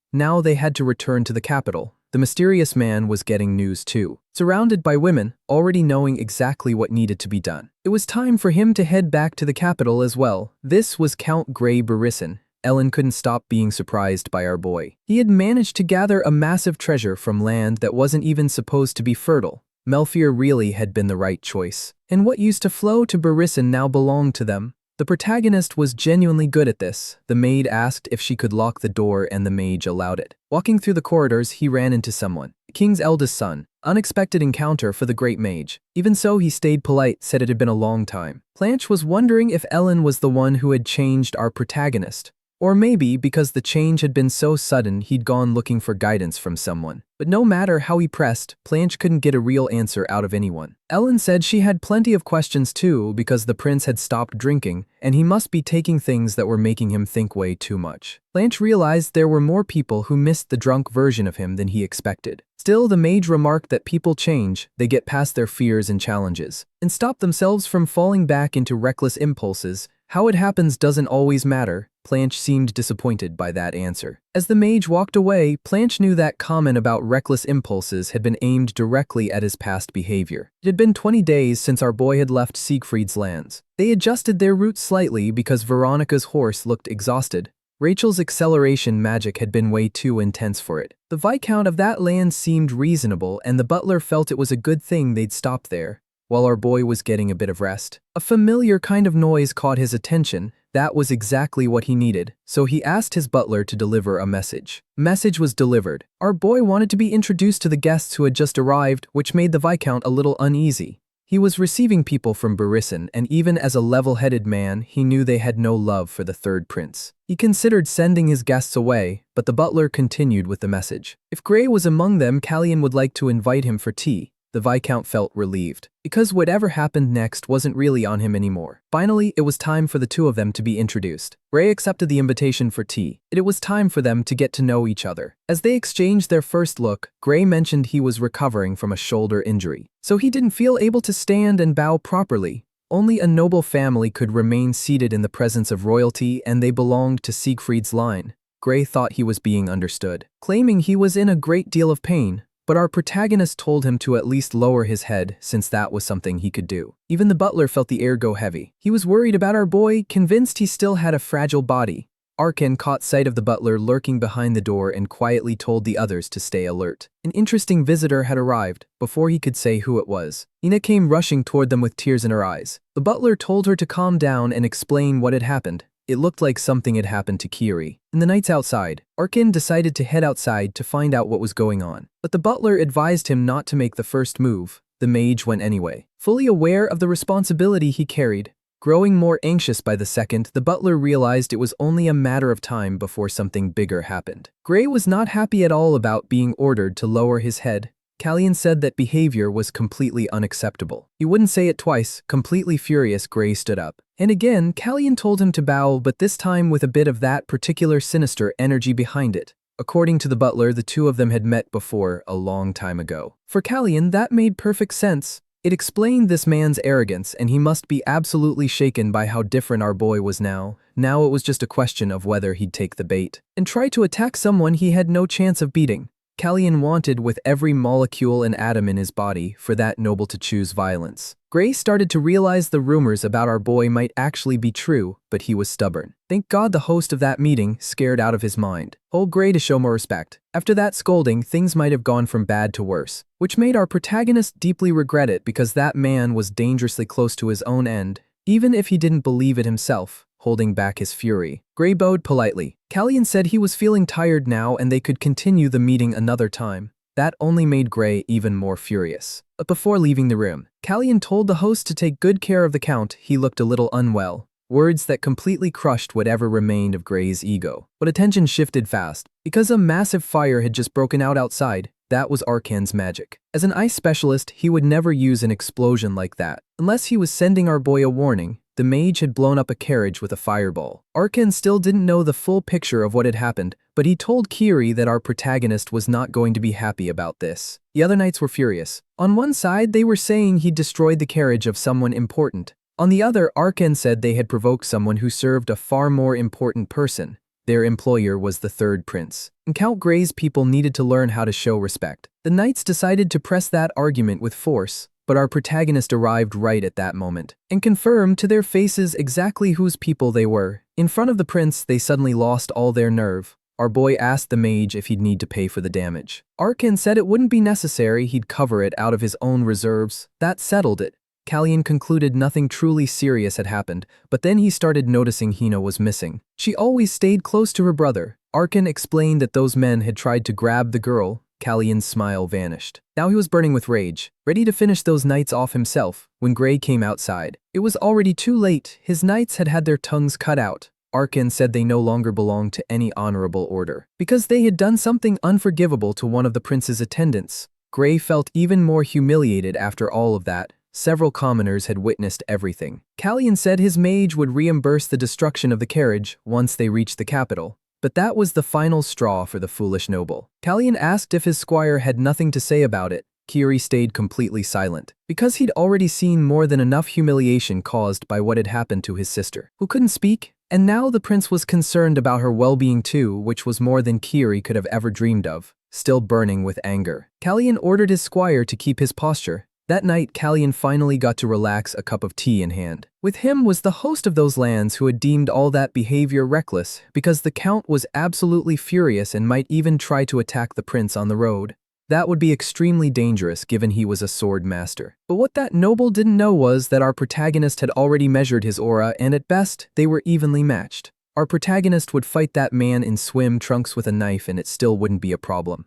Now they had to return to the capital. The mysterious man was getting news too. Surrounded by women, already knowing exactly what needed to be done. It was time for him to head back to the capital as well. This was Count Gray Barisan. Ellen couldn't stop being surprised by our boy. He had managed to gather a massive treasure from land that wasn't even supposed to be fertile. Melfier really had been the right choice, and what used to flow to Barisan now belonged to them. The protagonist was genuinely good at this. The maid asked if she could lock the door and the mage allowed it. Walking through the corridors, he ran into someone. The king's eldest son. Unexpected encounter for the great mage. Even so, he stayed polite, said it had been a long time. Blanche was wondering if Ellen was the one who had changed our protagonist, Or maybe because the change had been so sudden he'd gone looking for guidance from someone. But no matter how he pressed, Blanche couldn't get a real answer out of anyone. Ellen said she had plenty of questions too because the prince had stopped drinking and he must be taking things that were making him think way too much. Blanche realized there were more people who missed the drunk version of him than he expected. Still, the mage remarked that people change, they get past their fears and challenges, and stop themselves from falling back into reckless impulses. How it happens doesn't always matter. Blanche seemed disappointed by that answer. As the mage walked away, Blanche knew that comment about reckless impulses had been aimed directly at his past behavior. It had been 20 days since our boy had left Siegfried's lands. They adjusted their route slightly because Veronica's horse looked exhausted. Rachel's acceleration magic had been way too intense for it. The Viscount of that land seemed reasonable and the butler felt it was a good thing they'd stopped there, while our boy was getting a bit of rest. A familiar kind of noise caught his attention. That was exactly what he needed, so he asked his butler to deliver a message. Message was delivered. Our boy wanted to be introduced to the guests who had just arrived, which made the Viscount a little uneasy. He was receiving people from Barrisson, and even as a level-headed man, he knew they had no love for the third prince. He considered sending his guests away, but the butler continued with the message. If Gray was among them, Callian would like to invite him for tea. The Viscount felt relieved, because whatever happened next wasn't really on him anymore. Finally, it was time for the two of them to be introduced. Gray accepted the invitation for tea. It was time for them to get to know each other. As they exchanged their first look, Gray mentioned he was recovering from a shoulder injury, so he didn't feel able to stand and bow properly. Only a noble family could remain seated in the presence of royalty, and they belonged to Siegfried's line. Gray thought he was being understood, claiming he was in a great deal of pain. But our protagonist told him to at least lower his head since that was something he could do. Even the butler felt the air go heavy. He was worried about our boy, convinced he still had a fragile body. Arkan caught sight of the butler lurking behind the door and quietly told the others to stay alert. An interesting visitor had arrived. Before he could say who it was, Ina came rushing toward them with tears in her eyes. The butler told her to calm down and explain what had happened. It looked like something had happened to Kiri. In the nights outside, Arkan decided to head outside to find out what was going on. But the butler advised him not to make the first move. The mage went anyway, fully aware of the responsibility he carried. Growing more anxious by the second, the butler realized it was only a matter of time before something bigger happened. Gray was not happy at all about being ordered to lower his head. Callian said that behavior was completely unacceptable. He wouldn't say it twice. Completely furious, Gray stood up. And again, Callian told him to bow, but this time with a bit of that particular sinister energy behind it. According to the butler, the two of them had met before, a long time ago. For Callian, that made perfect sense. It explained this man's arrogance, and he must be absolutely shaken by how different our boy was now. Now it was just a question of whether he'd take the bait and try to attack someone he had no chance of beating. Callian wanted with every molecule and atom in his body for that noble to choose violence. Gray started to realize the rumors about our boy might actually be true, but he was stubborn. Thank God the host of that meeting scared out of his mind. Told Gray to show more respect. After that scolding, things might have gone from bad to worse, which made our protagonist deeply regret it because that man was dangerously close to his own end, even if he didn't believe it himself. Holding back his fury, Gray bowed politely. Callian said he was feeling tired now and they could continue the meeting another time. That only made Gray even more furious. But before leaving the room, Callian told the host to take good care of the Count. He looked a little unwell. Words that completely crushed whatever remained of Gray's ego. But attention shifted fast, because a massive fire had just broken out outside. That was Arkan's magic. As an ice specialist, he would never use an explosion like that, unless he was sending our boy a warning. The mage had blown up a carriage with a fireball. Arkan still didn't know the full picture of what had happened, but he told Kiri that our protagonist was not going to be happy about this. The other knights were furious. On one side, they were saying he'd destroyed the carriage of someone important. On the other, Arkan said they had provoked someone who served a far more important person. Their employer was the third prince. And Count Gray's people needed to learn how to show respect. The knights decided to press that argument with force. But our protagonist arrived right at that moment and confirmed to their faces exactly whose people they were. In front of the prince, they suddenly lost all their nerve. Our boy asked the mage if he'd need to pay for the damage. Arkan said it wouldn't be necessary, he'd cover it out of his own reserves. That settled it. Callian concluded nothing truly serious had happened, but then he started noticing Hina was missing. She always stayed close to her brother. Arkan explained that those men had tried to grab the girl. Callian's smile vanished. Now he was burning with rage, ready to finish those knights off himself. When Gray came outside, it was already too late. His knights had had their tongues cut out. Arkan said they no longer belonged to any honorable order, because they had done something unforgivable to one of the prince's attendants. Gray felt even more humiliated after all of that. Several commoners had witnessed everything. Callian said his mage would reimburse the destruction of the carriage once they reached the capital. But that was the final straw for the foolish noble. Callian asked if his squire had nothing to say about it. Kiri stayed completely silent, because he'd already seen more than enough humiliation caused by what had happened to his sister, who couldn't speak, and now the prince was concerned about her well-being too, which was more than Kiri could have ever dreamed of. Still burning with anger, Callian ordered his squire to keep his posture. That night, Callian finally got to relax, a cup of tea in hand. With him was the host of those lands who had deemed all that behavior reckless, because the count was absolutely furious and might even try to attack the prince on the road. That would be extremely dangerous given he was a sword master. But what that noble didn't know was that our protagonist had already measured his aura, and at best, they were evenly matched. Our protagonist would fight that man in swim trunks with a knife and it still wouldn't be a problem.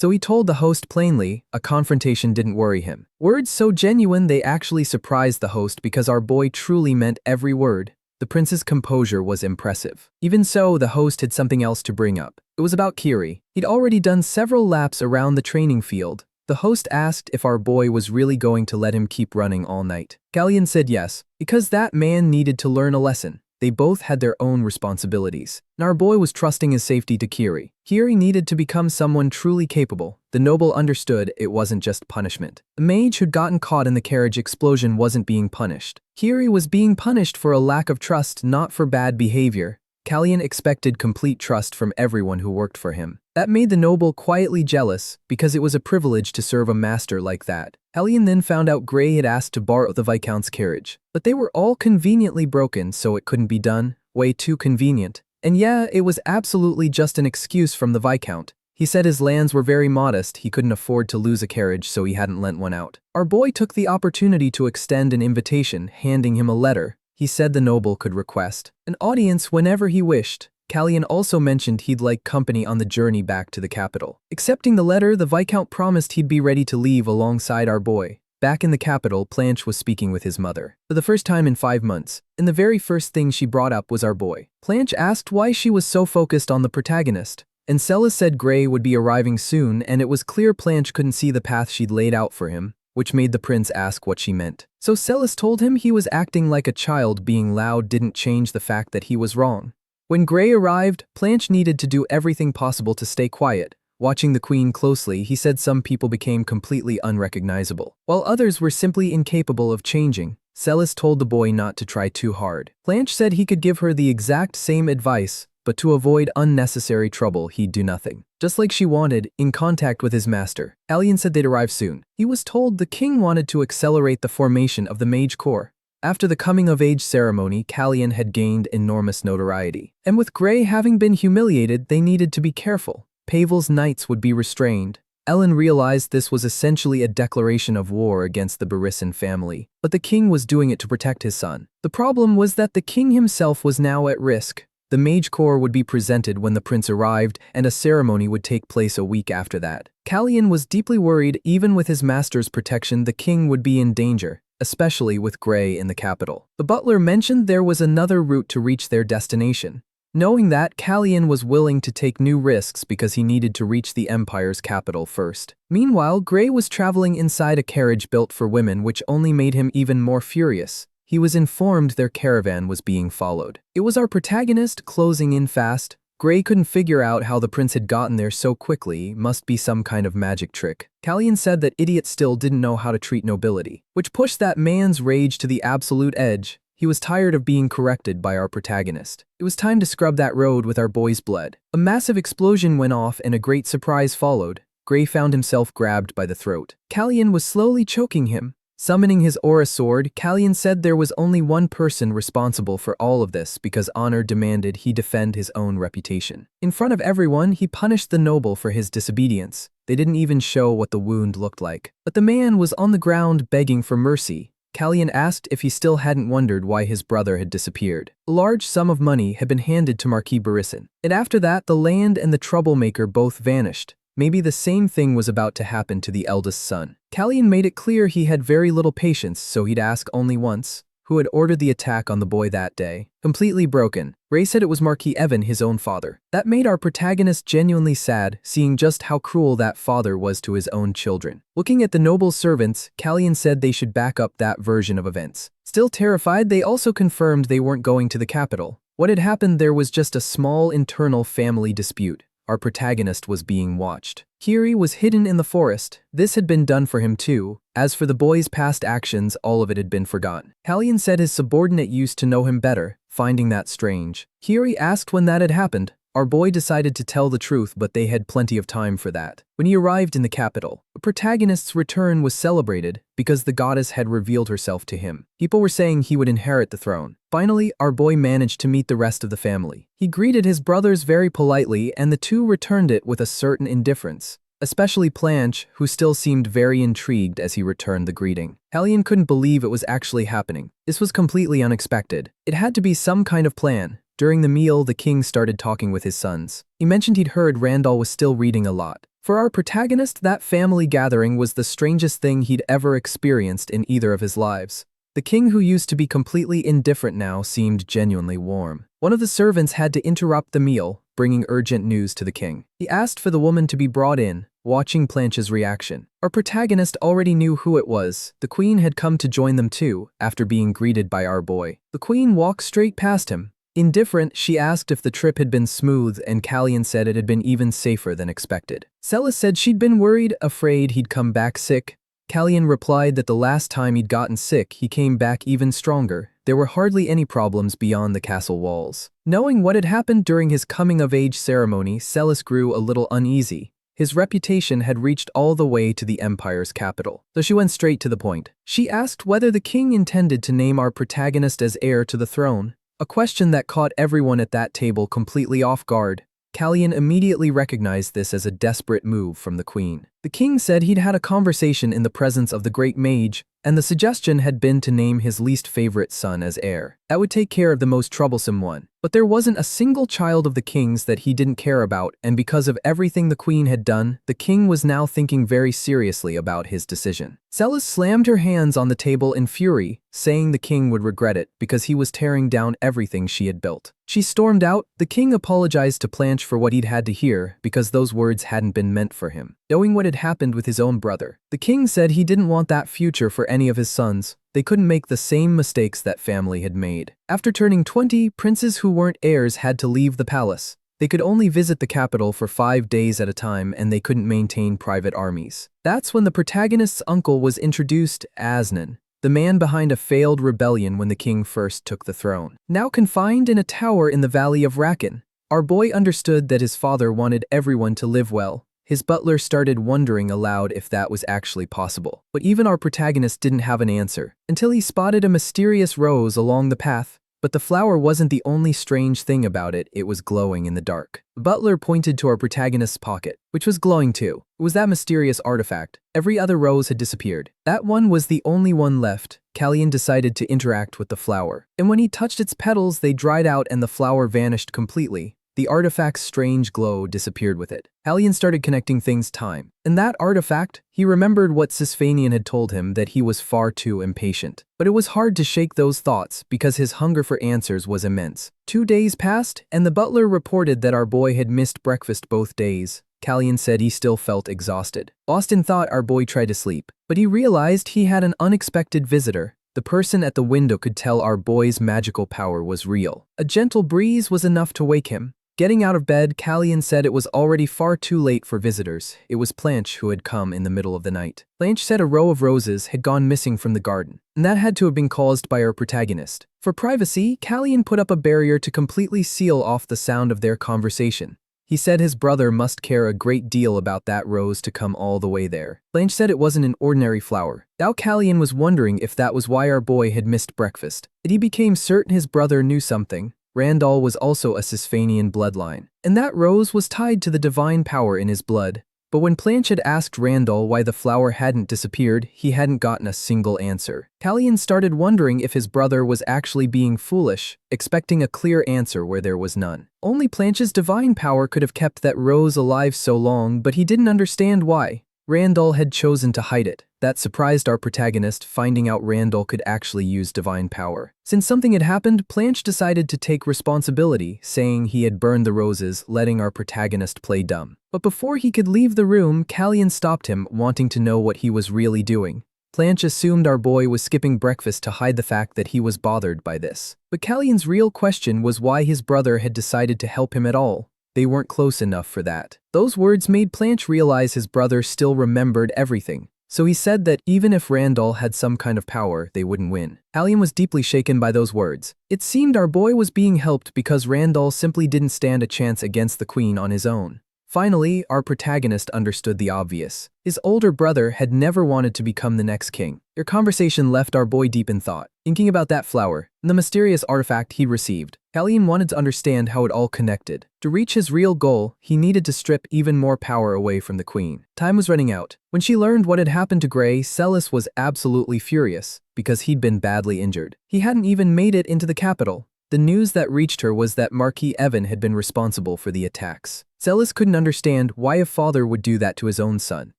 So he told the host plainly, a confrontation didn't worry him. Words so genuine they actually surprised the host because our boy truly meant every word. The prince's composure was impressive. Even so, the host had something else to bring up. It was about Kiri. He'd already done several laps around the training field. The host asked if our boy was really going to let him keep running all night. Callian said yes, because that man needed to learn a lesson. They both had their own responsibilities, and our boy was trusting his safety to Kiri. Kiri needed to become someone truly capable. The noble understood it wasn't just punishment. The mage who'd gotten caught in the carriage explosion wasn't being punished. Kiri was being punished for a lack of trust, not for bad behavior. Callian expected complete trust from everyone who worked for him. That made the noble quietly jealous, because it was a privilege to serve a master like that. Callian then found out Gray had asked to borrow the Viscount's carriage, but they were all conveniently broken, so it couldn't be done. Way too convenient. And yeah, it was absolutely just an excuse from the Viscount. He said his lands were very modest, he couldn't afford to lose a carriage, so he hadn't lent one out. Our boy took the opportunity to extend an invitation, handing him a letter. He said the noble could request an audience whenever he wished. Callian also mentioned he'd like company on the journey back to the capital. Accepting the letter, the Viscount promised he'd be ready to leave alongside our boy. Back in the capital, Blanche was speaking with his mother for the first time in 5 months, and the very first thing she brought up was our boy. Blanche asked why she was so focused on the protagonist, and Celis said Gray would be arriving soon, and it was clear Blanche couldn't see the path she'd laid out for him, which made the prince ask what she meant. So Celis told him he was acting like a child. Being loud didn't change the fact that he was wrong. When Gray arrived, Blanche needed to do everything possible to stay quiet. Watching the queen closely, he said some people became completely unrecognizable, while others were simply incapable of changing. Celis told the boy not to try too hard. Blanche said he could give her the exact same advice, but to avoid unnecessary trouble, he'd do nothing. Just like she wanted, in contact with his master. Callian said they'd arrive soon. He was told the king wanted to accelerate the formation of the Mage Corps. After the coming-of-age ceremony, Callian had gained enormous notoriety. And with Gray having been humiliated, they needed to be careful. Pavel's knights would be restrained. Ellen realized this was essentially a declaration of war against the Barisan family, but the king was doing it to protect his son. The problem was that the king himself was now at risk. The Mage Corps would be presented when the prince arrived, and a ceremony would take place a week after that. Callian was deeply worried. Even with his master's protection, the king would be in danger, especially with Gray in the capital. The butler mentioned there was another route to reach their destination. Knowing that, Callian was willing to take new risks because he needed to reach the Empire's capital first. Meanwhile, Gray was traveling inside a carriage built for women, which only made him even more furious. He was informed their caravan was being followed. It was our protagonist closing in fast. Gray couldn't figure out how the prince had gotten there so quickly. Must be some kind of magic trick. Callian said that idiot still didn't know how to treat nobility, which pushed that man's rage to the absolute edge. He was tired of being corrected by our protagonist. It was time to scrub that road with our boy's blood. A massive explosion went off and a great surprise followed. Gray found himself grabbed by the throat. Callian was slowly choking him. Summoning his aura sword, Callian said there was only one person responsible for all of this because honor demanded he defend his own reputation. In front of everyone, he punished the noble for his disobedience. They didn't even show what the wound looked like. But the man was on the ground begging for mercy. Callian asked if he still hadn't wondered why his brother had disappeared. A large sum of money had been handed to Marquis Barisan, and after that the land and the troublemaker both vanished. Maybe the same thing was about to happen to the eldest son. Callian made it clear he had very little patience, so he'd ask only once. who had ordered the attack on the boy that day. Completely broken, Ray said it was Marquis Evan, his own father. That made our protagonist genuinely sad, seeing just how cruel that father was to his own children. Looking at the noble servants, Callian said they should back up that version of events. Still terrified, they also confirmed they weren't going to the capital. What had happened there was just a small internal family dispute. Our protagonist was being watched. Kiri was hidden in the forest. This had been done for him too. As for the boy's past actions, all of it had been forgotten. Callian said his subordinate used to know him better, finding that strange. Kiri asked when that had happened. Our boy decided to tell the truth, but they had plenty of time for that. When he arrived in the capital, the protagonist's return was celebrated because the goddess had revealed herself to him. People were saying he would inherit the throne. Finally, our boy managed to meet the rest of the family. He greeted his brothers very politely, and the two returned it with a certain indifference. Especially Planche, who still seemed very intrigued as he returned the greeting. Callian couldn't believe it was actually happening. This was completely unexpected. It had to be some kind of plan. During the meal, the king started talking with his sons. He mentioned he'd heard Randall was still reading a lot. For our protagonist, that family gathering was the strangest thing he'd ever experienced in either of his lives. The king, who used to be completely indifferent now, seemed genuinely warm. One of the servants had to interrupt the meal, bringing urgent news to the king. He asked for the woman to be brought in, watching Planche's reaction. Our protagonist already knew who it was. The queen had come to join them too, after being greeted by our boy. The queen walked straight past him. Indifferent, she asked if the trip had been smooth, and Callian said it had been even safer than expected. Celis said she'd been worried, afraid he'd come back sick. Callian replied that the last time he'd gotten sick, he came back even stronger. There were hardly any problems beyond the castle walls. Knowing what had happened during his coming-of-age ceremony, Celis grew a little uneasy. His reputation had reached all the way to the Empire's capital, so she went straight to the point. She asked whether the king intended to name our protagonist as heir to the throne. A question that caught everyone at that table completely off guard. Callian immediately recognized this as a desperate move from the queen. The king said he'd had a conversation in the presence of the great mage, and the suggestion had been to name his least favorite son as heir. That would take care of the most troublesome one. But there wasn't a single child of the king's that he didn't care about, and because of everything the queen had done, the king was now thinking very seriously about his decision. Celis slammed her hands on the table in fury, saying the king would regret it because he was tearing down everything she had built. She stormed out. The king apologized to Planche for what he'd had to hear because those words hadn't been meant for him. Knowing what had happened with his own brother, the king said he didn't want that future for any of his sons. They couldn't make the same mistakes that family had made. After turning 20, princes who weren't heirs had to leave the palace. They could only visit the capital for 5 days at a time, and they couldn't maintain private armies. That's when the protagonist's uncle was introduced, Asnan, the man behind a failed rebellion when the king first took the throne. Now confined in a tower in the valley of Rakan, our boy understood that his father wanted everyone to live well. His butler started wondering aloud if that was actually possible. But even our protagonist didn't have an answer, until he spotted a mysterious rose along the path. But the flower wasn't the only strange thing about it, it was glowing in the dark. The butler pointed to our protagonist's pocket, which was glowing too. It was that mysterious artifact. Every other rose had disappeared. That one was the only one left. Callian decided to interact with the flower. And when he touched its petals, they dried out and the flower vanished completely. The artifact's strange glow disappeared with it. Callian started connecting things time. In that artifact, he remembered what Sisfanian had told him, that he was far too impatient. But it was hard to shake those thoughts because his hunger for answers was immense. 2 days passed, and the butler reported that our boy had missed breakfast both days. Callian said he still felt exhausted. Austin thought our boy tried to sleep, but he realized he had an unexpected visitor. The person at the window could tell our boy's magical power was real. A gentle breeze was enough to wake him. Getting out of bed, Callian said it was already far too late for visitors. It was Planche who had come in the middle of the night. Planche said a row of roses had gone missing from the garden, and that had to have been caused by our protagonist. For privacy, Callian put up a barrier to completely seal off the sound of their conversation. He said his brother must care a great deal about that rose to come all the way there. Planche said it wasn't an ordinary flower. Now Callian was wondering if that was why our boy had missed breakfast. And he became certain his brother knew something. Randall was also a Sisfanian bloodline, and that rose was tied to the divine power in his blood. But when Planche had asked Randall why the flower hadn't disappeared, he hadn't gotten a single answer. Callian started wondering if his brother was actually being foolish, expecting a clear answer where there was none. Only Planche's divine power could have kept that rose alive so long, but he didn't understand why. Randall had chosen to hide it. That surprised our protagonist, finding out Randall could actually use divine power. Since something had happened, Blanche decided to take responsibility, saying he had burned the roses, letting our protagonist play dumb. But before he could leave the room, Callian stopped him, wanting to know what he was really doing. Blanche assumed our boy was skipping breakfast to hide the fact that he was bothered by this. But Callian's real question was why his brother had decided to help him at all. They weren't close enough for that. Those words made Blanche realize his brother still remembered everything. So he said that even if Randall had some kind of power, they wouldn't win. Callian was deeply shaken by those words. It seemed our boy was being helped because Randall simply didn't stand a chance against the queen on his own. Finally, our protagonist understood the obvious. His older brother had never wanted to become the next king. Their conversation left our boy deep in thought, thinking about that flower and the mysterious artifact he'd received. Callian wanted to understand how it all connected. To reach his real goal, he needed to strip even more power away from the queen. Time was running out. When she learned what had happened to Gray, Celis was absolutely furious because he'd been badly injured. He hadn't even made it into the capital. The news that reached her was that Marquis Evan had been responsible for the attacks. Celis couldn't understand why a father would do that to his own son.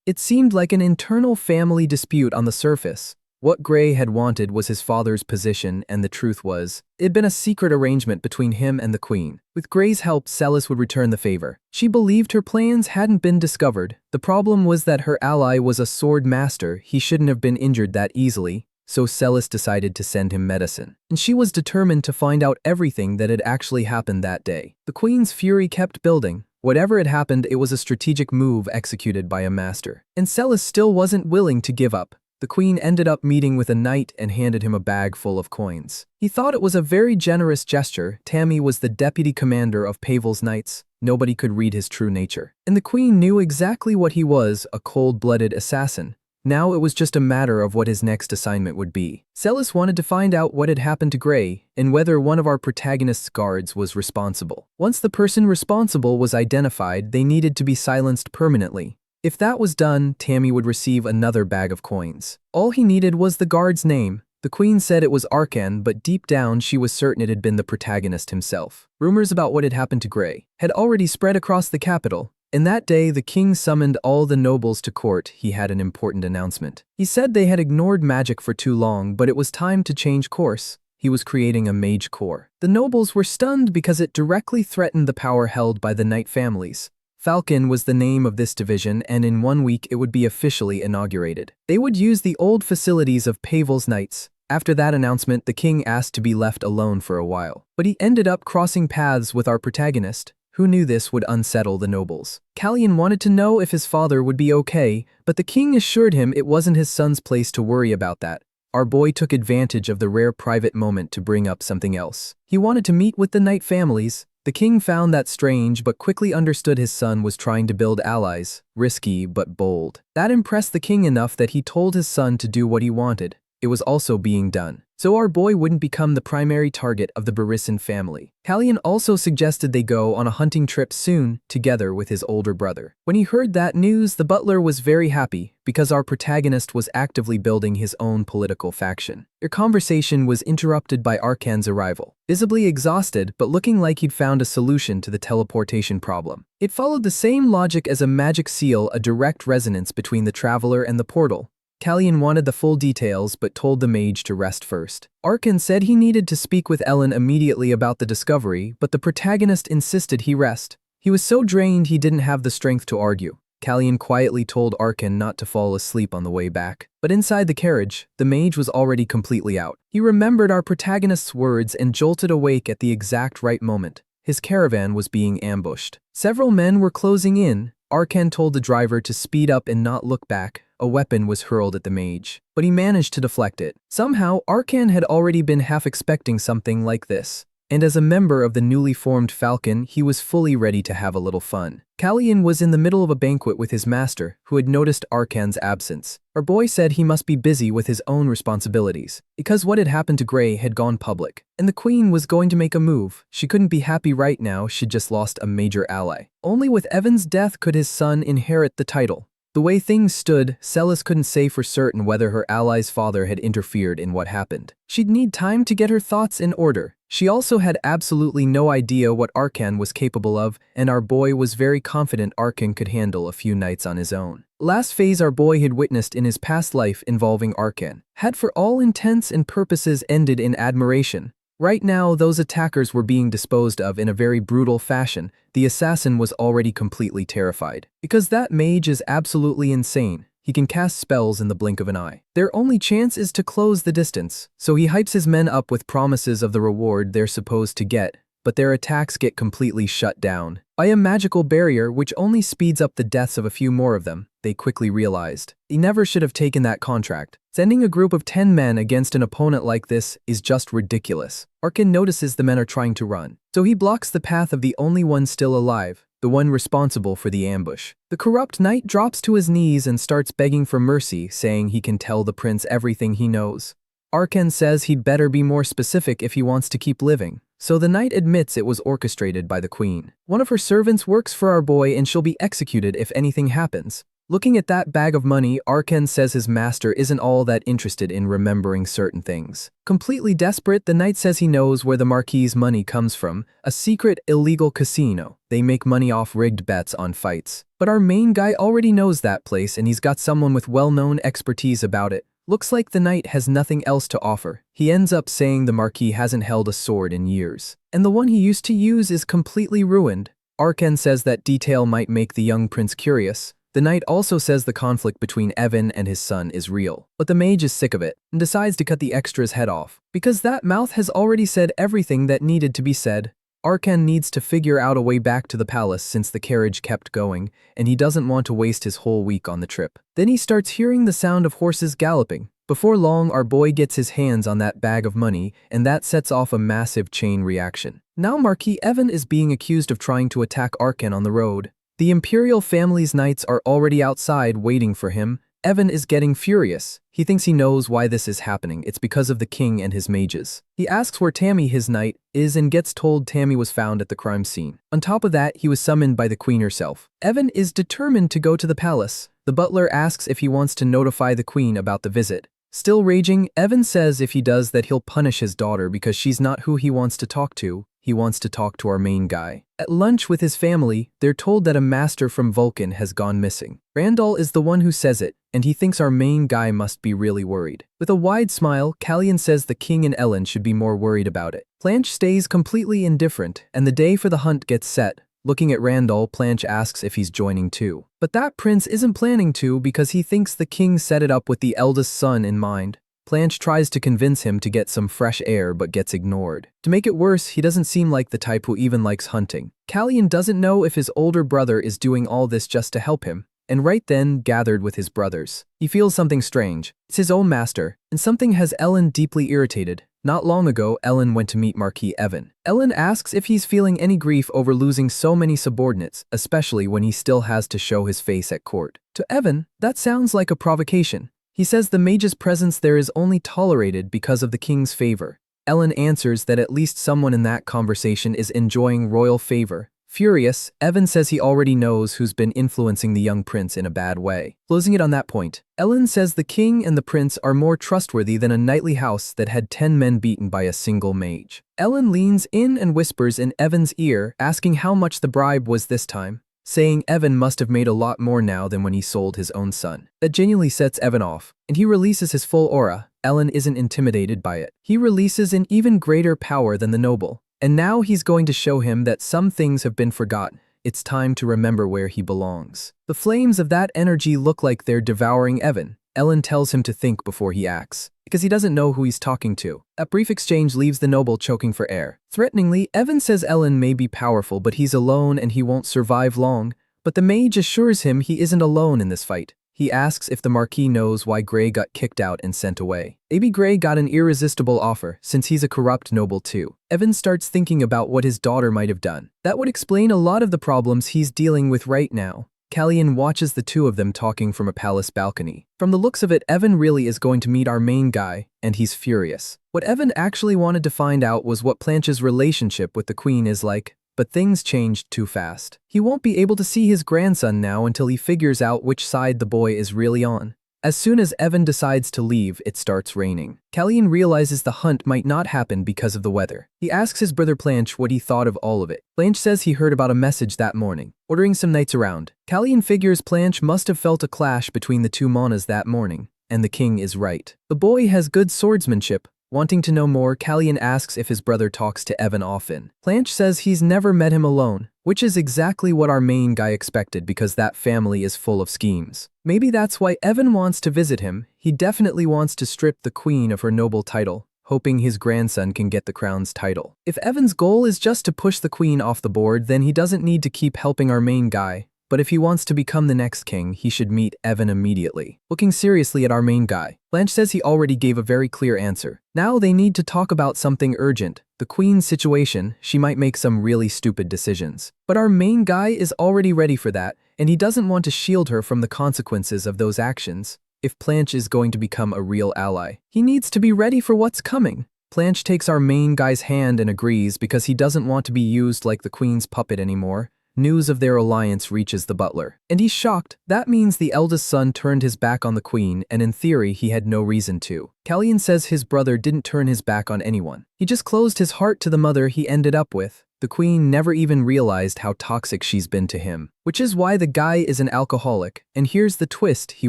It seemed like an internal family dispute on the surface. What Gray had wanted was his father's position, and the truth was, it had been a secret arrangement between him and the queen. With Gray's help, Celis would return the favor. She believed her plans hadn't been discovered. The problem was that her ally was a sword master. He shouldn't have been injured that easily. So Celis decided to send him medicine, and she was determined to find out everything that had actually happened that day. The queen's fury kept building. Whatever had happened, it was a strategic move executed by a master. And Celis still wasn't willing to give up. The queen ended up meeting with a knight and handed him a bag full of coins. He thought it was a very generous gesture. Tammy was the deputy commander of Pavel's Knights. Nobody could read his true nature. And the queen knew exactly what he was, a cold-blooded assassin. Now it was just a matter of what his next assignment would be. Celis wanted to find out what had happened to Gray and whether one of our protagonist's guards was responsible. Once the person responsible was identified, they needed to be silenced permanently. If that was done, Tammy would receive another bag of coins. All he needed was the guard's name. The queen said it was Arkan, but deep down she was certain it had been the protagonist himself. Rumors about what had happened to Gray had already spread across the capital. And that day, the king summoned all the nobles to court. He had an important announcement. He said they had ignored magic for too long, but it was time to change course. He was creating a mage corps. The nobles were stunned because it directly threatened the power held by the knight families. Falcon was the name of this division, and in 1 week it would be officially inaugurated. They would use the old facilities of Pavel's Knights. After that announcement, the king asked to be left alone for a while. But he ended up crossing paths with our protagonist. Who knew this would unsettle the nobles? Callian wanted to know if his father would be okay, but the king assured him it wasn't his son's place to worry about that. Our boy took advantage of the rare private moment to bring up something else. He wanted to meet with the knight families. The king found that strange but quickly understood his son was trying to build allies, risky but bold. That impressed the king enough that he told his son to do what he wanted. It was also being done, so our boy wouldn't become the primary target of the Barisan family. Callian also suggested they go on a hunting trip soon, together with his older brother. When he heard that news, the butler was very happy, because our protagonist was actively building his own political faction. Their conversation was interrupted by Arkan's arrival. Visibly exhausted, but looking like he'd found a solution to the teleportation problem. It followed the same logic as a magic seal, a direct resonance between the traveler and the portal. Callian wanted the full details but told the mage to rest first. Arkan said he needed to speak with Ellen immediately about the discovery, but the protagonist insisted he rest. He was so drained he didn't have the strength to argue. Callian quietly told Arkan not to fall asleep on the way back. But inside the carriage, the mage was already completely out. He remembered our protagonist's words and jolted awake at the exact right moment. His caravan was being ambushed. Several men were closing in. Arkan told the driver to speed up and not look back. A weapon was hurled at the mage, but he managed to deflect it. Somehow, Arkan had already been half expecting something like this, and as a member of the newly formed Falcon, he was fully ready to have a little fun. Callian was in the middle of a banquet with his master, who had noticed Arkan's absence. Our boy said he must be busy with his own responsibilities, because what had happened to Gray had gone public, and the queen was going to make a move. She couldn't be happy right now, she'd just lost a major ally. Only with Evan's death could his son inherit the title. The way things stood, Celis couldn't say for certain whether her ally's father had interfered in what happened. She'd need time to get her thoughts in order. She also had absolutely no idea what Arkan was capable of, and our boy was very confident Arkan could handle a few nights on his own. Last phase our boy had witnessed in his past life involving Arkan had for all intents and purposes ended in admiration. Right now, those attackers were being disposed of in a very brutal fashion. The assassin was already completely terrified. Because that mage is absolutely insane. He can cast spells in the blink of an eye. Their only chance is to close the distance, so he hypes his men up with promises of the reward they're supposed to get, but their attacks get completely shut down by a magical barrier which only speeds up the deaths of a few more of them. They quickly realized he never should have taken that contract. Sending a group of 10 men against an opponent like this is just ridiculous. Arkan notices the men are trying to run, so he blocks the path of the only one still alive, the one responsible for the ambush. The corrupt knight drops to his knees and starts begging for mercy, saying he can tell the prince everything he knows. Arkan says he'd better be more specific if he wants to keep living, so the knight admits it was orchestrated by the queen. One of her servants works for our boy and she'll be executed if anything happens. Looking at that bag of money, Arkan says his master isn't all that interested in remembering certain things. Completely desperate, the knight says he knows where the Marquis's money comes from, a secret illegal casino. They make money off rigged bets on fights. But our main guy already knows that place and he's got someone with well-known expertise about it. Looks like the knight has nothing else to offer. He ends up saying the Marquis hasn't held a sword in years, and the one he used to use is completely ruined. Arkan says that detail might make the young prince curious. The knight also says the conflict between Evan and his son is real, but the mage is sick of it and decides to cut the extra's head off, because that mouth has already said everything that needed to be said. Arkan needs to figure out a way back to the palace since the carriage kept going, and he doesn't want to waste his whole week on the trip. Then he starts hearing the sound of horses galloping. Before long, our boy gets his hands on that bag of money, and that sets off a massive chain reaction. Now Marquis Evan is being accused of trying to attack Arkan on the road. The imperial family's knights are already outside waiting for him. Evan is getting furious. He thinks he knows why this is happening. It's because of the king and his mages. He asks where Tammy, his knight, is and gets told Tammy was found at the crime scene. On top of that, he was summoned by the queen herself. Evan is determined to go to the palace. The butler asks if he wants to notify the queen about the visit. Still raging, Evan says if he does that he'll punish his daughter because she's not who he wants to talk to. He wants to talk to our main guy. At lunch with his family, they're told that a master from Vulcan has gone missing. Randall is the one who says it, and he thinks our main guy must be really worried. With a wide smile, Callian says the king and Ellen should be more worried about it. Planche stays completely indifferent, and the day for the hunt gets set. Looking at Randall, Planche asks if he's joining too. But that prince isn't planning to because he thinks the king set it up with the eldest son in mind. Planche tries to convince him to get some fresh air but gets ignored. To make it worse, he doesn't seem like the type who even likes hunting. Callian doesn't know if his older brother is doing all this just to help him, and right then gathered with his brothers. He feels something strange. It's his own master, and something has Ellen deeply irritated. Not long ago, Ellen went to meet Marquis Evan. Ellen asks if he's feeling any grief over losing so many subordinates, especially when he still has to show his face at court. To Evan, that sounds like a provocation. He says the mage's presence there is only tolerated because of the king's favor. Ellen answers that at least someone in that conversation is enjoying royal favor. Furious, Evan says he already knows who's been influencing the young prince in a bad way. Closing it on that point, Ellen says the king and the prince are more trustworthy than a knightly house that had 10 men beaten by a single mage. Ellen leans in and whispers in Evan's ear, asking how much the bribe was this time, saying Evan must have made a lot more now than when he sold his own son. That genuinely sets Evan off, and he releases his full aura. Ellen isn't intimidated by it. He releases an even greater power than the noble, and now he's going to show him that some things have been forgotten. It's time to remember where he belongs. The flames of that energy look like they're devouring Evan. Ellen tells him to think before he acts, because he doesn't know who he's talking to. That brief exchange leaves the noble choking for air. Threateningly, Evan says Ellen may be powerful, but he's alone and he won't survive long. But the mage assures him he isn't alone in this fight. He asks if the Marquis knows why Gray got kicked out and sent away. Maybe Gray got an irresistible offer, since he's a corrupt noble too. Evan starts thinking about what his daughter might have done. That would explain a lot of the problems he's dealing with right now. Callian watches the two of them talking from a palace balcony. From the looks of it, Evan really is going to meet our main guy, and he's furious. What Evan actually wanted to find out was what Planche's relationship with the queen is like, but things changed too fast. He won't be able to see his grandson now until he figures out which side the boy is really on. As soon as Evan decides to leave, it starts raining. Callian realizes the hunt might not happen because of the weather. He asks his brother Planche what he thought of all of it. Planche says he heard about a message that morning, ordering some knights around. Callian figures Planche must have felt a clash between the two manas that morning, and the king is right. The boy has good swordsmanship. Wanting to know more, Callian asks if his brother talks to Evan often. Planche says he's never met him alone, which is exactly what our main guy expected because that family is full of schemes. Maybe that's why Evan wants to visit him. He definitely wants to strip the queen of her noble title, hoping his grandson can get the crown's title. If Evan's goal is just to push the queen off the board, then he doesn't need to keep helping our main guy. But if he wants to become the next king, he should meet Evan immediately. Looking seriously at our main guy, Planche says he already gave a very clear answer. Now they need to talk about something urgent. The queen's situation. She might make some really stupid decisions. But our main guy is already ready for that, and he doesn't want to shield her from the consequences of those actions. If Planche is going to become a real ally, he needs to be ready for what's coming. Planche takes our main guy's hand and agrees because he doesn't want to be used like the queen's puppet anymore. News of their alliance reaches the butler, and he's shocked. That means the eldest son turned his back on the queen, and in theory he had no reason to. Callian says his brother didn't turn his back on anyone. He just closed his heart to the mother he ended up with. The queen never even realized how toxic she's been to him, which is why the guy is an alcoholic. And here's the twist, he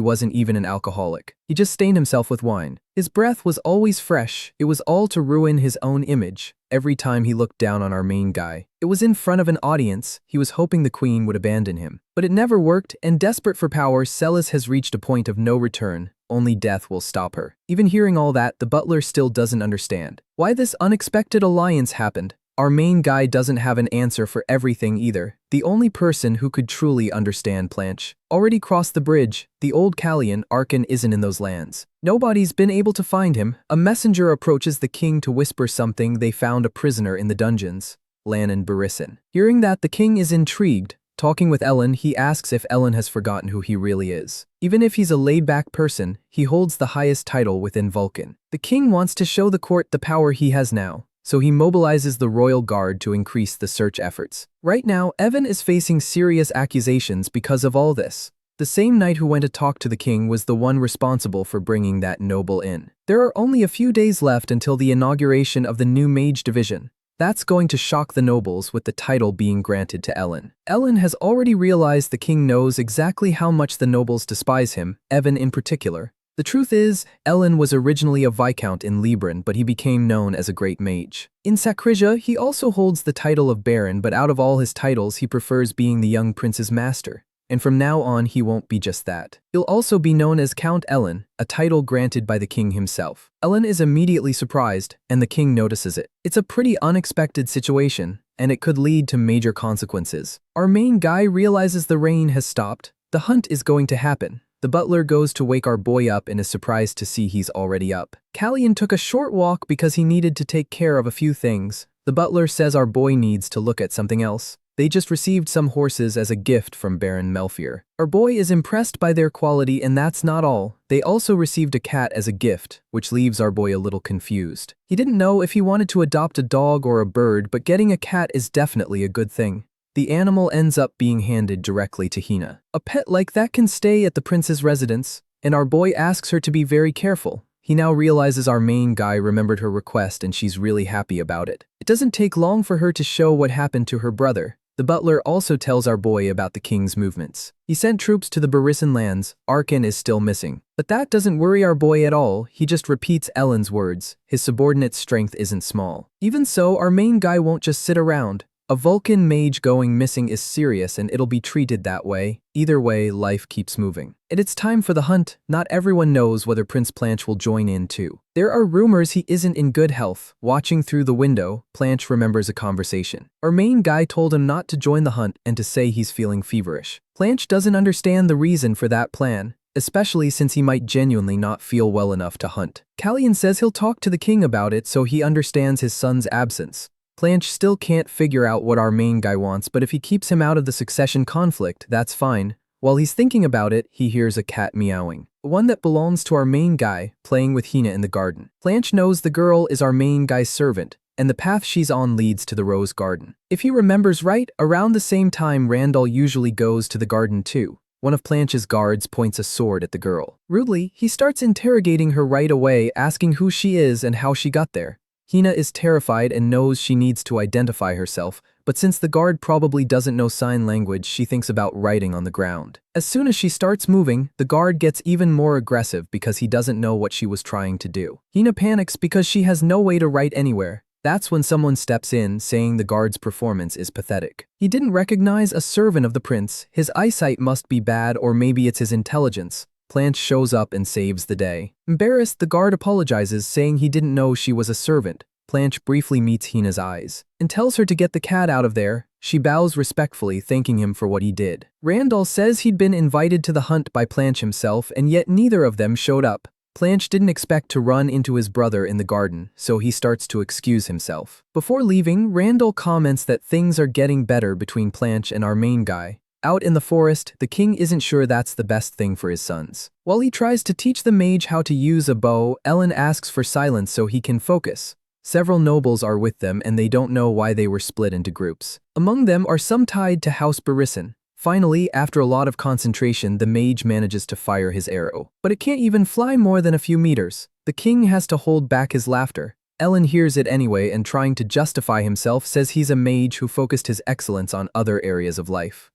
wasn't even an alcoholic. He just stained himself with wine. His breath was always fresh. It was all to ruin his own image. Every time he looked down on our main guy, it was in front of an audience. He was hoping the queen would abandon him. But it never worked, and desperate for power, Celis has reached a point of no return. Only death will stop her. Even hearing all that, the butler still doesn't understand why this unexpected alliance happened. Our main guy doesn't have an answer for everything either. The only person who could truly understand Planche already crossed the bridge. The old Callian, Arkan, isn't in those lands. Nobody's been able to find him. A messenger approaches the king to whisper something. They found a prisoner in the dungeons, Lannan Barisin. Hearing that, the king is intrigued. Talking with Ellen, he asks if Ellen has forgotten who he really is. Even if he's a laid-back person, he holds the highest title within Vulcan. The king wants to show the court the power he has now, so he mobilizes the royal guard to increase the search efforts. Right now, Evan is facing serious accusations because of all this. The same knight who went to talk to the king was the one responsible for bringing that noble in. There are only a few days left until the inauguration of the new mage division. That's going to shock the nobles, with the title being granted to Ellen. Ellen has already realized the king knows exactly how much the nobles despise him, Evan in particular. The truth is, Ellen was originally a viscount in Libran, but he became known as a great mage. In Sakrija, he also holds the title of baron, but out of all his titles, he prefers being the young prince's master. And from now on, he won't be just that. He'll also be known as Count Ellen, a title granted by the king himself. Ellen is immediately surprised, and the king notices it. It's a pretty unexpected situation, and it could lead to major consequences. Our main guy realizes the rain has stopped. The hunt is going to happen. The butler goes to wake our boy up and is surprised to see he's already up. Callian took a short walk because he needed to take care of a few things. The butler says our boy needs to look at something else. They just received some horses as a gift from Baron Melfier. Our boy is impressed by their quality, and that's not all. They also received a cat as a gift, which leaves our boy a little confused. He didn't know if he wanted to adopt a dog or a bird, but getting a cat is definitely a good thing. The animal ends up being handed directly to Hina. A pet like that can stay at the prince's residence, and our boy asks her to be very careful. He now realizes our main guy remembered her request and she's really happy about it. It doesn't take long for her to show what happened to her brother. The butler also tells our boy about the king's movements. He sent troops to the Barisan lands. Arkan is still missing. But that doesn't worry our boy at all. He just repeats Ellen's words. His subordinate's strength isn't small. Even so, our main guy won't just sit around. A Vulcan mage going missing is serious, and it'll be treated that way. Either way, life keeps moving. And it's time for the hunt. Not everyone knows whether Prince Planche will join in too. There are rumors he isn't in good health. Watching through the window, Planche remembers a conversation. Our main guy told him not to join the hunt and to say he's feeling feverish. Planche doesn't understand the reason for that plan, especially since he might genuinely not feel well enough to hunt. Callian says he'll talk to the king about it so he understands his son's absence. Planche still can't figure out what our main guy wants, but if he keeps him out of the succession conflict, that's fine. While he's thinking about it, he hears a cat meowing. One that belongs to our main guy, playing with Hina in the garden. Planche knows the girl is our main guy's servant, and the path she's on leads to the rose garden. If he remembers right, around the same time Randall usually goes to the garden too. One of Planche's guards points a sword at the girl. Rudely, he starts interrogating her right away, asking who she is and how she got there. Hina is terrified and knows she needs to identify herself, but since the guard probably doesn't know sign language, she thinks about writing on the ground. As soon as she starts moving, the guard gets even more aggressive because he doesn't know what she was trying to do. Hina panics because she has no way to write anywhere. That's when someone steps in, saying the guard's performance is pathetic. He didn't recognize a servant of the prince. His eyesight must be bad, or maybe it's his intelligence. Planche shows up and saves the day. Embarrassed, the guard apologizes, saying he didn't know she was a servant. Planche briefly meets Hina's eyes and tells her to get the cat out of there. She bows respectfully, thanking him for what he did. Randall says he'd been invited to the hunt by Planche himself, and yet neither of them showed up. Planche didn't expect to run into his brother in the garden, so he starts to excuse himself. Before leaving, Randall comments that things are getting better between Planche and our main guy. Out in the forest, the king isn't sure that's the best thing for his sons. While he tries to teach the mage how to use a bow, Ellen asks for silence so he can focus. Several nobles are with them and they don't know why they were split into groups. Among them are some tied to House Barrisson. Finally, after a lot of concentration, the mage manages to fire his arrow. But it can't even fly more than a few meters. The king has to hold back his laughter. Ellen hears it anyway and, trying to justify himself, says he's a mage who focused his excellence on other areas of life.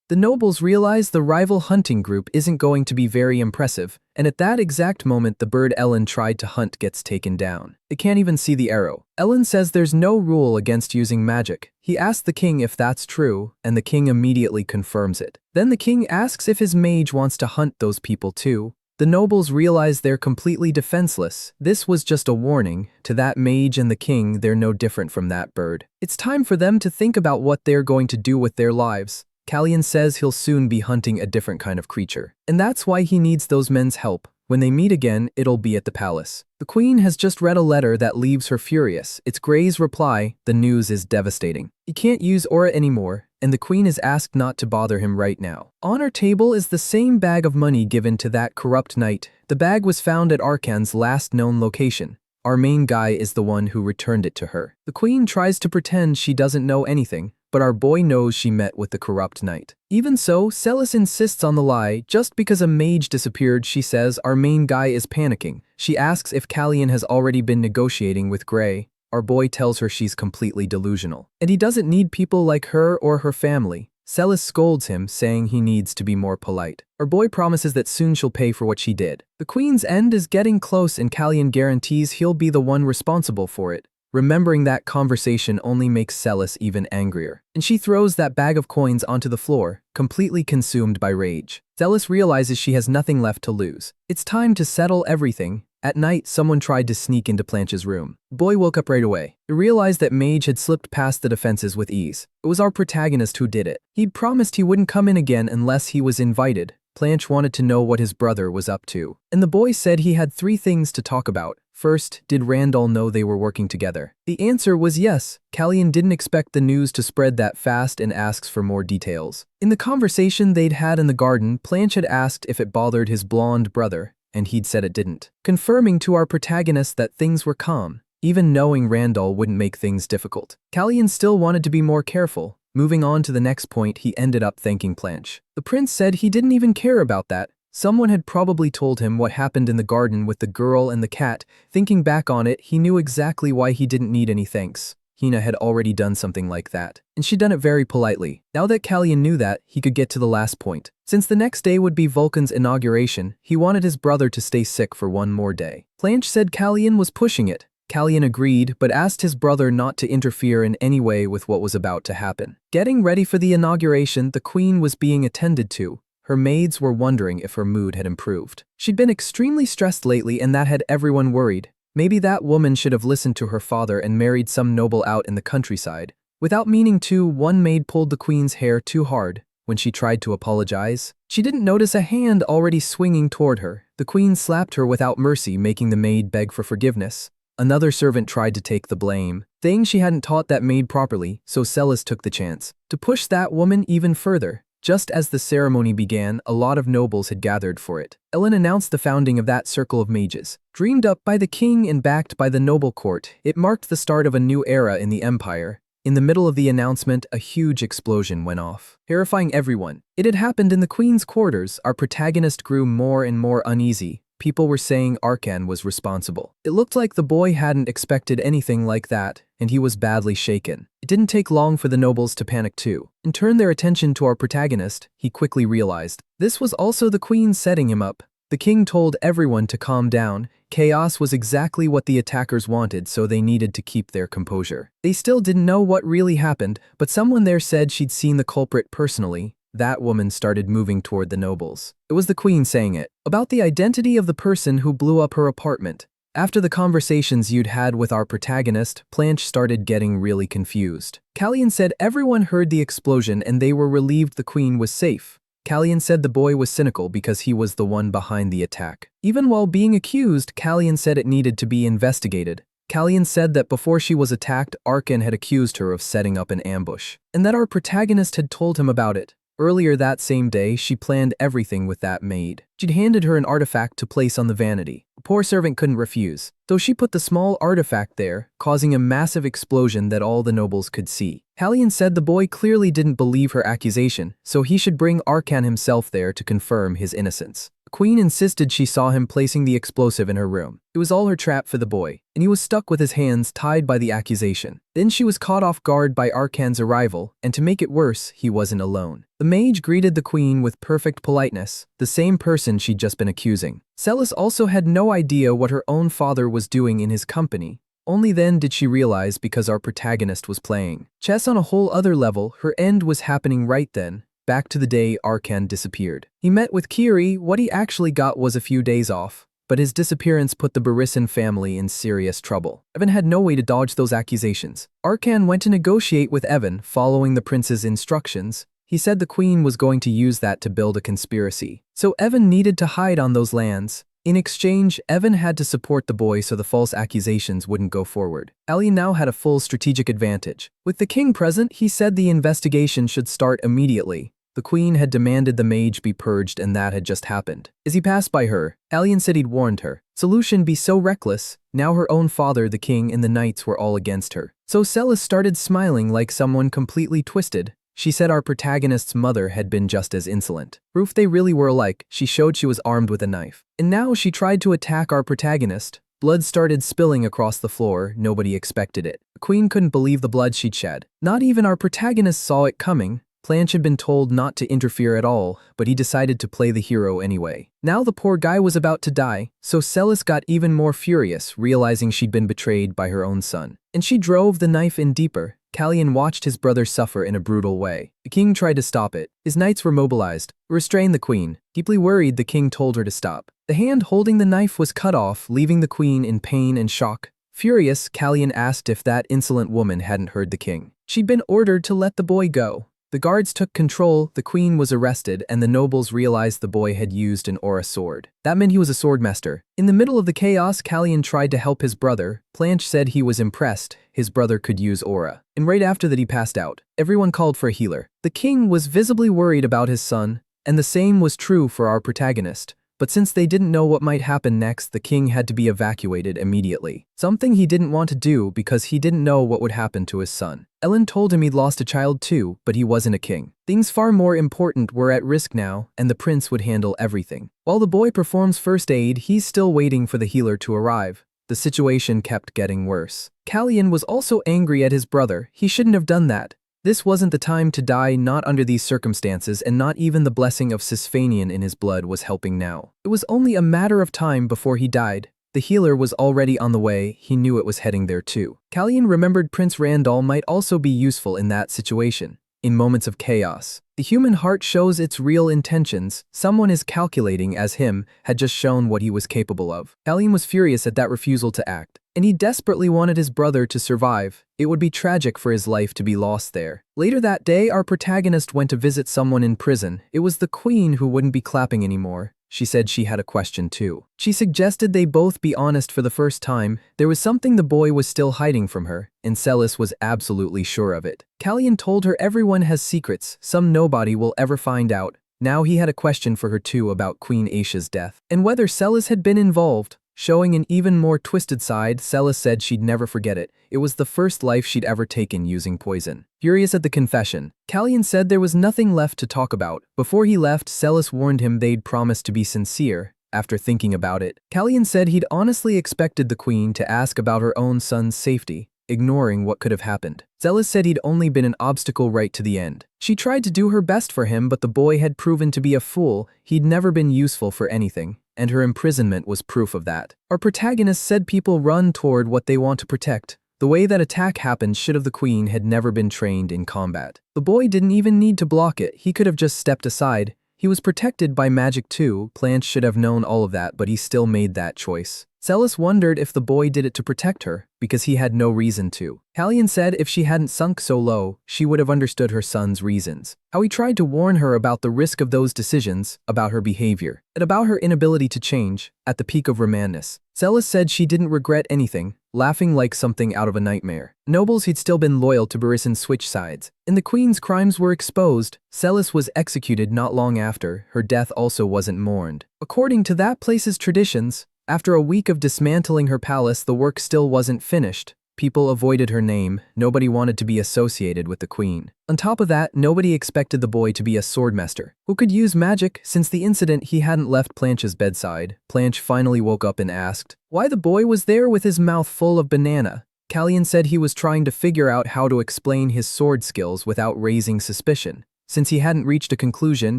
The nobles realize the rival hunting group isn't going to be very impressive, and at that exact moment the bird Ellen tried to hunt gets taken down. They can't even see the arrow. Ellen says there's no rule against using magic. He asks the king if that's true, and the king immediately confirms it. Then the king asks if his mage wants to hunt those people too. The nobles realize they're completely defenseless. This was just a warning. To that mage and the king, they're no different from that bird. It's time for them to think about what they're going to do with their lives. Callian says he'll soon be hunting a different kind of creature, and that's why he needs those men's help. When they meet again, it'll be at the palace. The queen has just read a letter that leaves her furious. It's Gray's reply. The news is devastating. He can't use aura anymore, and the queen is asked not to bother him right now. On her table is the same bag of money given to that corrupt knight. The bag was found at Arkan's last known location. Our main guy is the one who returned it to her. The queen tries to pretend she doesn't know anything, but our boy knows she met with the corrupt knight. Even so, Celis insists on the lie. Just because a mage disappeared, she says, our main guy is panicking. She asks if Callian has already been negotiating with Gray. Our boy tells her she's completely delusional, and he doesn't need people like her or her family. Celis scolds him, saying he needs to be more polite. Our boy promises that soon she'll pay for what she did. The queen's end is getting close, and Callian guarantees he'll be the one responsible for it. Remembering that conversation only makes Celis even angrier, and she throws that bag of coins onto the floor, completely consumed by rage. Celis realizes she has nothing left to lose. It's time to settle everything. At night, someone tried to sneak into Planche's room. The boy woke up right away. He realized that Mage had slipped past the defenses with ease. It was our protagonist who did it. He'd promised he wouldn't come in again unless he was invited. Planche wanted to know what his brother was up to, and the boy said he had 3 things to talk about. First, did Randall know they were working together? The answer was yes. Callian didn't expect the news to spread that fast and asks for more details. In the conversation they'd had in the garden, Planche had asked if it bothered his blonde brother, and he'd said it didn't, confirming to our protagonist that things were calm. Even knowing Randall wouldn't make things difficult. Callian still wanted to be more careful. Moving on to the next point, he ended up thanking Planche. The prince said he didn't even care about that. Someone had probably told him what happened in the garden with the girl and the cat. Thinking back on it, he knew exactly why he didn't need any thanks. Hina had already done something like that, and she'd done it very politely. Now that Callian knew that, he could get to the last point. Since the next day would be Vulcan's inauguration, he wanted his brother to stay sick for one more day. Planche said Callian was pushing it. Callian agreed, but asked his brother not to interfere in any way with what was about to happen. Getting ready for the inauguration, the queen was being attended to. Her maids were wondering if her mood had improved. She'd been extremely stressed lately, and that had everyone worried. Maybe that woman should have listened to her father and married some noble out in the countryside. Without meaning to, one maid pulled the queen's hair too hard. When she tried to apologize, she didn't notice a hand already swinging toward her. The queen slapped her without mercy, making the maid beg for forgiveness. Another servant tried to take the blame, saying she hadn't taught that maid properly, so Celis took the chance to push that woman even further. Just as the ceremony began, a lot of nobles had gathered for it. Ellen announced the founding of that circle of mages. Dreamed up by the king and backed by the noble court, it marked the start of a new era in the empire. In the middle of the announcement, a huge explosion went off, terrifying everyone. It had happened in the Queen's quarters. Our protagonist grew more and more uneasy. People were saying Arkan was responsible. It looked like the boy hadn't expected anything like that, and he was badly shaken. It didn't take long for the nobles to panic too, and turn their attention to our protagonist. He quickly realized this was also the Queen setting him up. The king told everyone to calm down. Chaos was exactly what the attackers wanted, so they needed to keep their composure. They still didn't know what really happened, but someone there said she'd seen the culprit personally. That woman started moving toward the nobles. It was the Queen saying it, about the identity of the person who blew up her apartment. After the conversations you'd had with our protagonist, Blanche started getting really confused. Callian said everyone heard the explosion and they were relieved the Queen was safe. Callian said the boy was cynical because he was the one behind the attack. Even while being accused, Callian said it needed to be investigated. Callian said that before she was attacked, Arkan had accused her of setting up an ambush, and that our protagonist had told him about it. Earlier that same day, she planned everything with that maid. She'd handed her an artifact to place on the vanity. The poor servant couldn't refuse, so she put the small artifact there, causing a massive explosion that all the nobles could see. Callian said the boy clearly didn't believe her accusation, so he should bring Arkan himself there to confirm his innocence. The Queen insisted she saw him placing the explosive in her room. It was all her trap for the boy, and he was stuck with his hands tied by the accusation. Then she was caught off guard by Arkan's arrival, and to make it worse, he wasn't alone. The mage greeted the Queen with perfect politeness, the same person she'd just been accusing. Celis also had no idea what her own father was doing in his company. Only then did she realize because our protagonist was playing chess on a whole other level. Her end was happening right then. Back to the day Arkan disappeared. He met with Kiri. What he actually got was a few days off, but his disappearance put the Barisan family in serious trouble. Evan had no way to dodge those accusations. Arkan went to negotiate with Evan, following the prince's instructions. He said the Queen was going to use that to build a conspiracy, so Evan needed to hide on those lands. In exchange, Evan had to support the boy so the false accusations wouldn't go forward. Ali now had a full strategic advantage. With the king present, he said the investigation should start immediately. The Queen had demanded the mage be purged, and that had just happened. As he passed by her, Alien said he'd warned her. Solution be so reckless. Now her own father, the king, and the knights were all against her. So Celis started smiling like someone completely twisted. She said our protagonist's mother had been just as insolent. Proof they really were alike. She showed she was armed with a knife. And now she tried to attack our protagonist. Blood started spilling across the floor. Nobody expected it. The Queen couldn't believe the blood she'd shed. Not even our protagonist saw it coming. Blanche had been told not to interfere at all, but he decided to play the hero anyway. Now the poor guy was about to die, so Celis got even more furious, realizing she'd been betrayed by her own son. And she drove the knife in deeper. Callian watched his brother suffer in a brutal way. The king tried to stop it. His knights were mobilized, restrained the Queen. Deeply worried, the king told her to stop. The hand holding the knife was cut off, leaving the Queen in pain and shock. Furious, Callian asked if that insolent woman hadn't heard the king. She'd been ordered to let the boy go. The guards took control, the Queen was arrested, and the nobles realized the boy had used an aura sword. That meant he was a swordmaster. In the middle of the chaos, Callian tried to help his brother. Blanche said he was impressed his brother could use aura. And right after that he passed out. Everyone called for a healer. The king was visibly worried about his son, and the same was true for our protagonist. But since they didn't know what might happen next, the king had to be evacuated immediately. Something he didn't want to do because he didn't know what would happen to his son. Ellen told him he'd lost a child too, but he wasn't a king. Things far more important were at risk now, and the prince would handle everything. While the boy performs first aid, he's still waiting for the healer to arrive. The situation kept getting worse. Callian was also angry at his brother. He shouldn't have done that. This wasn't the time to die, not under these circumstances, and not even the blessing of Cisphanian in his blood was helping now. It was only a matter of time before he died. The healer was already on the way. He knew it was heading there too. Callian remembered Prince Randall might also be useful in that situation. In moments of chaos, the human heart shows its real intentions. Someone as calculating as him had just shown what he was capable of. Callian was furious at that refusal to act, and he desperately wanted his brother to survive. It would be tragic for his life to be lost there. Later that day, our protagonist went to visit someone in prison. It was the Queen who wouldn't be clapping anymore. She said she had a question too. She suggested they both be honest for the first time. There was something the boy was still hiding from her, and Celis was absolutely sure of it. Callian told her everyone has secrets, some nobody will ever find out. Now he had a question for her too about Queen Aisha's death, and whether Celis had been involved. showing an even more twisted side. Celis said she'd never forget it. It was the first life she'd ever taken using poison. Furious at the confession, Callian said there was nothing left to talk about. Before he left, Celis warned him they'd promised to be sincere. After thinking about it, Callian said he'd honestly expected the queen to ask about her own son's safety, ignoring what could have happened. Celis said he'd only been an obstacle right to the end. She tried to do her best for him, but the boy had proven to be a fool. He'd never been useful for anything, and her imprisonment was proof of that. Our protagonist said people run toward what they want to protect. The way that attack happened should have the queen had never been trained in combat. The boy didn't even need to block it, he could have just stepped aside. He was protected by magic too. Blanche should have known all of that, but he still made that choice. Celis wondered if the boy did it to protect her, because he had no reason to. Callian said if she hadn't sunk so low, she would have understood her son's reasons. How he tried to warn her about the risk of those decisions, about her behavior, and about her inability to change, at the peak of romance. Celis said she didn't regret anything, laughing like something out of a nightmare. Nobles he'd still been loyal to Barisin switched sides. And the queen's crimes were exposed. Celis was executed not long after. Her death also wasn't mourned. According to that place's traditions, after a week of dismantling her palace, the work still wasn't finished. People avoided her name. Nobody wanted to be associated with the queen. On top of that, nobody expected the boy to be a swordmaster who could use magic. Since the incident, he hadn't left Blanche's bedside. Blanche finally woke up and asked why the boy was there with his mouth full of banana. Callian said he was trying to figure out how to explain his sword skills without raising suspicion. Since he hadn't reached a conclusion,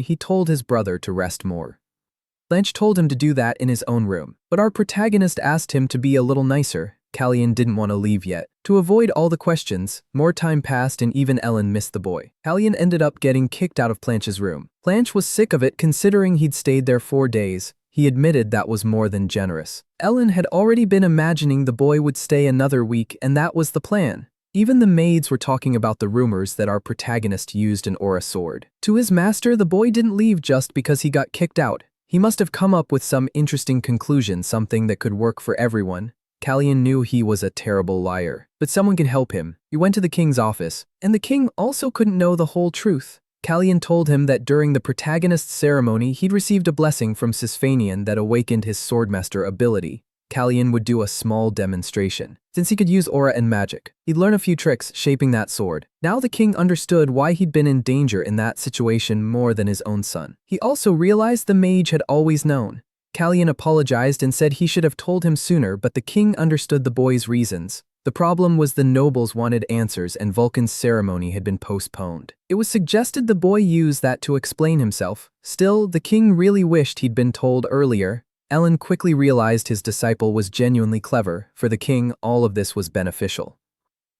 he told his brother to rest more. Blanche told him to do that in his own room, but our protagonist asked him to be a little nicer. Callian didn't want to leave yet. To avoid all the questions, more time passed and even Ellen missed the boy. Callian ended up getting kicked out of Blanche's room. Blanche was sick of it considering he'd stayed there 4 days. He admitted that was more than generous. Ellen had already been imagining the boy would stay another week, and that was the plan. Even the maids were talking about the rumors that our protagonist used an aura sword. To his master, the boy didn't leave just because he got kicked out. He must have come up with some interesting conclusion, something that could work for everyone. Callian knew he was a terrible liar, but someone could help him. He went to the king's office, and the king also couldn't know the whole truth. Callian told him that during the protagonist's ceremony, he'd received a blessing from Sisfanian that awakened his swordmaster ability. Callian would do a small demonstration. Since he could use aura and magic, he'd learn a few tricks shaping that sword. Now the king understood why he'd been in danger in that situation more than his own son. He also realized the mage had always known. Callian apologized and said he should have told him sooner, but the king understood the boy's reasons. The problem was the nobles wanted answers and Vulcan's ceremony had been postponed. It was suggested the boy use that to explain himself. Still, the king really wished he'd been told earlier. Ellen quickly realized his disciple was genuinely clever. For the king, all of this was beneficial.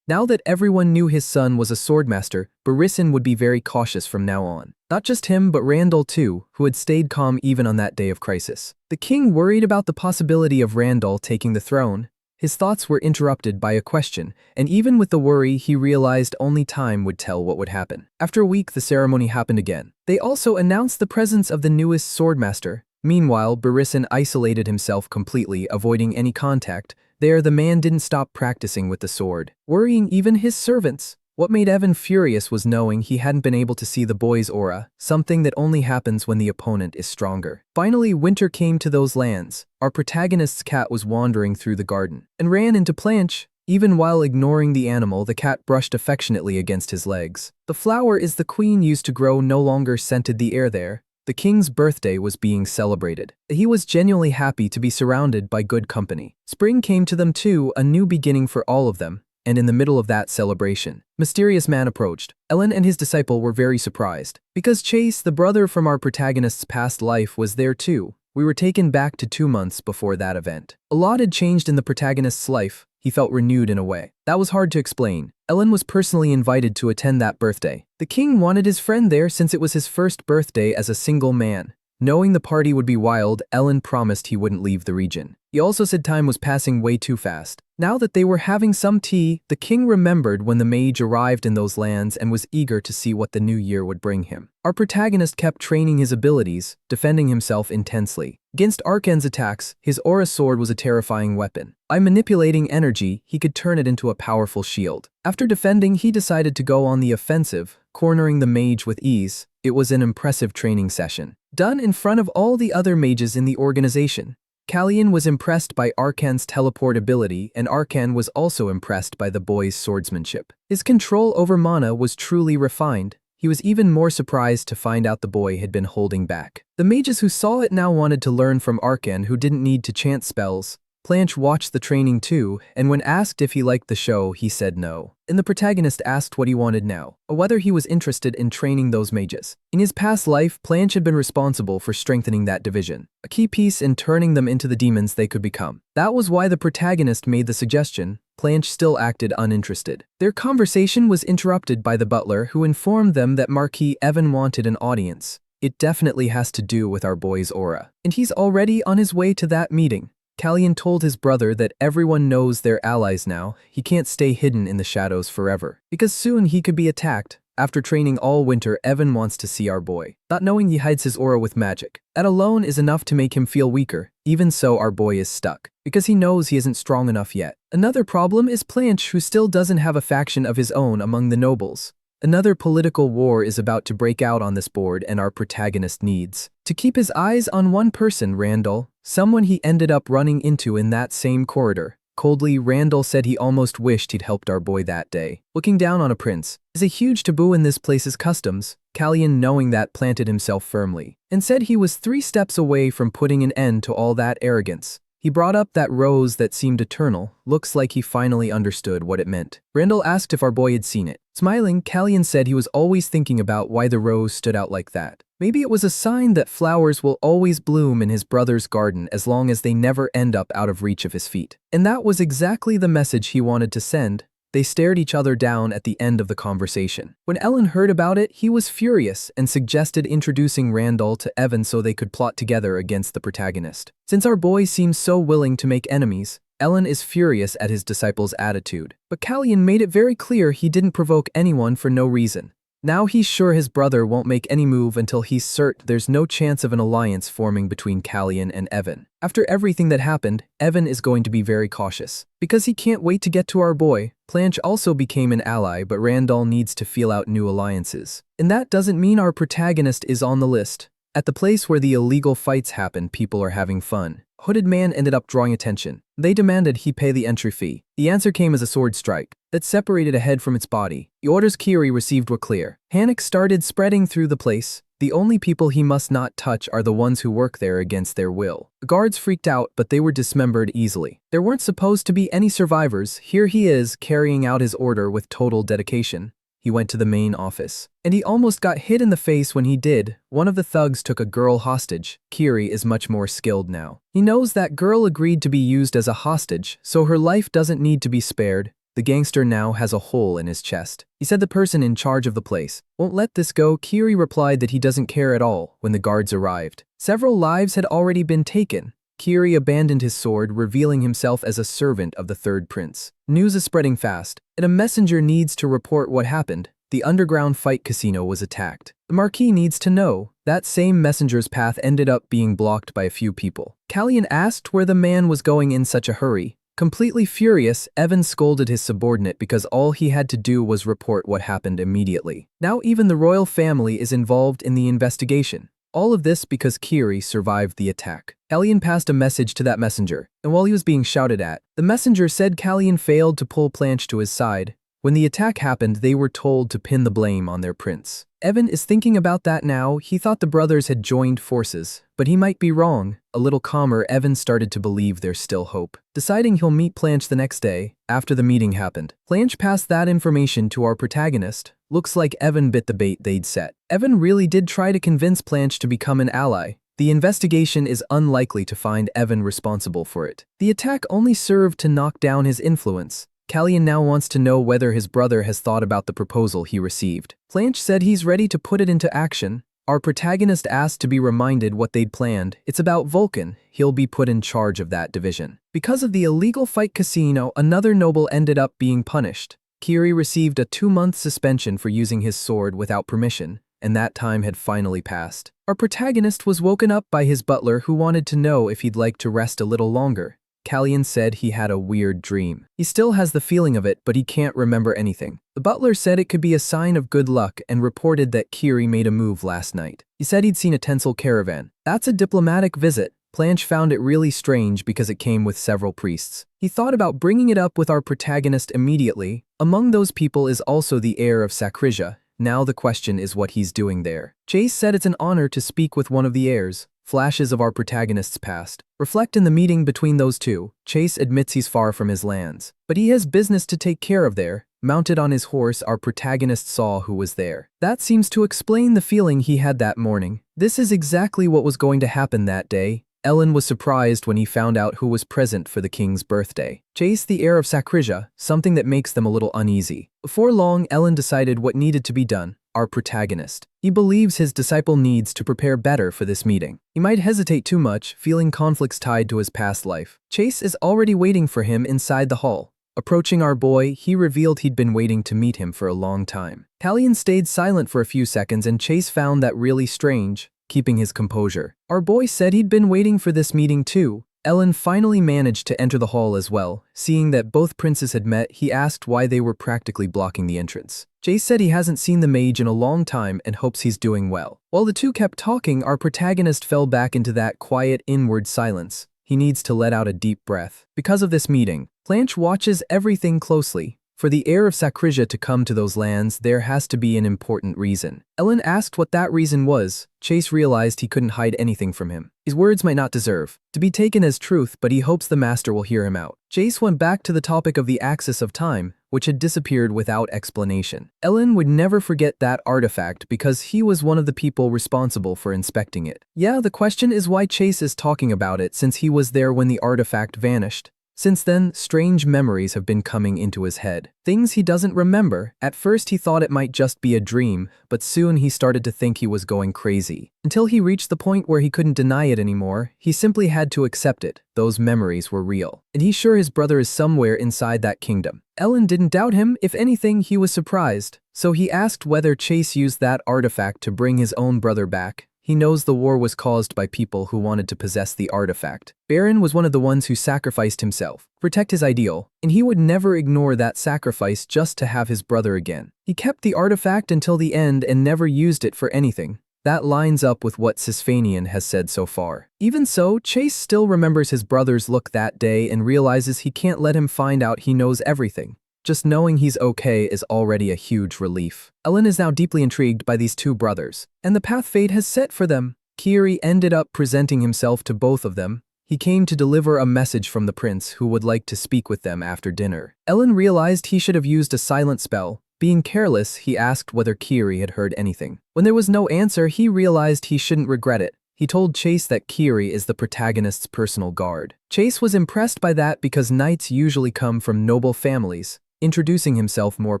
Now that everyone knew his son was a swordmaster, Barisin would be very cautious from now on. Not just him, but Randall too, who had stayed calm even on that day of crisis. The king worried about the possibility of Randall taking the throne. His thoughts were interrupted by a question, and even with the worry, he realized only time would tell what would happen. After a week, the ceremony happened again. They also announced the presence of the newest swordmaster. Meanwhile, Barisin isolated himself completely, avoiding any contact. There, the man didn't stop practicing with the sword, worrying even his servants. What made Evan furious was knowing he hadn't been able to see the boy's aura, something that only happens when the opponent is stronger. Finally, winter came to those lands. Our protagonist's cat was wandering through the garden and ran into Blanche. Even while ignoring the animal, the cat brushed affectionately against his legs. The flower the queen used to grow no longer scented the air there. The king's birthday was being celebrated. He was genuinely happy to be surrounded by good company. Spring came to them too, a new beginning for all of them. And in the middle of that celebration, mysterious man approached. Ellen and his disciple were very surprised, because Chase, the brother from our protagonist's past life, was there too. We were taken back to 2 months before that event. A lot had changed in the protagonist's life. He felt renewed in a way that was hard to explain. Ellen was personally invited to attend that birthday. The king wanted his friend there since it was his first birthday as a single man. Knowing the party would be wild, Ellen promised he wouldn't leave the region. He also said time was passing way too fast. Now that they were having some tea, the king remembered when the mage arrived in those lands and was eager to see what the new year would bring him. Our protagonist kept training his abilities, defending himself intensely. Against Arkan's attacks, his aura sword was a terrifying weapon. By manipulating energy, he could turn it into a powerful shield. After defending, he decided to go on the offensive, cornering the mage with ease. It was an impressive training session, done in front of all the other mages in the organization. Kalyan was impressed by Arkan's teleport ability, and Arkan was also impressed by the boy's swordsmanship. His control over mana was truly refined. He was even more surprised to find out the boy had been holding back. The mages who saw it now wanted to learn from Arkan, who didn't need to chant spells. Planche watched the training too, and when asked if he liked the show, he said no. And the protagonist asked what he wanted now, or whether he was interested in training those mages. In his past life, Planche had been responsible for strengthening that division, a key piece in turning them into the demons they could become. That was why the protagonist made the suggestion. Planche still acted uninterested. Their conversation was interrupted by the butler, who informed them that Marquis Evan wanted an audience. It definitely has to do with our boy's aura, and he's already on his way to that meeting. Kalyan told his brother that everyone knows they're allies now. He can't stay hidden in the shadows forever, because soon he could be attacked. After training all winter, Evan wants to see our boy, not knowing he hides his aura with magic. That alone is enough to make him feel weaker. Even so, our boy is stuck, because he knows he isn't strong enough yet. Another problem is Planche, who still doesn't have a faction of his own among the nobles. Another political war is about to break out on this board, and our protagonist needs to keep his eyes on one person, Randall, someone he ended up running into in that same corridor. Coldly, Randall said he almost wished he'd helped our boy that day. Looking down on a prince is a huge taboo in this place's customs. Kalyan, knowing that, planted himself firmly and said he was 3 steps away from putting an end to all that arrogance. He brought up that rose that seemed eternal. Looks like he finally understood what it meant. Randall asked if our boy had seen it. Smiling, Kalyan said he was always thinking about why the rose stood out like that. Maybe it was a sign that flowers will always bloom in his brother's garden as long as they never end up out of reach of his feet. And that was exactly the message he wanted to send. They stared each other down at the end of the conversation. When Ellen heard about it, he was furious and suggested introducing Randall to Evan so they could plot together against the protagonist. Since our boy seems so willing to make enemies, Ellen is furious at his disciple's attitude. But Kalyan made it very clear he didn't provoke anyone for no reason. Now he's sure his brother won't make any move until he's certain there's no chance of an alliance forming between Kalyan and Evan. After everything that happened, Evan is going to be very cautious, because he can't wait to get to our boy. Planche also became an ally, but Randall needs to feel out new alliances. And that doesn't mean our protagonist is on the list. At the place where the illegal fights happen, people are having fun. Hooded man ended up drawing attention. They demanded he pay the entry fee. The answer came as a sword strike that separated a head from its body. The orders Kiri received were clear. Panic started spreading through the place. The only people he must not touch are the ones who work there against their will. The guards freaked out, but they were dismembered easily. There weren't supposed to be any survivors. Here he is, carrying out his order with total dedication. He went to the main office, and he almost got hit in the face when he did. One of the thugs took a girl hostage. Kiri is much more skilled now. He knows that girl agreed to be used as a hostage, so her life doesn't need to be spared. The gangster now has a hole in his chest. He said the person in charge of the place won't let this go. Kiri replied that he doesn't care at all. When the guards arrived, several lives had already been taken. Kiri abandoned his sword, revealing himself as a servant of the third prince. News is spreading fast, and a messenger needs to report what happened. The underground fight casino was attacked. The Marquis needs to know. That same messenger's path ended up being blocked by a few people. Kalyan asked where the man was going in such a hurry. Completely furious, Evan scolded his subordinate because all he had to do was report what happened immediately. Now even the royal family is involved in the investigation. All of this because Kiri survived the attack. Kalyan passed a message to that messenger, and while he was being shouted at, the messenger said Kalyan failed to pull Planche to his side. When the attack happened, they were told to pin the blame on their prince. Evan is thinking about that now. He thought the brothers had joined forces, but he might be wrong. A little calmer, Evan started to believe there's still hope. Deciding he'll meet Planche the next day, after the meeting happened, Planche passed that information to our protagonist. Looks like Evan bit the bait they'd set. Evan really did try to convince Planche to become an ally. The investigation is unlikely to find Evan responsible for it. The attack only served to knock down his influence. Kalyan now wants to know whether his brother has thought about the proposal he received. Planche said he's ready to put it into action. Our protagonist asked to be reminded what they'd planned. It's about Vulcan. He'll be put in charge of that division. Because of the illegal fight casino, another noble ended up being punished. Kiri received a 2-month suspension for using his sword without permission, and that time had finally passed. Our protagonist was woken up by his butler, who wanted to know if he'd like to rest a little longer. Kalyan said he had a weird dream. He still has the feeling of it, but he can't remember anything. The butler said it could be a sign of good luck and reported that Kiri made a move last night. He said he'd seen a tinsel caravan. That's a diplomatic visit. Planche found it really strange because it came with several priests. He thought about bringing it up with our protagonist immediately. Among those people is also the heir of Sakrija. Now the question is what he's doing there. Chase said it's an honor to speak with one of the heirs. Flashes of our protagonist's past reflect in the meeting between those two. Chase admits he's far from his lands, but he has business to take care of there. Mounted on his horse, our protagonist saw who was there. That seems to explain the feeling he had that morning. This is exactly what was going to happen that day. Ellen was surprised when he found out who was present for the king's birthday. Chase, the heir of Sakrija, something that makes them a little uneasy. Before long, Ellen decided what needed to be done. Our protagonist. He believes his disciple needs to prepare better for this meeting. He might hesitate too much, feeling conflicts tied to his past life. Chase is already waiting for him inside the hall. Approaching our boy, he revealed he'd been waiting to meet him for a long time. Callian stayed silent for a few seconds and Chase found that really strange, keeping his composure. Our boy said he'd been waiting for this meeting too. Ellen finally managed to enter the hall as well. Seeing that both princes had met, he asked why they were practically blocking the entrance. Chase said he hasn't seen the mage in a long time and hopes he's doing well. While the two kept talking, our protagonist fell back into that quiet inward silence. He needs to let out a deep breath. Because of this meeting, Planche watches everything closely. For the heir of Sakrija to come to those lands, there has to be an important reason. Ellen asked what that reason was. Chase realized he couldn't hide anything from him. His words might not deserve to be taken as truth, but he hopes the master will hear him out. Chase went back to the topic of the axis of time, which had disappeared without explanation. Ellen would never forget that artifact because he was one of the people responsible for inspecting it. Yeah, the question is why Chase is talking about it since he was there when the artifact vanished. Since then, strange memories have been coming into his head. Things he doesn't remember. At first he thought it might just be a dream, but soon he started to think he was going crazy. Until he reached the point where he couldn't deny it anymore, he simply had to accept it. Those memories were real. And he's sure his brother is somewhere inside that kingdom. Ellen didn't doubt him. If anything, he was surprised. So he asked whether Chase used that artifact to bring his own brother back. He knows the war was caused by people who wanted to possess the artifact. Baron was one of the ones who sacrificed himself to protect his ideal, and he would never ignore that sacrifice just to have his brother again. He kept the artifact until the end and never used it for anything. That lines up with what Sisfanian has said so far. Even so, Chase still remembers his brother's look that day and realizes he can't let him find out he knows everything. Just knowing he's okay is already a huge relief. Ellen is now deeply intrigued by these two brothers, and the path fate has set for them. Kiri ended up presenting himself to both of them. He came to deliver a message from the prince who would like to speak with them after dinner. Ellen realized he should have used a silent spell. Being careless, he asked whether Kiri had heard anything. When there was no answer, he realized he shouldn't regret it. He told Chase that Kiri is the protagonist's personal guard. Chase was impressed by that because knights usually come from noble families. Introducing himself more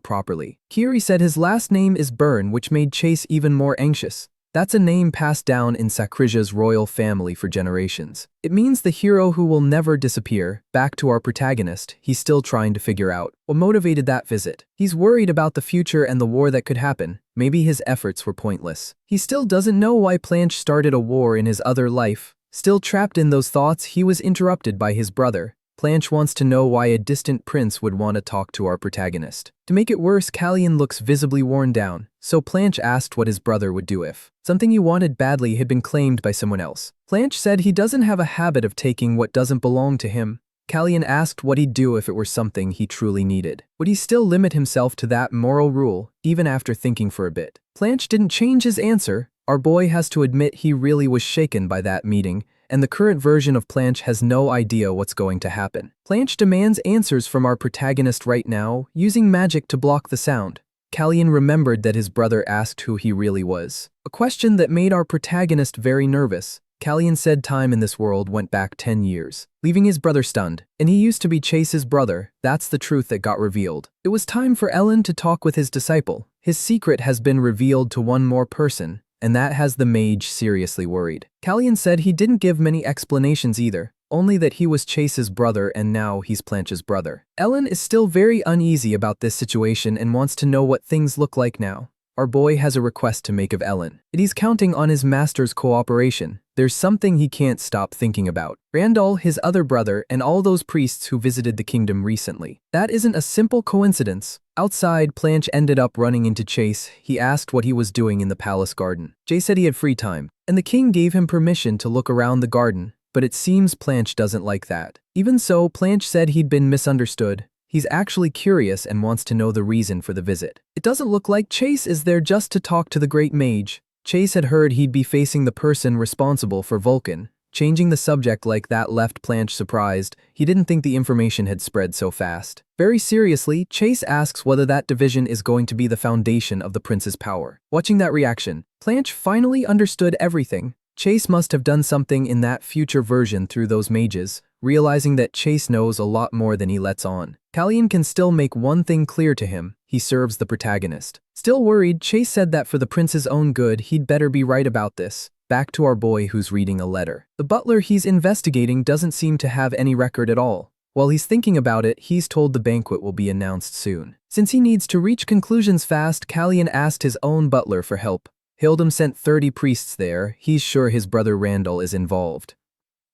properly. Kiri said his last name is Byrne, which made Chase even more anxious. That's a name passed down in Sakrija's royal family for generations. It means the hero who will never disappear. Back to our protagonist, he's still trying to figure out what motivated that visit. He's worried about the future and the war that could happen. Maybe his efforts were pointless. He still doesn't know why Planche started a war in his other life. Still trapped in those thoughts, he was interrupted by his brother. Planche wants to know why a distant prince would want to talk to our protagonist. To make it worse, Callian looks visibly worn down, so Planche asked what his brother would do if something he wanted badly had been claimed by someone else. Planche said he doesn't have a habit of taking what doesn't belong to him. Callian asked what he'd do if it were something he truly needed. Would he still limit himself to that moral rule, even after thinking for a bit? Planche didn't change his answer. Our boy has to admit he really was shaken by that meeting, and the current version of Planche has no idea what's going to happen. Planche demands answers from our protagonist right now, using magic to block the sound. Callian remembered that his brother asked who he really was, a question that made our protagonist very nervous. Callian said time in this world went back 10 years, leaving his brother stunned, and he used to be Chase's brother. That's the truth that got revealed. It was time for Ellen to talk with his disciple. His secret has been revealed to one more person, and that has the mage seriously worried. Callian said he didn't give many explanations either, only that he was Chase's brother and now he's Planche's brother. Ellen is still very uneasy about this situation and wants to know what things look like now. Our boy has a request to make of Ellen, and he's counting on his master's cooperation. There's something he can't stop thinking about. Randall, his other brother, and all those priests who visited the kingdom recently. That isn't a simple coincidence. Outside, Planche ended up running into Chase. He asked what he was doing in the palace garden. Jay said he had free time, and the king gave him permission to look around the garden. but it seems Planche doesn't like that. Even so, Planche said he'd been misunderstood. He's actually curious and wants to know the reason for the visit. It doesn't look like Chase is there just to talk to the great mage. Chase had heard he'd be facing the person responsible for Vulcan. Changing the subject like that left Planche surprised. He didn't think the information had spread so fast. Very seriously, Chase asks whether that division is going to be the foundation of the prince's power. Watching that reaction, Planche finally understood everything. Chase must have done something in that future version through those mages, realizing that Chase knows a lot more than he lets on. Callian can still make one thing clear to him: he serves the protagonist. Still worried, Chase said that for the prince's own good, he'd better be right about this. Back to our boy who's reading a letter. The butler he's investigating doesn't seem to have any record at all. While he's thinking about it, he's told the banquet will be announced soon. Since he needs to reach conclusions fast, Callian asked his own butler for help. Hildum sent 30 priests there. He's sure his brother Randall is involved.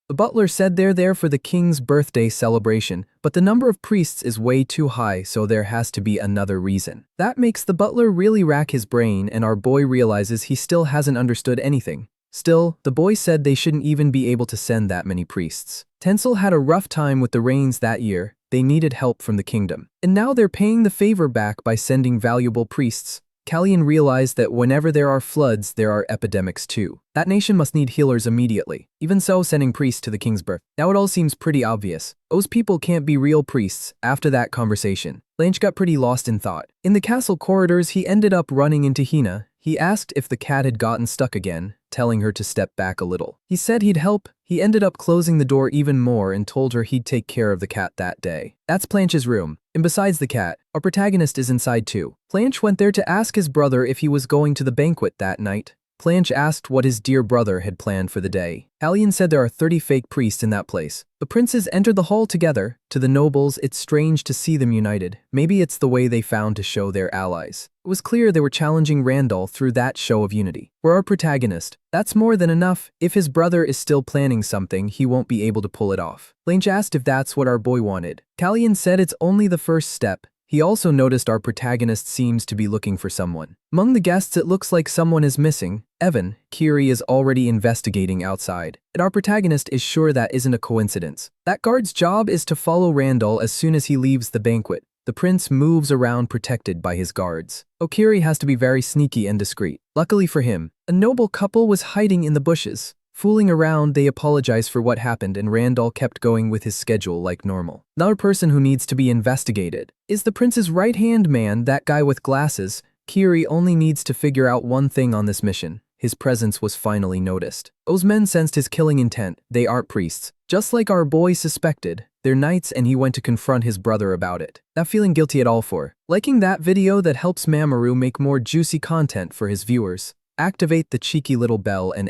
The butler said they're there for the king's birthday celebration, but the number of priests is way too high, so there has to be another reason. That makes the butler really rack his brain, and our boy realizes he still hasn't understood anything. Still, the boy said they shouldn't even be able to send that many priests. Tencel had a rough time with the rains that year. They needed help from the kingdom. And now they're paying the favor back by sending valuable priests. Callian realized that whenever there are floods, there are epidemics too. That nation must need healers immediately. Even so, sending priests to the king's birth. Now it all seems pretty obvious. Those people can't be real priests. After that conversation, Planche got pretty lost in thought. In the castle corridors, he ended up running into Hina. He asked if the cat had gotten stuck again, telling her to step back a little. He said he'd help. He ended up closing the door even more and told her he'd take care of the cat that day. That's Planche's room. And besides the cat, our protagonist is inside too. Planche went there to ask his brother if he was going to the banquet that night. Planche asked what his dear brother had planned for the day. Callian said there are 30 fake priests in that place. The princes entered the hall together. To the nobles, it's strange to see them united. Maybe it's the way they found to show their allies. It was clear they were challenging Randall through that show of unity. For our protagonist, that's more than enough. If his brother is still planning something, he won't be able to pull it off. Planche asked if that's what our boy wanted. Callian said it's only the first step. He also noticed our protagonist seems to be looking for someone. Among the guests, it looks like someone is missing. Evan, Kiri is already investigating outside, and our protagonist is sure that isn't a coincidence. That guard's job is to follow Randall as soon as he leaves the banquet. The prince moves around protected by his guards. Kiri has to be very sneaky and discreet. Luckily for him, a noble couple was hiding in the bushes. Fooling around, they apologized for what happened, and Randall kept going with his schedule like normal. Another person who needs to be investigated is the prince's right-hand man, that guy with glasses. Kiri only needs to figure out one thing on this mission. His presence was finally noticed. Those men sensed his killing intent. They aren't priests. Just like our boy suspected, they're knights, and he went to confront his brother about it. Not feeling guilty at all for liking that video that helps Mamoru make more juicy content for his viewers. Activate the cheeky little bell and